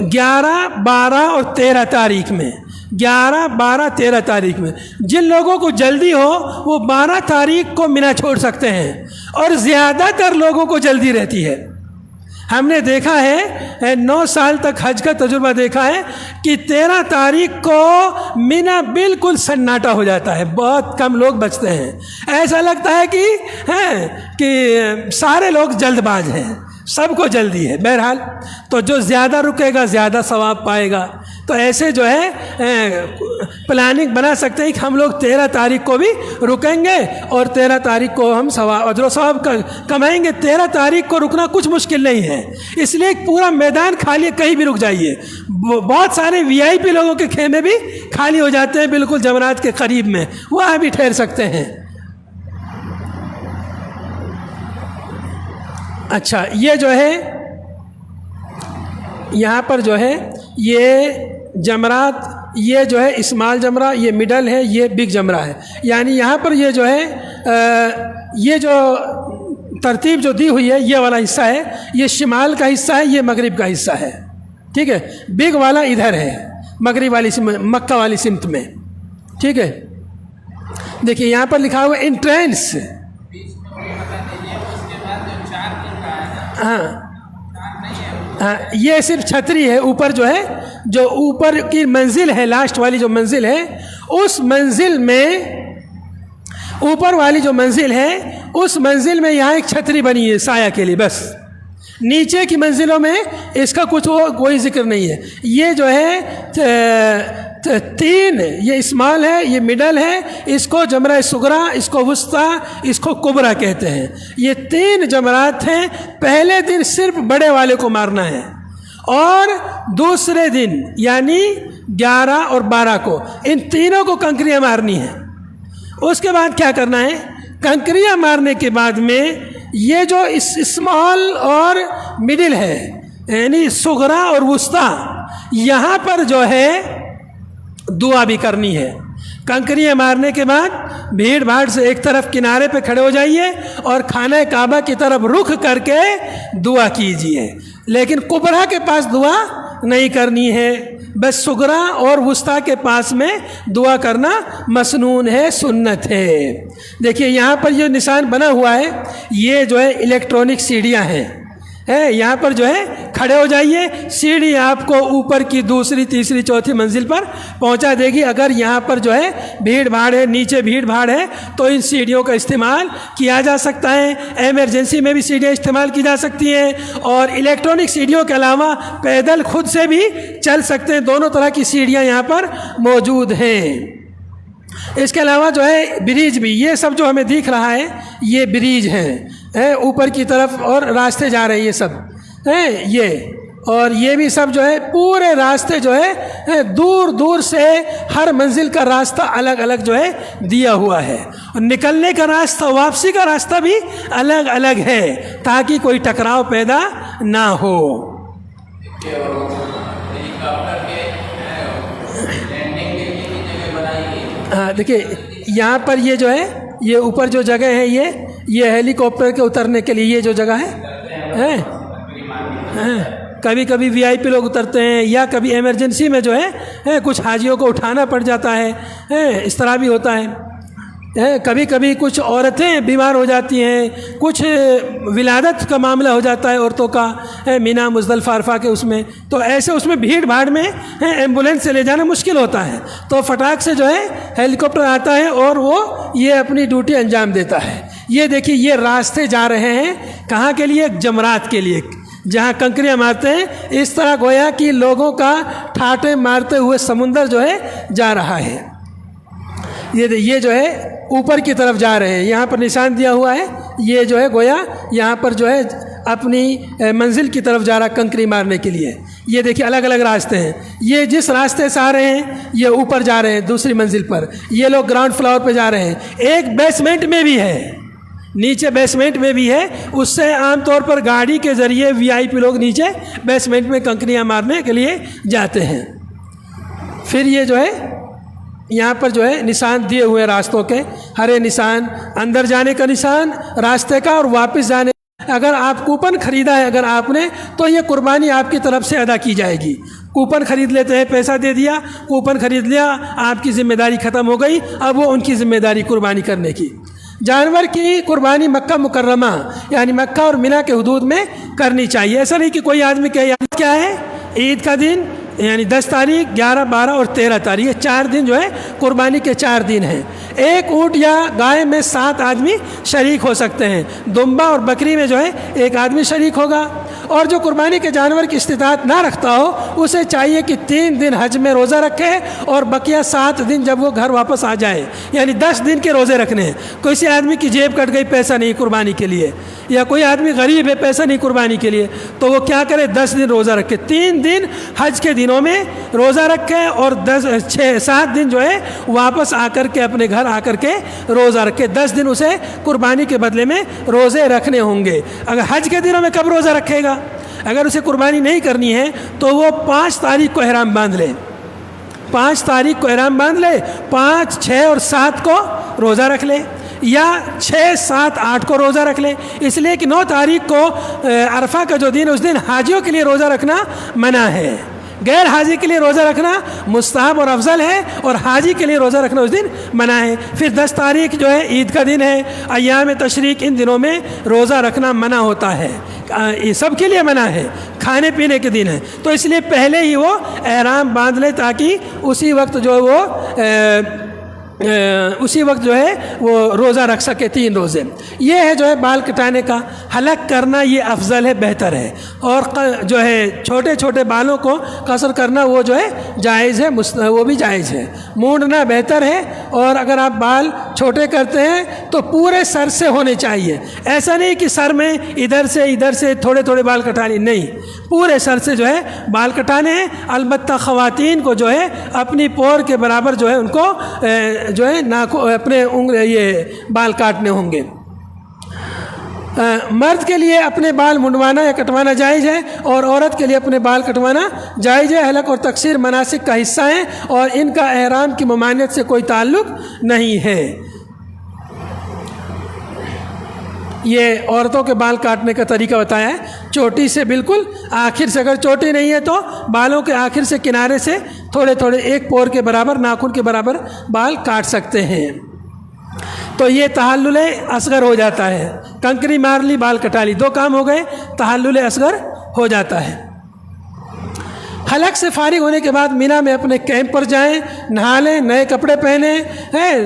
11، 12 اور 13 تاریخ میں، 11، 12، 13 تاریخ میں جن لوگوں کو جلدی ہو وہ 12 تاریخ کو مینا چھوڑ سکتے ہیں، اور زیادہ تر لوگوں کو جلدی رہتی ہے. ہم نے دیکھا ہے 9 سال تک حج کا تجربہ دیکھا ہے کہ 13 تاریخ کو مینا بالکل سناٹا ہو جاتا ہے، بہت کم لوگ بچتے ہیں. ایسا لگتا ہے کہ سارے لوگ جلد باز ہیں، سب کو جلدی ہے. بہرحال تو جو زیادہ رکے گا زیادہ ثواب پائے گا. تو ایسے جو ہے پلاننگ بنا سکتے ہیں کہ ہم لوگ 13 تاریخ کو بھی رکیں گے اور 13 تاریخ کو ہم اجر و ثواب کمائیں گے. 13 تاریخ کو رکنا کچھ مشکل نہیں ہے، اس لیے پورا میدان خالی ہے، کہیں بھی رک جائیے. بہت سارے VIP لوگوں کے خیمے بھی خالی ہو جاتے ہیں بالکل جمرات کے قریب میں، وہاں بھی ٹھہر سکتے ہیں. اچھا یہ جو ہے یہاں پر جو ہے یہ جمرات، یہ جو ہے اسمال جمرہ، یہ مڈل ہے، یہ بگ جمرہ ہے. یعنی یہاں پر یہ جو ہے یہ جو ترتیب جو دی ہوئی ہے، یہ والا حصہ ہے، یہ شمال کا حصہ ہے، یہ مغرب کا حصہ ہے. ٹھیک ہے، بگ والا ادھر ہے مغرب والی مکہ والی سمت میں. ٹھیک ہے، دیکھیے یہاں پر لکھا ہوا انٹرنس. ہاں یہ صرف چھتری ہے. اوپر جو ہے، جو اوپر کی منزل ہے، لاسٹ والی جو منزل ہے، اس منزل میں، اوپر والی جو منزل ہے اس منزل میں یہاں ایک چھتری بنی ہے سایہ کے لیے بس. نیچے کی منزلوں میں اس کا کچھ کوئی ذکر نہیں ہے. یہ جو ہے 3، یہ اسمال ہے، یہ مڈل ہے، اس کو جمرہ صغریٰ، اس کو وسطیٰ، اس کو کبریٰ کہتے ہیں. یہ 3 جمرات ہیں. پہلے دن صرف بڑے والے کو مارنا ہے، اور دوسرے دن یعنی 11 اور 12 کو ان تینوں کو کنکریاں مارنی ہیں. اس کے بعد کیا کرنا ہے، کنکریاں مارنے کے بعد میں یہ جو اسمال اور مڈل ہے یعنی صغریٰ اور وسطیٰ، یہاں پر جو ہے دعا بھی کرنی ہے۔ کنکریاں مارنے کے بعد بھیڑ بھاڑ سے ایک طرف کنارے پہ کھڑے ہو جائیے اور خانہ کعبہ کی طرف رخ کر کے دعا کیجیے، لیکن کبریٰ کے پاس دعا نہیں کرنی ہے، بس صغریٰ اور وسطیٰ کے پاس میں دعا کرنا مسنون ہے، سنت ہے۔ دیکھیے یہاں پر جو نشان بنا ہوا ہے یہ جو ہے الیکٹرانک سیڑھیاں ہیں، یہاں پر جو ہے کھڑے ہو جائیے، سیڑھی آپ کو اوپر کی دوسری تیسری چوتھی منزل پر پہنچا دے گی۔ اگر یہاں پر جو ہے بھیڑ بھاڑ ہے، نیچے بھیڑ بھاڑ ہے، تو ان سیڑھیوں کا استعمال کیا جا سکتا ہے۔ ایمرجنسی میں بھی سیڑھیاں استعمال کی جا سکتی ہیں، اور الیکٹرانک سیڑھیوں کے علاوہ پیدل خود سے بھی چل سکتے ہیں، دونوں طرح کی سیڑھیاں یہاں پر موجود ہیں۔ اس کے علاوہ جو ہے بریج بھی، یہ سب جو ہمیں دکھ رہا ہے یہ بریج ہیں اوپر کی طرف، اور راستے جا رہے ہیں یہ سب اور یہ بھی سب جو ہے پورے راستے جو ہے دور دور سے ہر منزل کا راستہ الگ الگ جو ہے دیا ہوا ہے، اور نکلنے کا راستہ، واپسی کا راستہ بھی الگ الگ ہے تاکہ کوئی ٹکراؤ پیدا نہ ہو۔ ہاں دیکھیے یہاں پر یہ جو ہے یہ اوپر جو جگہ ہے یہ ہیلی کاپٹر کے اترنے کے لیے یہ جو جگہ ہے، کبھی کبھی وی آئی پی لوگ اترتے ہیں، یا کبھی ایمرجنسی میں جو ہے کچھ حاجیوں کو اٹھانا پڑ جاتا ہے، اس طرح بھی ہوتا ہے۔ کبھی کبھی کچھ عورتیں بیمار ہو جاتی ہیں، کچھ ولادت کا معاملہ ہو جاتا ہے عورتوں کا، مینا مزدلفہ عرفہ کے اس میں، تو ایسے اس میں بھیڑ بھاڑ میں ایمبولینس سے لے جانا مشکل ہوتا ہے، تو فٹاک سے جو ہے ہیلی کاپٹر آتا ہے اور وہ یہ اپنی ڈیوٹی انجام دیتا ہے۔ یہ دیکھیے یہ راستے جا رہے ہیں کہاں کے لیے؟ جمرات کے لیے، جہاں کنکریاں مارتے ہیں، اس طرح گویا کہ لوگوں کا ٹھاٹے مارتے ہوئے سمندر جو ہے جا رہا ہے۔ یہ جو ہے اوپر کی طرف جا رہے ہیں، یہاں پر نشان دیا ہوا ہے، یہ جو ہے گویا یہاں پر جو ہے اپنی منزل کی طرف جا رہا کنکری مارنے کے لیے۔ یہ دیکھیے الگ الگ راستے ہیں، یہ جس راستے سے آ رہے ہیں یہ اوپر جا رہے ہیں دوسری منزل پر، یہ لوگ گراؤنڈ فلور پہ جا رہے ہیں، ایک بیسمنٹ میں بھی ہے، نیچے بیسمنٹ میں بھی ہے، اس سے عام طور پر گاڑی کے ذریعے وی آئی پی لوگ نیچے بیسمنٹ میں کنکریاں مارنے کے لیے جاتے ہیں۔ پھر یہ جو ہے یہاں پر جو ہے نشان دیے ہوئے راستوں کے، ہرے نشان، اندر جانے کا نشان راستے کا اور واپس جانے۔ اگر آپ کوپن خریدا ہے اگر آپ نے تو یہ قربانی آپ کی طرف سے ادا کی جائے گی۔ کوپن خرید لیتے ہیں، پیسہ دے دیا، کوپن خرید لیا، آپ کی ذمہ داری ختم ہو گئی، اب وہ ان کی ذمہ داری قربانی کرنے کی۔ جانور کی قربانی مکہ مکرمہ یعنی مکہ اور مینا کے حدود میں کرنی چاہیے، ایسا نہیں کہ کوئی آدمی کہ کیا ہے عید کا دن یعنی 10 تاریخ 11 12 اور 13 تاریخ، یہ 4 دن جو ہے قربانی کے 4 دن ہیں۔ ایک اونٹ یا گائے میں 7 آدمی شریک ہو سکتے ہیں، دمبا اور بکری میں جو ہے 1 آدمی شریک ہوگا۔ اور جو قربانی کے جانور کی استطاعت نہ رکھتا ہو اسے چاہیے کہ 3 دن حج میں روزہ رکھے اور بقیہ 7 دن جب وہ گھر واپس آ جائے، یعنی 10 دن کے روزے رکھنے ہیں۔ کسی آدمی کی جیب کٹ گئی، پیسہ نہیں قربانی کے لیے، یا کوئی آدمی غریب ہے، پیسہ نہیں قربانی کے لیے، تو وہ کیا کرے؟ 10 دن روزہ رکھے، 3 دن حج کے دنوں میں روزہ رکھے اور 7 دن جو ہے واپس آ کر کے اپنے گھر آ کر کے روزہ رکھے۔ 10 دن اسے قربانی کے بدلے میں روزے رکھنے ہوں گے۔ اگر حج کے دنوں میں کب روزہ رکھے گا؟ اگر اسے قربانی نہیں کرنی ہے تو وہ 5 تاریخ کو احرام باندھ لے، 5 تاریخ کو احرام باندھ لے، 5 6 اور 7 کو روزہ رکھ لے، یا 6 7 8 کو روزہ رکھ لے، اس لیے کہ 9 تاریخ کو عرفہ کا جو دن اس دن حاجیوں کے لیے روزہ رکھنا منع ہے، غیر حاجی کے لیے روزہ رکھنا مستحب اور افضل ہے، اور حاجی کے لیے روزہ رکھنا اس دن منع ہے۔ پھر 10 تاریخ جو ہے عید کا دن ہے، ایام تشریق، ان دنوں میں روزہ رکھنا منع ہوتا ہے، یہ سب کے لیے منع ہے، کھانے پینے کے دن ہے، تو اس لیے پہلے ہی وہ احرام باندھ لے تاکہ اسی وقت جو ہے وہ روزہ رکھ سکے 3 روزے۔ یہ ہے جو ہے بال کٹانے کا، حلق کرنا یہ افضل ہے، بہتر ہے، اور جو ہے چھوٹے چھوٹے بالوں کو قصر کرنا وہ جو ہے جائز ہے، وہ بھی جائز ہے۔ مونڈنا بہتر ہے، اور اگر آپ بال چھوٹے کرتے ہیں تو پورے سر سے ہونے چاہیے، ایسا نہیں کہ سر میں ادھر سے تھوڑے تھوڑے بال کٹانے، نہیں، پورے سر سے جو ہے بال کٹانے ہیں۔ البتہ خواتین کو جو ہے اپنی پور کے برابر جو ہے ان کو جو ہے اپنے یہ بال کاٹنے ہوں گے۔ مرد کے لیے اپنے بال منڈوانا یا کٹوانا جائز ہے اور عورت کے لیے اپنے بال کٹوانا جائز ہے۔ حلق اور تقصیر مناسک کا حصہ ہیں اور ان کا احرام کی ممانعت سے کوئی تعلق نہیں ہے۔ یہ عورتوں کے بال کاٹنے کا طریقہ بتایا ہے، چوٹی سے بالکل آخر سے، اگر چوٹی نہیں ہے تو بالوں کے آخر سے کنارے سے تھوڑے تھوڑے ایک پور کے برابر، ناخن کے برابر بال کاٹ سکتے ہیں۔ تو یہ تحلل اصغر ہو جاتا ہے، کنکری مار لی بال کٹا لی، 2 کام ہو گئے، تحلل اصغر ہو جاتا ہے۔ حلق سے فارغ ہونے کے بعد مینا میں اپنے کیمپ پر جائیں، نہا لیں، نئے کپڑے پہنیں،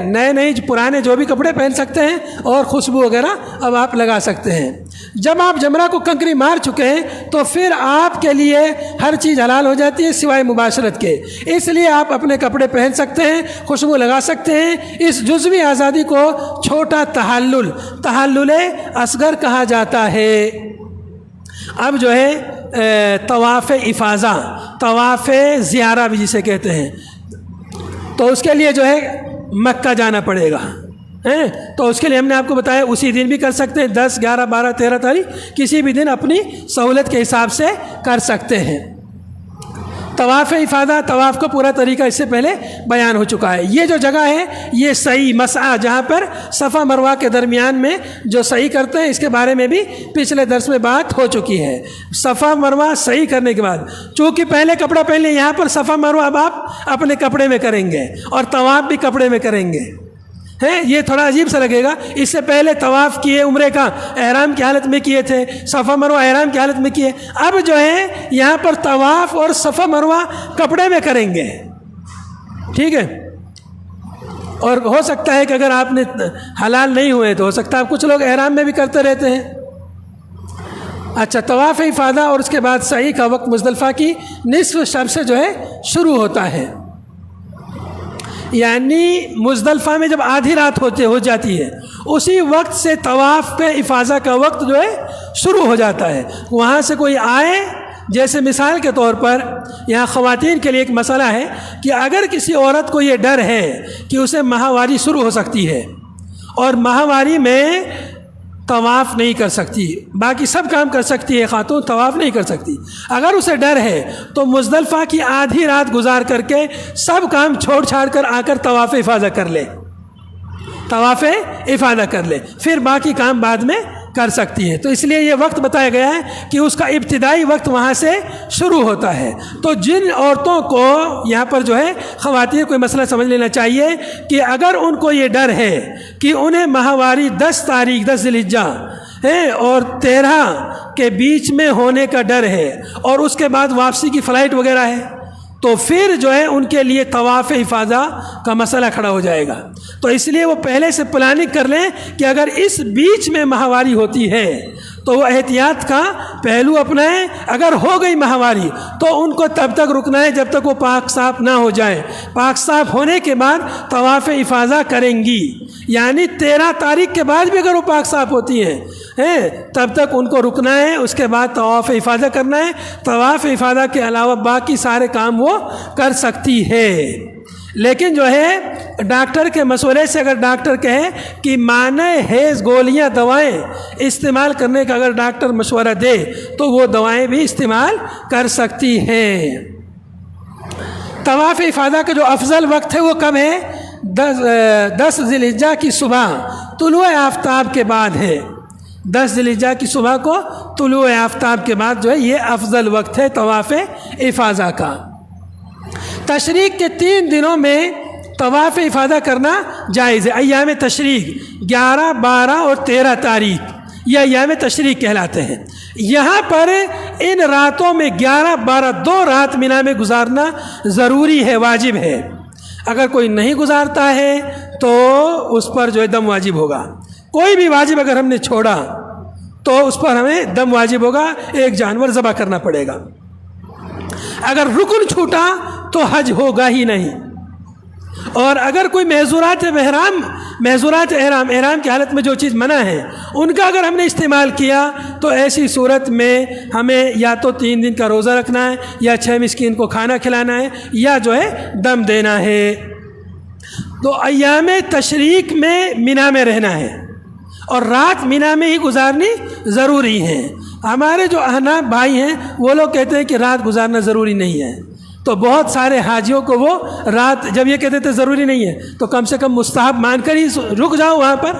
نئے نہیں پرانے جو بھی کپڑے پہن سکتے ہیں، اور خوشبو وغیرہ اب آپ لگا سکتے ہیں۔ جب آپ جمرہ کو کنکری مار چکے ہیں تو پھر آپ کے لیے ہر چیز حلال ہو جاتی ہے سوائے مباشرت کے، اس لیے آپ اپنے کپڑے پہن سکتے ہیں، خوشبو لگا سکتے ہیں۔ اس جزوی آزادی کو چھوٹا تحلل اصغر کہا جاتا ہے۔ اب جو ہے طواف افاضہ، طواف زیارہ بھی جسے کہتے ہیں، تو اس کے لیے جو ہے مکہ جانا پڑے گا، تو اس کے لیے ہم نے آپ کو بتایا اسی دن بھی کر سکتے ہیں، 10، 11، 12، 13 تاریخ کسی بھی دن اپنی سہولت کے حساب سے کر سکتے ہیں۔ طواف افاضہ، طواف کا پورا طریقہ اس سے پہلے بیان ہو چکا ہے۔ یہ جو جگہ ہے یہ سعی مسعی، جہاں پر صفا مروہ کے درمیان میں جو سعی کرتے ہیں، اس کے بارے میں بھی پچھلے درس میں بات ہو چکی ہے۔ صفا مروہ سعی کرنے کے بعد، چونکہ پہلے کپڑا پہن لیں، یہاں پر صفا مروہ اب آپ اپنے کپڑے میں کریں گے اور طواف بھی کپڑے میں کریں گے۔ یہ تھوڑا عجیب سا لگے گا، اس سے پہلے طواف کیے عمرے کا، احرام کی حالت میں کیے تھے، صفا مروہ احرام کی حالت میں کیے، اب جو ہے یہاں پر طواف اور صفا مروہ کپڑے میں کریں گے، ٹھیک ہے۔ اور ہو سکتا ہے کہ اگر آپ نے حلال نہیں ہوئے تو ہو سکتا ہے کچھ لوگ احرام میں بھی کرتے رہتے ہیں۔ اچھا، طواف افاضہ اور اس کے بعد سعی کا وقت مزدلفہ کی نصف شب سے جو ہے شروع ہوتا ہے، یعنی مزدلفہ میں جب آدھی رات ہو جاتی ہے اسی وقت سے طواف پہ افاضہ کا وقت جو ہے شروع ہو جاتا ہے۔ وہاں سے کوئی آئے، جیسے مثال کے طور پر یہاں خواتین کے لیے ایک مسئلہ ہے کہ اگر کسی عورت کو یہ ڈر ہے کہ اسے ماہواری شروع ہو سکتی ہے اور ماہواری میں طواف نہیں کر سکتی، باقی سب کام کر سکتی ہے خاتون، طواف نہیں کر سکتی، اگر اسے ڈر ہے تو مزدلفہ کی آدھی رات گزار کر کے سب کام چھوڑ چھاڑ کر آ کر طواف افاضہ کر لے، طواف افاضہ کر لے، پھر باقی کام بعد میں کر سکتی ہے۔ تو اس لیے یہ وقت بتایا گیا ہے کہ اس کا ابتدائی وقت وہاں سے شروع ہوتا ہے۔ تو جن عورتوں کو یہاں پر جو ہے خواتین کو مسئلہ سمجھ لینا چاہیے کہ اگر ان کو یہ ڈر ہے کہ انہیں ماہواری 10 تاریخ 10 ذی الحجہ اور 13 کے بیچ میں ہونے کا ڈر ہے اور اس کے بعد واپسی کی فلائٹ وغیرہ ہے، تو پھر جو ہے ان کے لیے طواف افاضہ کا مسئلہ کھڑا ہو جائے گا۔ تو اس لیے وہ پہلے سے پلاننگ کر لیں کہ اگر اس بیچ میں ماہواری ہوتی ہے تو وہ احتیاط کا پہلو اپنائیں، اگر ہو گئی ماہواری تو ان کو تب تک رکنا ہے جب تک وہ پاک صاف نہ ہو جائیں، پاک صاف ہونے کے بعد طواف افاضہ کریں گی، یعنی 13 تاریخ کے بعد بھی اگر وہ پاک صاف ہوتی ہیں تب تک ان کو رکنا ہے، اس کے بعد طواف افاضہ کرنا ہے۔ طواف افاضہ کے علاوہ باقی سارے کام وہ کر سکتی ہے، لیکن جو ہے ڈاکٹر کے مشورے سے، اگر ڈاکٹر کہے کہ مانع حیض گولیاں دوائیں استعمال کرنے کا اگر ڈاکٹر مشورہ دے تو وہ دوائیں بھی استعمال کر سکتی ہیں۔ طواف افاضہ کا جو افضل وقت ہے وہ کب ہے؟ 10 ذی الحجہ کی صبح طلوع آفتاب کے بعد ہے۔ 10 ذی الحجہ کی صبح کو طلوع آفتاب کے بعد جو ہے یہ افضل وقت ہے طواف افاضہ کا۔ تشریق کے 3 دنوں میں طواف افاضہ کرنا جائز ہے۔ ایام تشریق 11، 12 اور 13 تاریخ یہ ایام تشریق کہلاتے ہیں۔ یہاں پر ان راتوں میں 11، 12 2 رات مینا میں گزارنا ضروری ہے، واجب ہے۔ اگر کوئی نہیں گزارتا ہے تو اس پر جو ہے دم واجب ہوگا۔ کوئی بھی واجب اگر ہم نے چھوڑا تو اس پر ہمیں دم واجب ہوگا، ایک جانور ذبح کرنا پڑے گا۔ اگر رکن چھوٹا تو حج ہوگا ہی نہیں۔ اور اگر کوئی محظورات احرام کی حالت میں جو چیز منع ہے ان کا اگر ہم نے استعمال کیا تو ایسی صورت میں ہمیں یا تو 3 دن کا روزہ رکھنا ہے، یا 6 مسکین کو کھانا کھلانا ہے، یا جو ہے دم دینا ہے۔ تو ایام تشریق میں مینا میں رہنا ہے، اور رات مینا میں ہی گزارنی ضروری ہے۔ ہمارے جو احناف بھائی ہیں وہ لوگ کہتے ہیں کہ رات گزارنا ضروری نہیں ہے، تو بہت سارے حاجیوں کو وہ رات جب یہ کہتے تھے ضروری نہیں ہے تو کم سے کم مستحب مان کر ہی رک جاؤ وہاں پر۔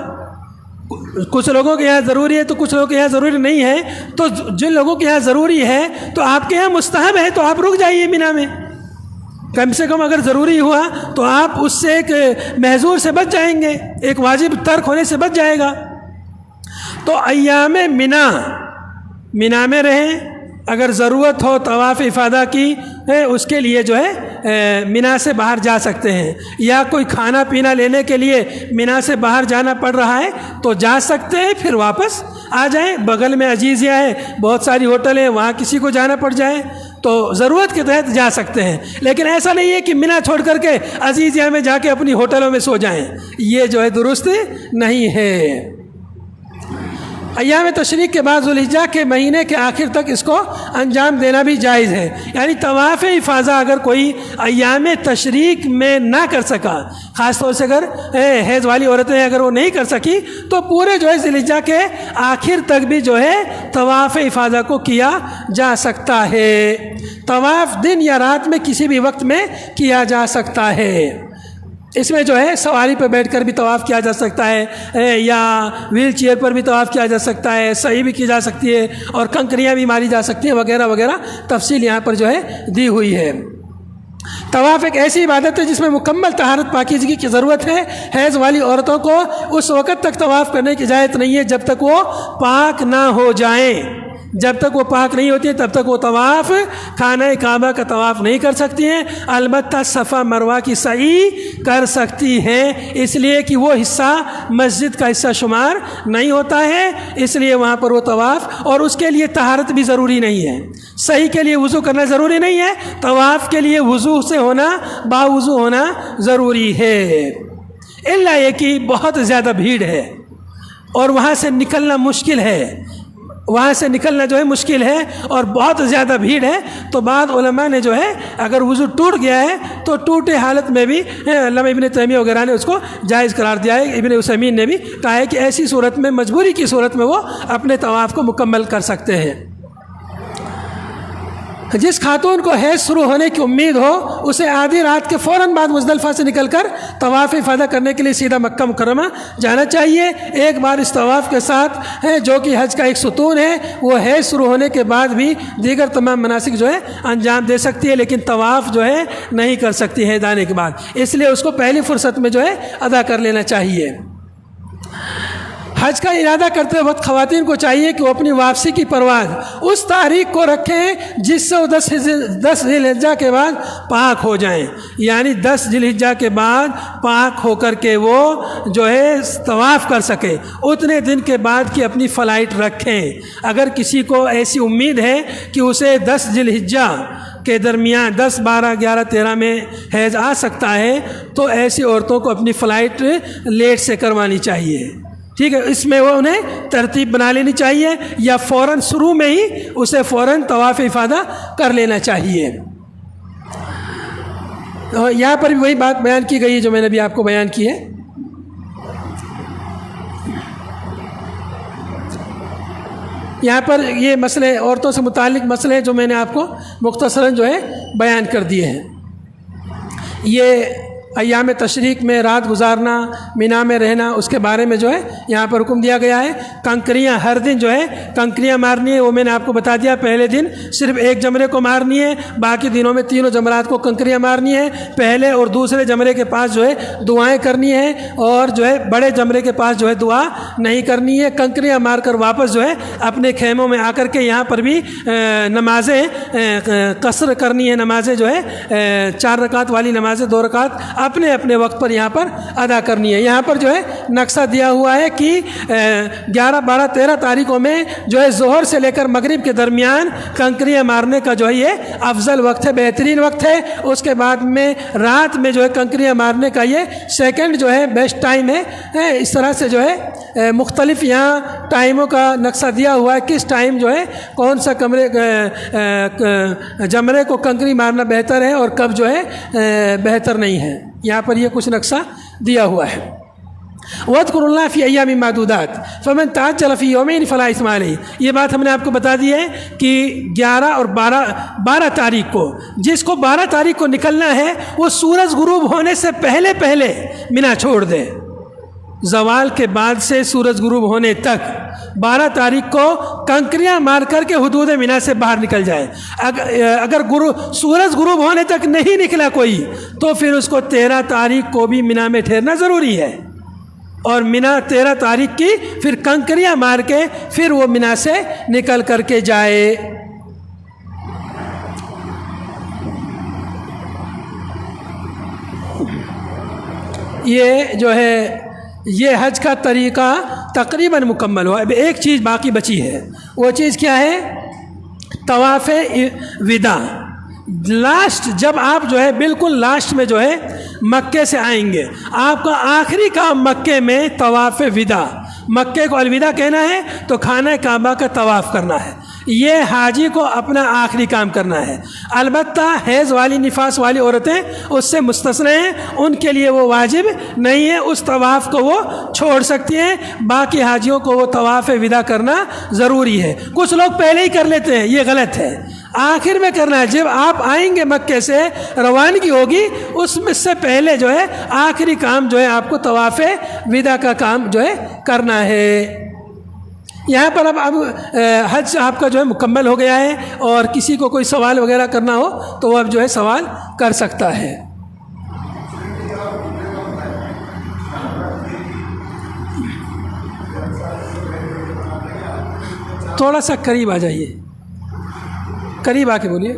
کچھ لوگوں کے یہاں ضروری ہے تو کچھ لوگوں کے یہاں ضروری نہیں ہے، تو جن لوگوں کے یہاں ضروری ہے تو آپ کے یہاں مستحب ہے تو آپ رک جائیے مینا میں، کم سے کم اگر ضروری ہوا تو آپ اس سے ایک محظور سے بچ جائیں گے، ایک واجب ترک ہونے سے بچ جائے گا۔ تو ایام مینا میں رہیں، اگر ضرورت ہو طواف افادہ کی اس کے لیے جو ہے مینا سے باہر جا سکتے ہیں، یا کوئی کھانا پینا لینے کے لیے مینا سے باہر جانا پڑ رہا ہے تو جا سکتے ہیں، پھر واپس آ جائیں۔ بغل میں عزیزیہ ہے، بہت ساری ہوٹل ہیں، وہاں کسی کو جانا پڑ جائے تو ضرورت کے تحت جا سکتے ہیں، لیکن ایسا نہیں ہے کہ مینا چھوڑ کر کے عزیزیہ میں جا کے اپنی ہوٹلوں میں سو جائیں، یہ جو ہے درست نہیں ہے۔ ایام تشریق کے بعد ذوالحجہ کے مہینے کے آخر تک اس کو انجام دینا بھی جائز ہے، یعنی طواف افاضہ اگر کوئی ایام تشریق میں نہ کر سکا، خاص طور سے اگر حیض والی عورتیں اگر وہ نہیں کر سکی تو پورے جو ہے ذوالحجہ کے آخر تک بھی جو ہے طواف افاضہ کو کیا جا سکتا ہے۔ طواف دن یا رات میں کسی بھی وقت میں کیا جا سکتا ہے، اس میں جو ہے سواری پہ بیٹھ کر بھی طواف کیا جا سکتا ہے، یا ویل چیئر پر بھی طواف کیا جا سکتا ہے، صحیح بھی کی جا سکتی ہے، اور کنکریاں بھی ماری جا سکتی ہیں وغیرہ وغیرہ، تفصیل یہاں پر جو ہے دی ہوئی ہے۔ طواف ایک ایسی عبادت ہے جس میں مکمل طہارت پاکیزگی کی ضرورت ہے۔ حیض والی عورتوں کو اس وقت تک طواف کرنے کی اجازت نہیں ہے جب تک وہ پاک نہ ہو جائیں، جب تک وہ پاک نہیں ہوتی ہیں تب تک وہ طواف خانہ کعبہ کا طواف نہیں کر سکتی ہیں، البتہ صفا مروہ کی سعی کر سکتی ہیں، اس لیے کہ وہ حصہ مسجد کا حصہ شمار نہیں ہوتا ہے، اس لیے وہاں پر وہ طواف، اور اس کے لیے طہارت بھی ضروری نہیں ہے، صحیح کے لیے وضو کرنا ضروری نہیں ہے، طواف کے لیے وضو سے ہونا، باوضو ہونا ضروری ہے، الا یہ کہ بہت زیادہ بھیڑ ہے اور وہاں سے نکلنا مشکل ہے، وہاں سے نکلنا جو ہے مشکل ہے اور بہت زیادہ بھیڑ ہے، تو بعض علماء نے جو ہے اگر وضو ٹوٹ گیا ہے تو ٹوٹے حالت میں بھی علامہ ابن تیمیہ وغیرہ نے اس کو جائز قرار دیا ہے، ابن عثیمین نے بھی کہا ہے کہ ایسی صورت میں، مجبوری کی صورت میں وہ اپنے طواف کو مکمل کر سکتے ہیں۔ جس خاتون کو حیض شروع ہونے کی امید ہو اسے آدھی رات کے فوراً بعد مزدلفہ سے نکل کر طواف افاضہ کرنے کے لیے سیدھا مکہ مکرمہ جانا چاہیے۔ ایک بار اس طواف کے ساتھ جو کہ حج کا ایک ستون ہے، وہ حیض شروع ہونے کے بعد بھی دیگر تمام مناسک جو ہے انجام دے سکتی ہے، لیکن طواف جو ہے نہیں کر سکتی ہے دانے کے بعد، اس لیے اس کو پہلی فرصت میں جو ہے ادا کر لینا چاہیے۔ حج کا ارادہ کرتے وقت خواتین کو چاہیے کہ وہ اپنی واپسی کی پرواز اس تاریخ کو رکھیں جس سے وہ 10 ذی الحجہ کے بعد پاک ہو جائیں، یعنی 10 ذی الحجہ کے بعد پاک ہو کر کے وہ جو ہے طواف کر سکے، اتنے دن کے بعد کی اپنی فلائٹ رکھیں۔ اگر کسی کو ایسی امید ہے کہ اسے 10 ذی الحجہ کے درمیان 10، 12، 11، 13 میں حیض آ سکتا ہے تو ایسی عورتوں کو اپنی فلائٹ لیٹ سے کروانی چاہیے، ٹھیک ہے، اس میں وہ انہیں ترتیب بنا لینی چاہیے، یا فوراً شروع میں ہی اسے فوراً طواف افاضہ کر لینا چاہیے۔ یہاں پر بھی وہی بات بیان کی گئی ہے جو میں نے ابھی آپ کو بیان کی ہے۔ یہاں پر یہ مسئلے، عورتوں سے متعلق مسئلے جو میں نے آپ کو مختصراً جو ہے بیان کر دیے ہیں۔ یہ ایام تشریق میں رات گزارنا، مینا میں رہنا، اس کے بارے میں جو ہے یہاں پر حکم دیا گیا ہے۔ کنکریاں ہر دن جو ہے کنکریاں مارنی ہے، وہ میں نے آپ کو بتا دیا، پہلے دن صرف ایک جمرے کو مارنی ہے، باقی دنوں میں تینوں جمرات کو کنکریاں مارنی ہے۔ پہلے اور دوسرے جمرے کے پاس جو ہے دعائیں کرنی ہے، اور جو ہے بڑے جمرے کے پاس جو ہے دعا نہیں کرنی ہے۔ کنکریاں مار کر واپس جو ہے اپنے خیموں میں آ کر کے یہاں پر بھی نمازیں قصر کرنی ہے، نمازیں جو ہے 4 رکعت والی نمازیں 2 رکعت اپنے اپنے وقت پر یہاں پر ادا کرنی ہے۔ یہاں پر جو ہے نقشہ دیا ہوا ہے کہ 11، 12، 13 تاریخوں میں جو ہے ظہر سے لے کر مغرب کے درمیان کنکریاں مارنے کا جو ہے یہ افضل وقت ہے، بہترین وقت ہے۔ اس کے بعد میں رات میں جو ہے کنکریاں مارنے کا یہ سیکنڈ جو ہے بیسٹ ٹائم ہے۔ اس طرح سے جو ہے مختلف یہاں ٹائموں کا نقشہ دیا ہوا ہے، کس ٹائم جو ہے کون سا جمرے کو کنکری مارنا بہتر ہے اور کب جو ہے بہتر نہیں ہے، یہاں پر یہ کچھ نقشہ دیا ہوا ہے۔ وَاذْكُرُوا فِي أَيَّامٍ مَّعْدُودَاتٍ فَمَن تَعَجَّلَ فِي يَوْمَيْنِ فَلَا إِثْمَ عَلَيْهِ۔ یہ بات ہم نے آپ کو بتا دی ہے کہ 11 اور 12 تاریخ کو، جس کو 12 تاریخ کو نکلنا ہے وہ سورج غروب ہونے سے پہلے منا چھوڑ دے۔ زوال کے بعد سے سورج غروب ہونے تک 12 تاریخ کو کنکریاں مار کر کے حدود منا سے باہر نکل جائے۔ اگر سورج غروب ہونے تک نہیں نکلا کوئی تو پھر اس کو 13 تاریخ کو بھی منا میں ٹھہرنا ضروری ہے، اور منا 13 تاریخ کی پھر کنکریاں مار کے پھر وہ منا سے نکل کر کے جائے۔ یہ جو ہے یہ حج کا طریقہ تقریباً مکمل ہوا۔ اب ایک چیز باقی بچی ہے، وہ چیز کیا ہے؟ طواف وداع۔ لاسٹ جب آپ جو ہے بالکل لاسٹ میں جو ہے مکے سے آئیں گے، آپ کا آخری کام مکے میں طواف وداع، مکے کو الوداع کہنا ہے تو خانہ کعبہ کا طواف کرنا ہے۔ یہ حاجی کو اپنا آخری کام کرنا ہے۔ البتہ حیض والی نفاس والی عورتیں اس سے مستثنی ہیں، ان کے لیے وہ واجب نہیں ہے، اس طواف کو وہ چھوڑ سکتی ہیں۔ باقی حاجیوں کو وہ طواف وداع کرنا ضروری ہے۔ کچھ لوگ پہلے ہی کر لیتے ہیں، یہ غلط ہے، آخر میں کرنا ہے۔ جب آپ آئیں گے مکے سے روانگی ہوگی، اس میں سے پہلے جو ہے آخری کام جو ہے آپ کو طواف وداع کا کام جو ہے کرنا ہے۔ یہاں پر اب حج آپ کا جو ہے مکمل ہو گیا ہے، اور کسی کو کوئی سوال وغیرہ کرنا ہو تو وہ اب جو ہے سوال کر سکتا ہے۔ تھوڑا سا قریب آ جائیے، قریب آ کے بولیے۔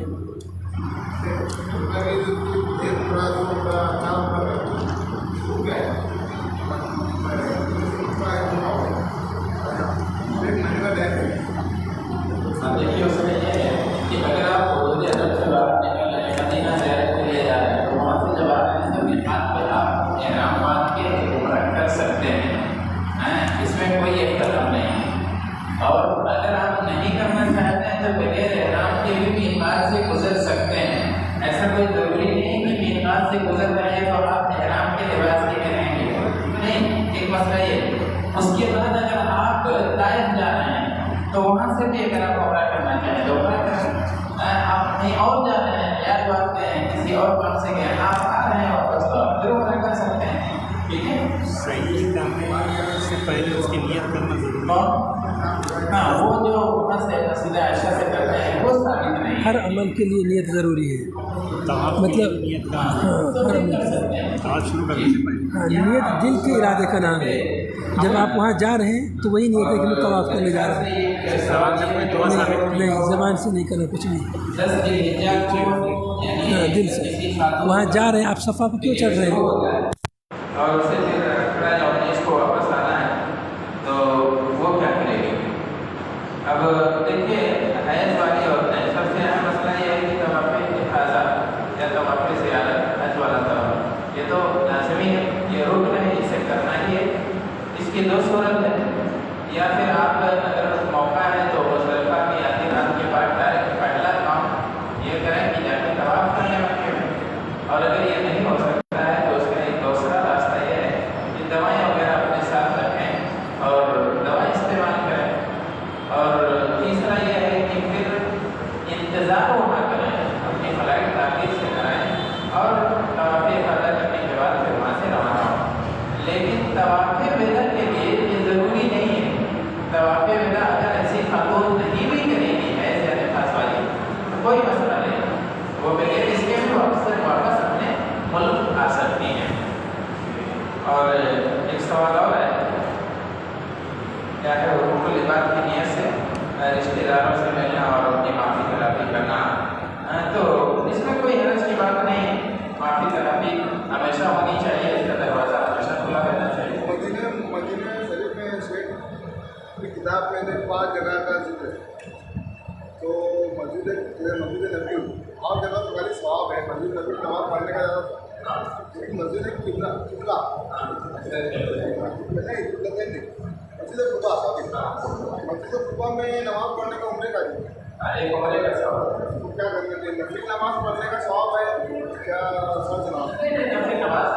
اس کے بعد اگر آپ طائف جا رہے ہیں تو وہاں سے بھی اگر آپ عمرہ کرنا چاہیں تو عمرہ کریں۔ آپ کہیں اور جا رہے ہیں یا جاتے ہیں کسی اور کام سے گئے، آپ آ رہے ہیں واپس تو آپ پھر عمرہ کر سکتے ہیں، ٹھیک ہے۔ صحیح کرنے سے پہلے اس کی نیت کرنا ضروری ہے۔ ہاں، وہ جو وہاں سے مسجد عائشہ سے کرتے ہیں وہ ثابت نہیں۔ ہر عمل کے لیے نیت ضروری ہے، مطلب نیت کا ہر عمل طواف شروع کرنے سے پہلے نیت دل کے ارادے کا نام ہے۔ جب آپ وہاں جا رہے ہیں تو وہی نیت ہے کہ میں طواف کرنے جا رہا ہوں، نہیں زبان سے نہیں کرنا کچھ بھی، دل سے۔ وہاں جا رہے ہیں، آپ صفا پہ کیوں چڑھ رہے ہیں؟ اور اسے پھر کھڑا جاؤ اس کو واپس آنا ہے تو وہ کیا کرے گی؟ اب دیکھیے حیض والی عورتیں سب سے اہم مسئلہ یہ ہے کہ طواف افاضہ یا طواف زیارت حج والا طواف یہ تو لازمی ہے، یہ رکن ہے، اسے کرنا ہی ہے۔ اس کی دو صورت ہے، یا پھر آپ اگر موقع ہے تو مزدلفہ کی آدھی رات کے بعد ڈائریکٹ پہلا کام یہ کریں کہ جا کے طواف کرنے مکے میں، اور اگر یہ نہیں ہو سکتا ہے تو اس کا ایک دوسرا راستہ یہ ہے کہ دوائیں وغیرہ اپنے ساتھ رکھیں اور دوائیں استعمال کریں، اور تیسرا یہ ہے کہ پھر انتظار وہاں کریں، اپنی فلائٹ تاخیر سے کرائیں اور طواف افاضہ کرنے کے بعد پھر وہاں سے روانہ ہوں۔ لیکن طواف وداع کے لیے یہ ضروری نہیں ہے۔ طواف وداع اگر ایسی خاتون نہیں بھی کرے گی حیض یا نفاس والی تو کوئی مسئلہ نہیں، وہ بغیر اس کے بھی واپس اپنے ملک آ سکتی ہیں۔ اور ایک سوال اور ہے، کیا ہے حقوق العباد کی نیت سے رشتہ داروں سے ملنا اور اپنی معافی طلبی کرنا، تو اس میں کوئی حرج کی بات نہیں ہے، معافی طلبی ہمیشہ ہونی چاہیے، اس کا دروازہ ہمیشہ کھلا رہنا چاہیے۔ مدینہ شریف میں شیخ کی کتاب میں نے 5 جگہ کا ذکر ہے، تو مسجد نبی اور جگہ تو خالی ثواب ہے، مسجد نبی نماز پڑھنے کا زیادہ، لیکن مسجد قبلہ مسجد قبا میں نماز پڑھنے کا عمرے کا ایک عمرے کا ثواب، تو کیا کرنا چاہیے؟ نفل نماز پڑھنے کا ثواب ہے کیا؟ سوچ رہا ہوں نفل نماز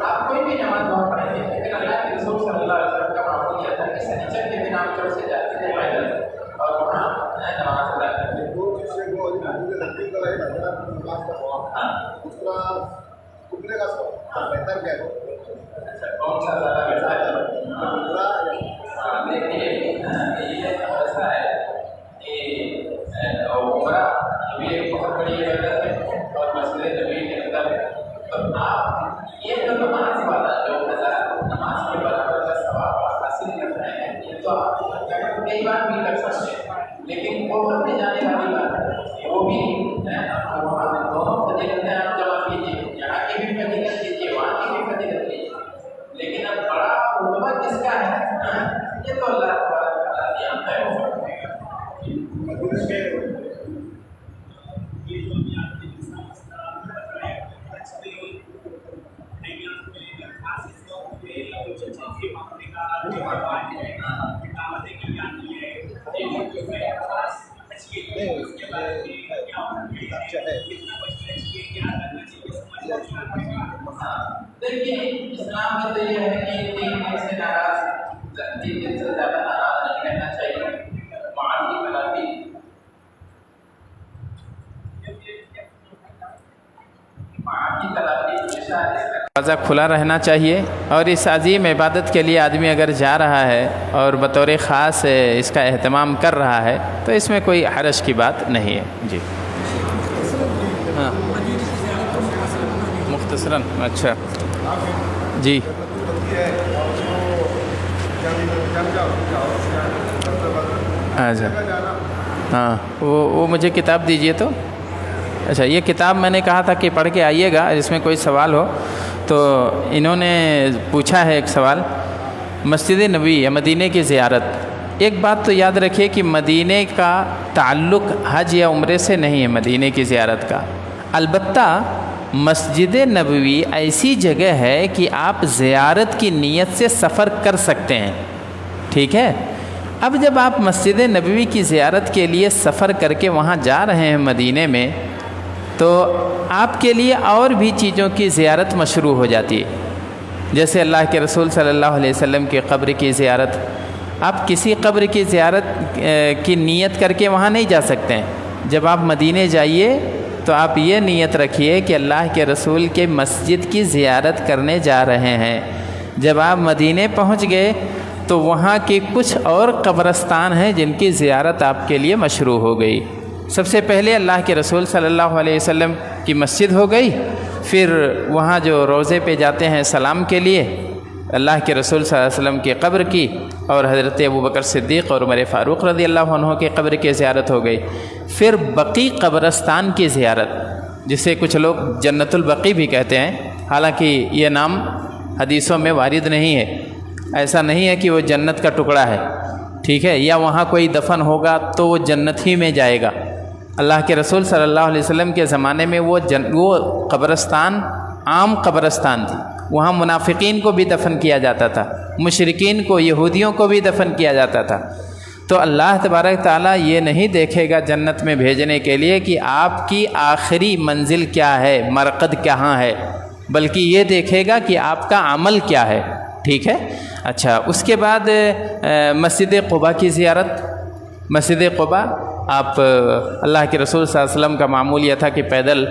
آپ کوئی بھی نماز پڑھیں گے لیکن اللہ کے رسول صلی اللہ علیہ وسلم کا معمول یہ تھا کہ سنیچر کے دن آپ چرچ سے جاتے تھے پیدل اور وہاں نماز ادا کرتے تھے. دو چیزیں کو مسجد نبوی کا ہے نماز کا ثواب، دوسرا گھومنے کا ثواب بہتر کیا ہے؟ اچھا کون سا زیادہ بہتر ہے؟ دیکھیے یہ ایسا ہے کہ عمرہ بھی ایک بہت بڑی عبادت ہے اور مسجد نبوی کے اندر ہے. تو آپ یہ جو نماز والا جو نماز کے برابر کا ثواب آپ حاصل کر رہے ہیں یہ تو آپ کئی بار بھی کر سکتے ہیں، لیکن وہ کرنے جانے والی بات ہے وہ بھی وہاں دونوں فضیلتیں آپ جمع کیجیے، یہاں کی بھی فضیلت لیجیے وہاں کی بھی فضیلت لیجیے. لیکن اب بڑا رتبہ کس کا ہے یہ تو اللہ تعالیٰ جانتا ہے. دیکھیے اسلام میں تو یہ ہے کہ 3 دن سے ناراض 3 دن سے زیادہ ناراض نہیں رہنا چاہیے. معاشی خرابی دروازہ کھلا رہنا چاہیے اور اس عظیم عبادت کے لیے آدمی اگر جا رہا ہے اور بطور خاص اس کا اہتمام کر رہا ہے تو اس میں کوئی حرج کی بات نہیں ہے. جی ہاں مختصراً. اچھا جی اچھا ہاں وہ مجھے کتاب دیجیے تو. اچھا یہ کتاب میں نے کہا تھا کہ پڑھ کے آئیے گا، اس میں کوئی سوال ہو تو. انہوں نے پوچھا ہے ایک سوال، مسجد نبوی یا مدینے کی زیارت. ایک بات تو یاد رکھیے کہ مدینے کا تعلق حج یا عمرے سے نہیں ہے مدینے کی زیارت کا. البتہ مسجد نبوی ایسی جگہ ہے کہ آپ زیارت کی نیت سے سفر کر سکتے ہیں، ٹھیک ہے. اب جب آپ مسجد نبوی کی زیارت کے لیے سفر کر کے وہاں جا رہے ہیں مدینے میں تو آپ کے لیے اور بھی چیزوں کی زیارت مشروع ہو جاتی ہے، جیسے اللہ کے رسول صلی اللہ علیہ وسلم کی قبر کی زیارت. آپ کسی قبر کی زیارت کی نیت کر کے وہاں نہیں جا سکتے ہیں. جب آپ مدینے جائیے تو آپ یہ نیت رکھیے کہ اللہ کے رسول کے مسجد کی زیارت کرنے جا رہے ہیں. جب آپ مدینے پہنچ گئے تو وہاں کی کچھ اور قبرستان ہیں جن کی زیارت آپ کے لیے مشروع ہو گئی. سب سے پہلے اللہ کے رسول صلی اللہ علیہ وسلم کی مسجد ہو گئی، پھر وہاں جو روضے پہ جاتے ہیں سلام کے لیے اللہ کے رسول صلی اللہ علیہ وسلم کی قبر کی، اور حضرت ابوبکر صدیق اور عمر فاروق رضی اللہ عنہ کی قبر کی زیارت ہو گئی. پھر بقی قبرستان کی زیارت جسے کچھ لوگ جنت البقی بھی کہتے ہیں، حالانکہ یہ نام حدیثوں میں وارد نہیں ہے. ایسا نہیں ہے کہ وہ جنت کا ٹکڑا ہے، ٹھیک ہے، یا وہاں کوئی دفن ہوگا تو وہ جنت ہی میں جائے گا. اللہ کے رسول صلی اللہ علیہ وسلم کے زمانے میں وہ قبرستان عام قبرستان تھی. وہاں منافقین کو بھی دفن کیا جاتا تھا، مشرکین کو، یہودیوں کو بھی دفن کیا جاتا تھا. تو اللہ تبارک تعالیٰ یہ نہیں دیکھے گا جنت میں بھیجنے کے لیے کہ آپ کی آخری منزل کیا ہے، مرقد کہاں ہے، بلکہ یہ دیکھے گا کہ آپ کا عمل کیا ہے، ٹھیک ہے. اچھا اس کے بعد مسجد قباء کی زیارت. مسجد قباء آپ اللہ کے رسول صلی اللہ علیہ وسلم کا معمول یہ تھا کہ پیدل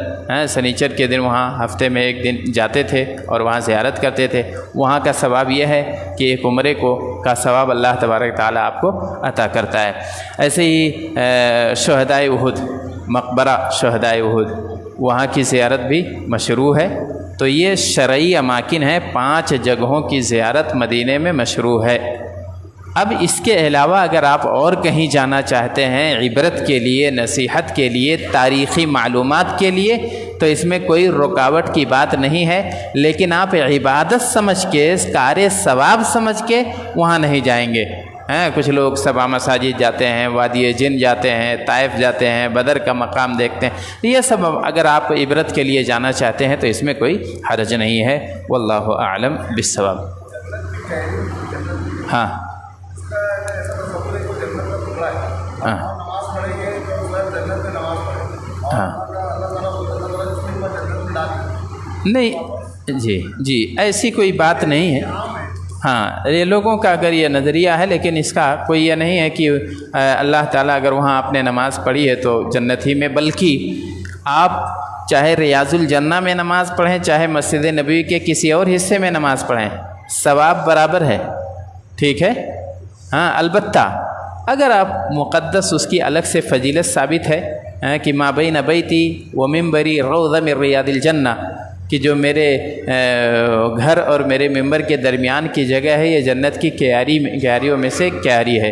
سنیچر کے دن وہاں ہفتے میں ایک دن جاتے تھے اور وہاں زیارت کرتے تھے. وہاں کا ثواب یہ ہے کہ ایک عمرے کا ثواب اللہ تبارک تعالیٰ آپ کو عطا کرتا ہے. ایسے ہی شہدائے احد، مقبرہ شہدائے احد، وہاں کی زیارت بھی مشروع ہے. تو یہ شرعی اماکن ہیں، 5 جگہوں کی زیارت مدینے میں مشروع ہے. اب اس کے علاوہ اگر آپ اور کہیں جانا چاہتے ہیں عبرت کے لیے، نصیحت کے لیے، تاریخی معلومات کے لیے تو اس میں کوئی رکاوٹ کی بات نہیں ہے، لیکن آپ عبادت سمجھ کے، کار ثواب سمجھ کے وہاں نہیں جائیں گے. کچھ لوگ سبا مساجد جاتے ہیں، وادی جن جاتے ہیں، طائف جاتے ہیں، بدر کا مقام دیکھتے ہیں. یہ سب اگر آپ عبرت کے لیے جانا چاہتے ہیں تو اس میں کوئی حرج نہیں ہے. واللہ اعلم بالصواب. ہاں ہاں ہاں نہیں جی ایسی کوئی بات نہیں ہے. ہاں یہ لوگوں کا اگر یہ نظریہ ہے، لیکن اس کا کوئی یہ نہیں ہے کہ اللہ تعالیٰ اگر وہاں آپ نے نماز پڑھی ہے تو جنت ہی میں، بلکہ آپ چاہے ریاض الجنہ میں نماز پڑھیں، چاہے مسجد نبوی کے کسی اور حصے میں نماز پڑھیں، ثواب برابر ہے، ٹھیک ہے؟ ہاں البتہ اگر آپ مقدس اس کی الگ سے فضیلت ثابت ہے کہ ما بین بیتی و منبری روضہ من ریاض الجنہ، کہ جو میرے گھر اور میرے ممبر کے درمیان کی جگہ ہے یہ جنت کی کیاریوں میں سے کیاری ہے،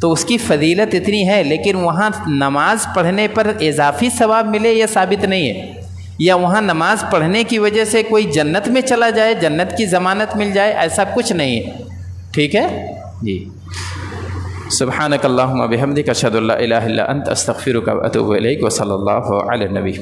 تو اس کی فضیلت اتنی ہے، لیکن وہاں نماز پڑھنے پر اضافی ثواب ملے یہ ثابت نہیں ہے، یا وہاں نماز پڑھنے کی وجہ سے کوئی جنت میں چلا جائے، جنت کی ضمانت مل جائے، ایسا کچھ نہیں ہے، ٹھیک ہے جی۔ سبحانک اللہم بحمدک اشہد ان لا الہ الا انت استغفرک و اتوب الیک، وصلی اللہ علی النبی۔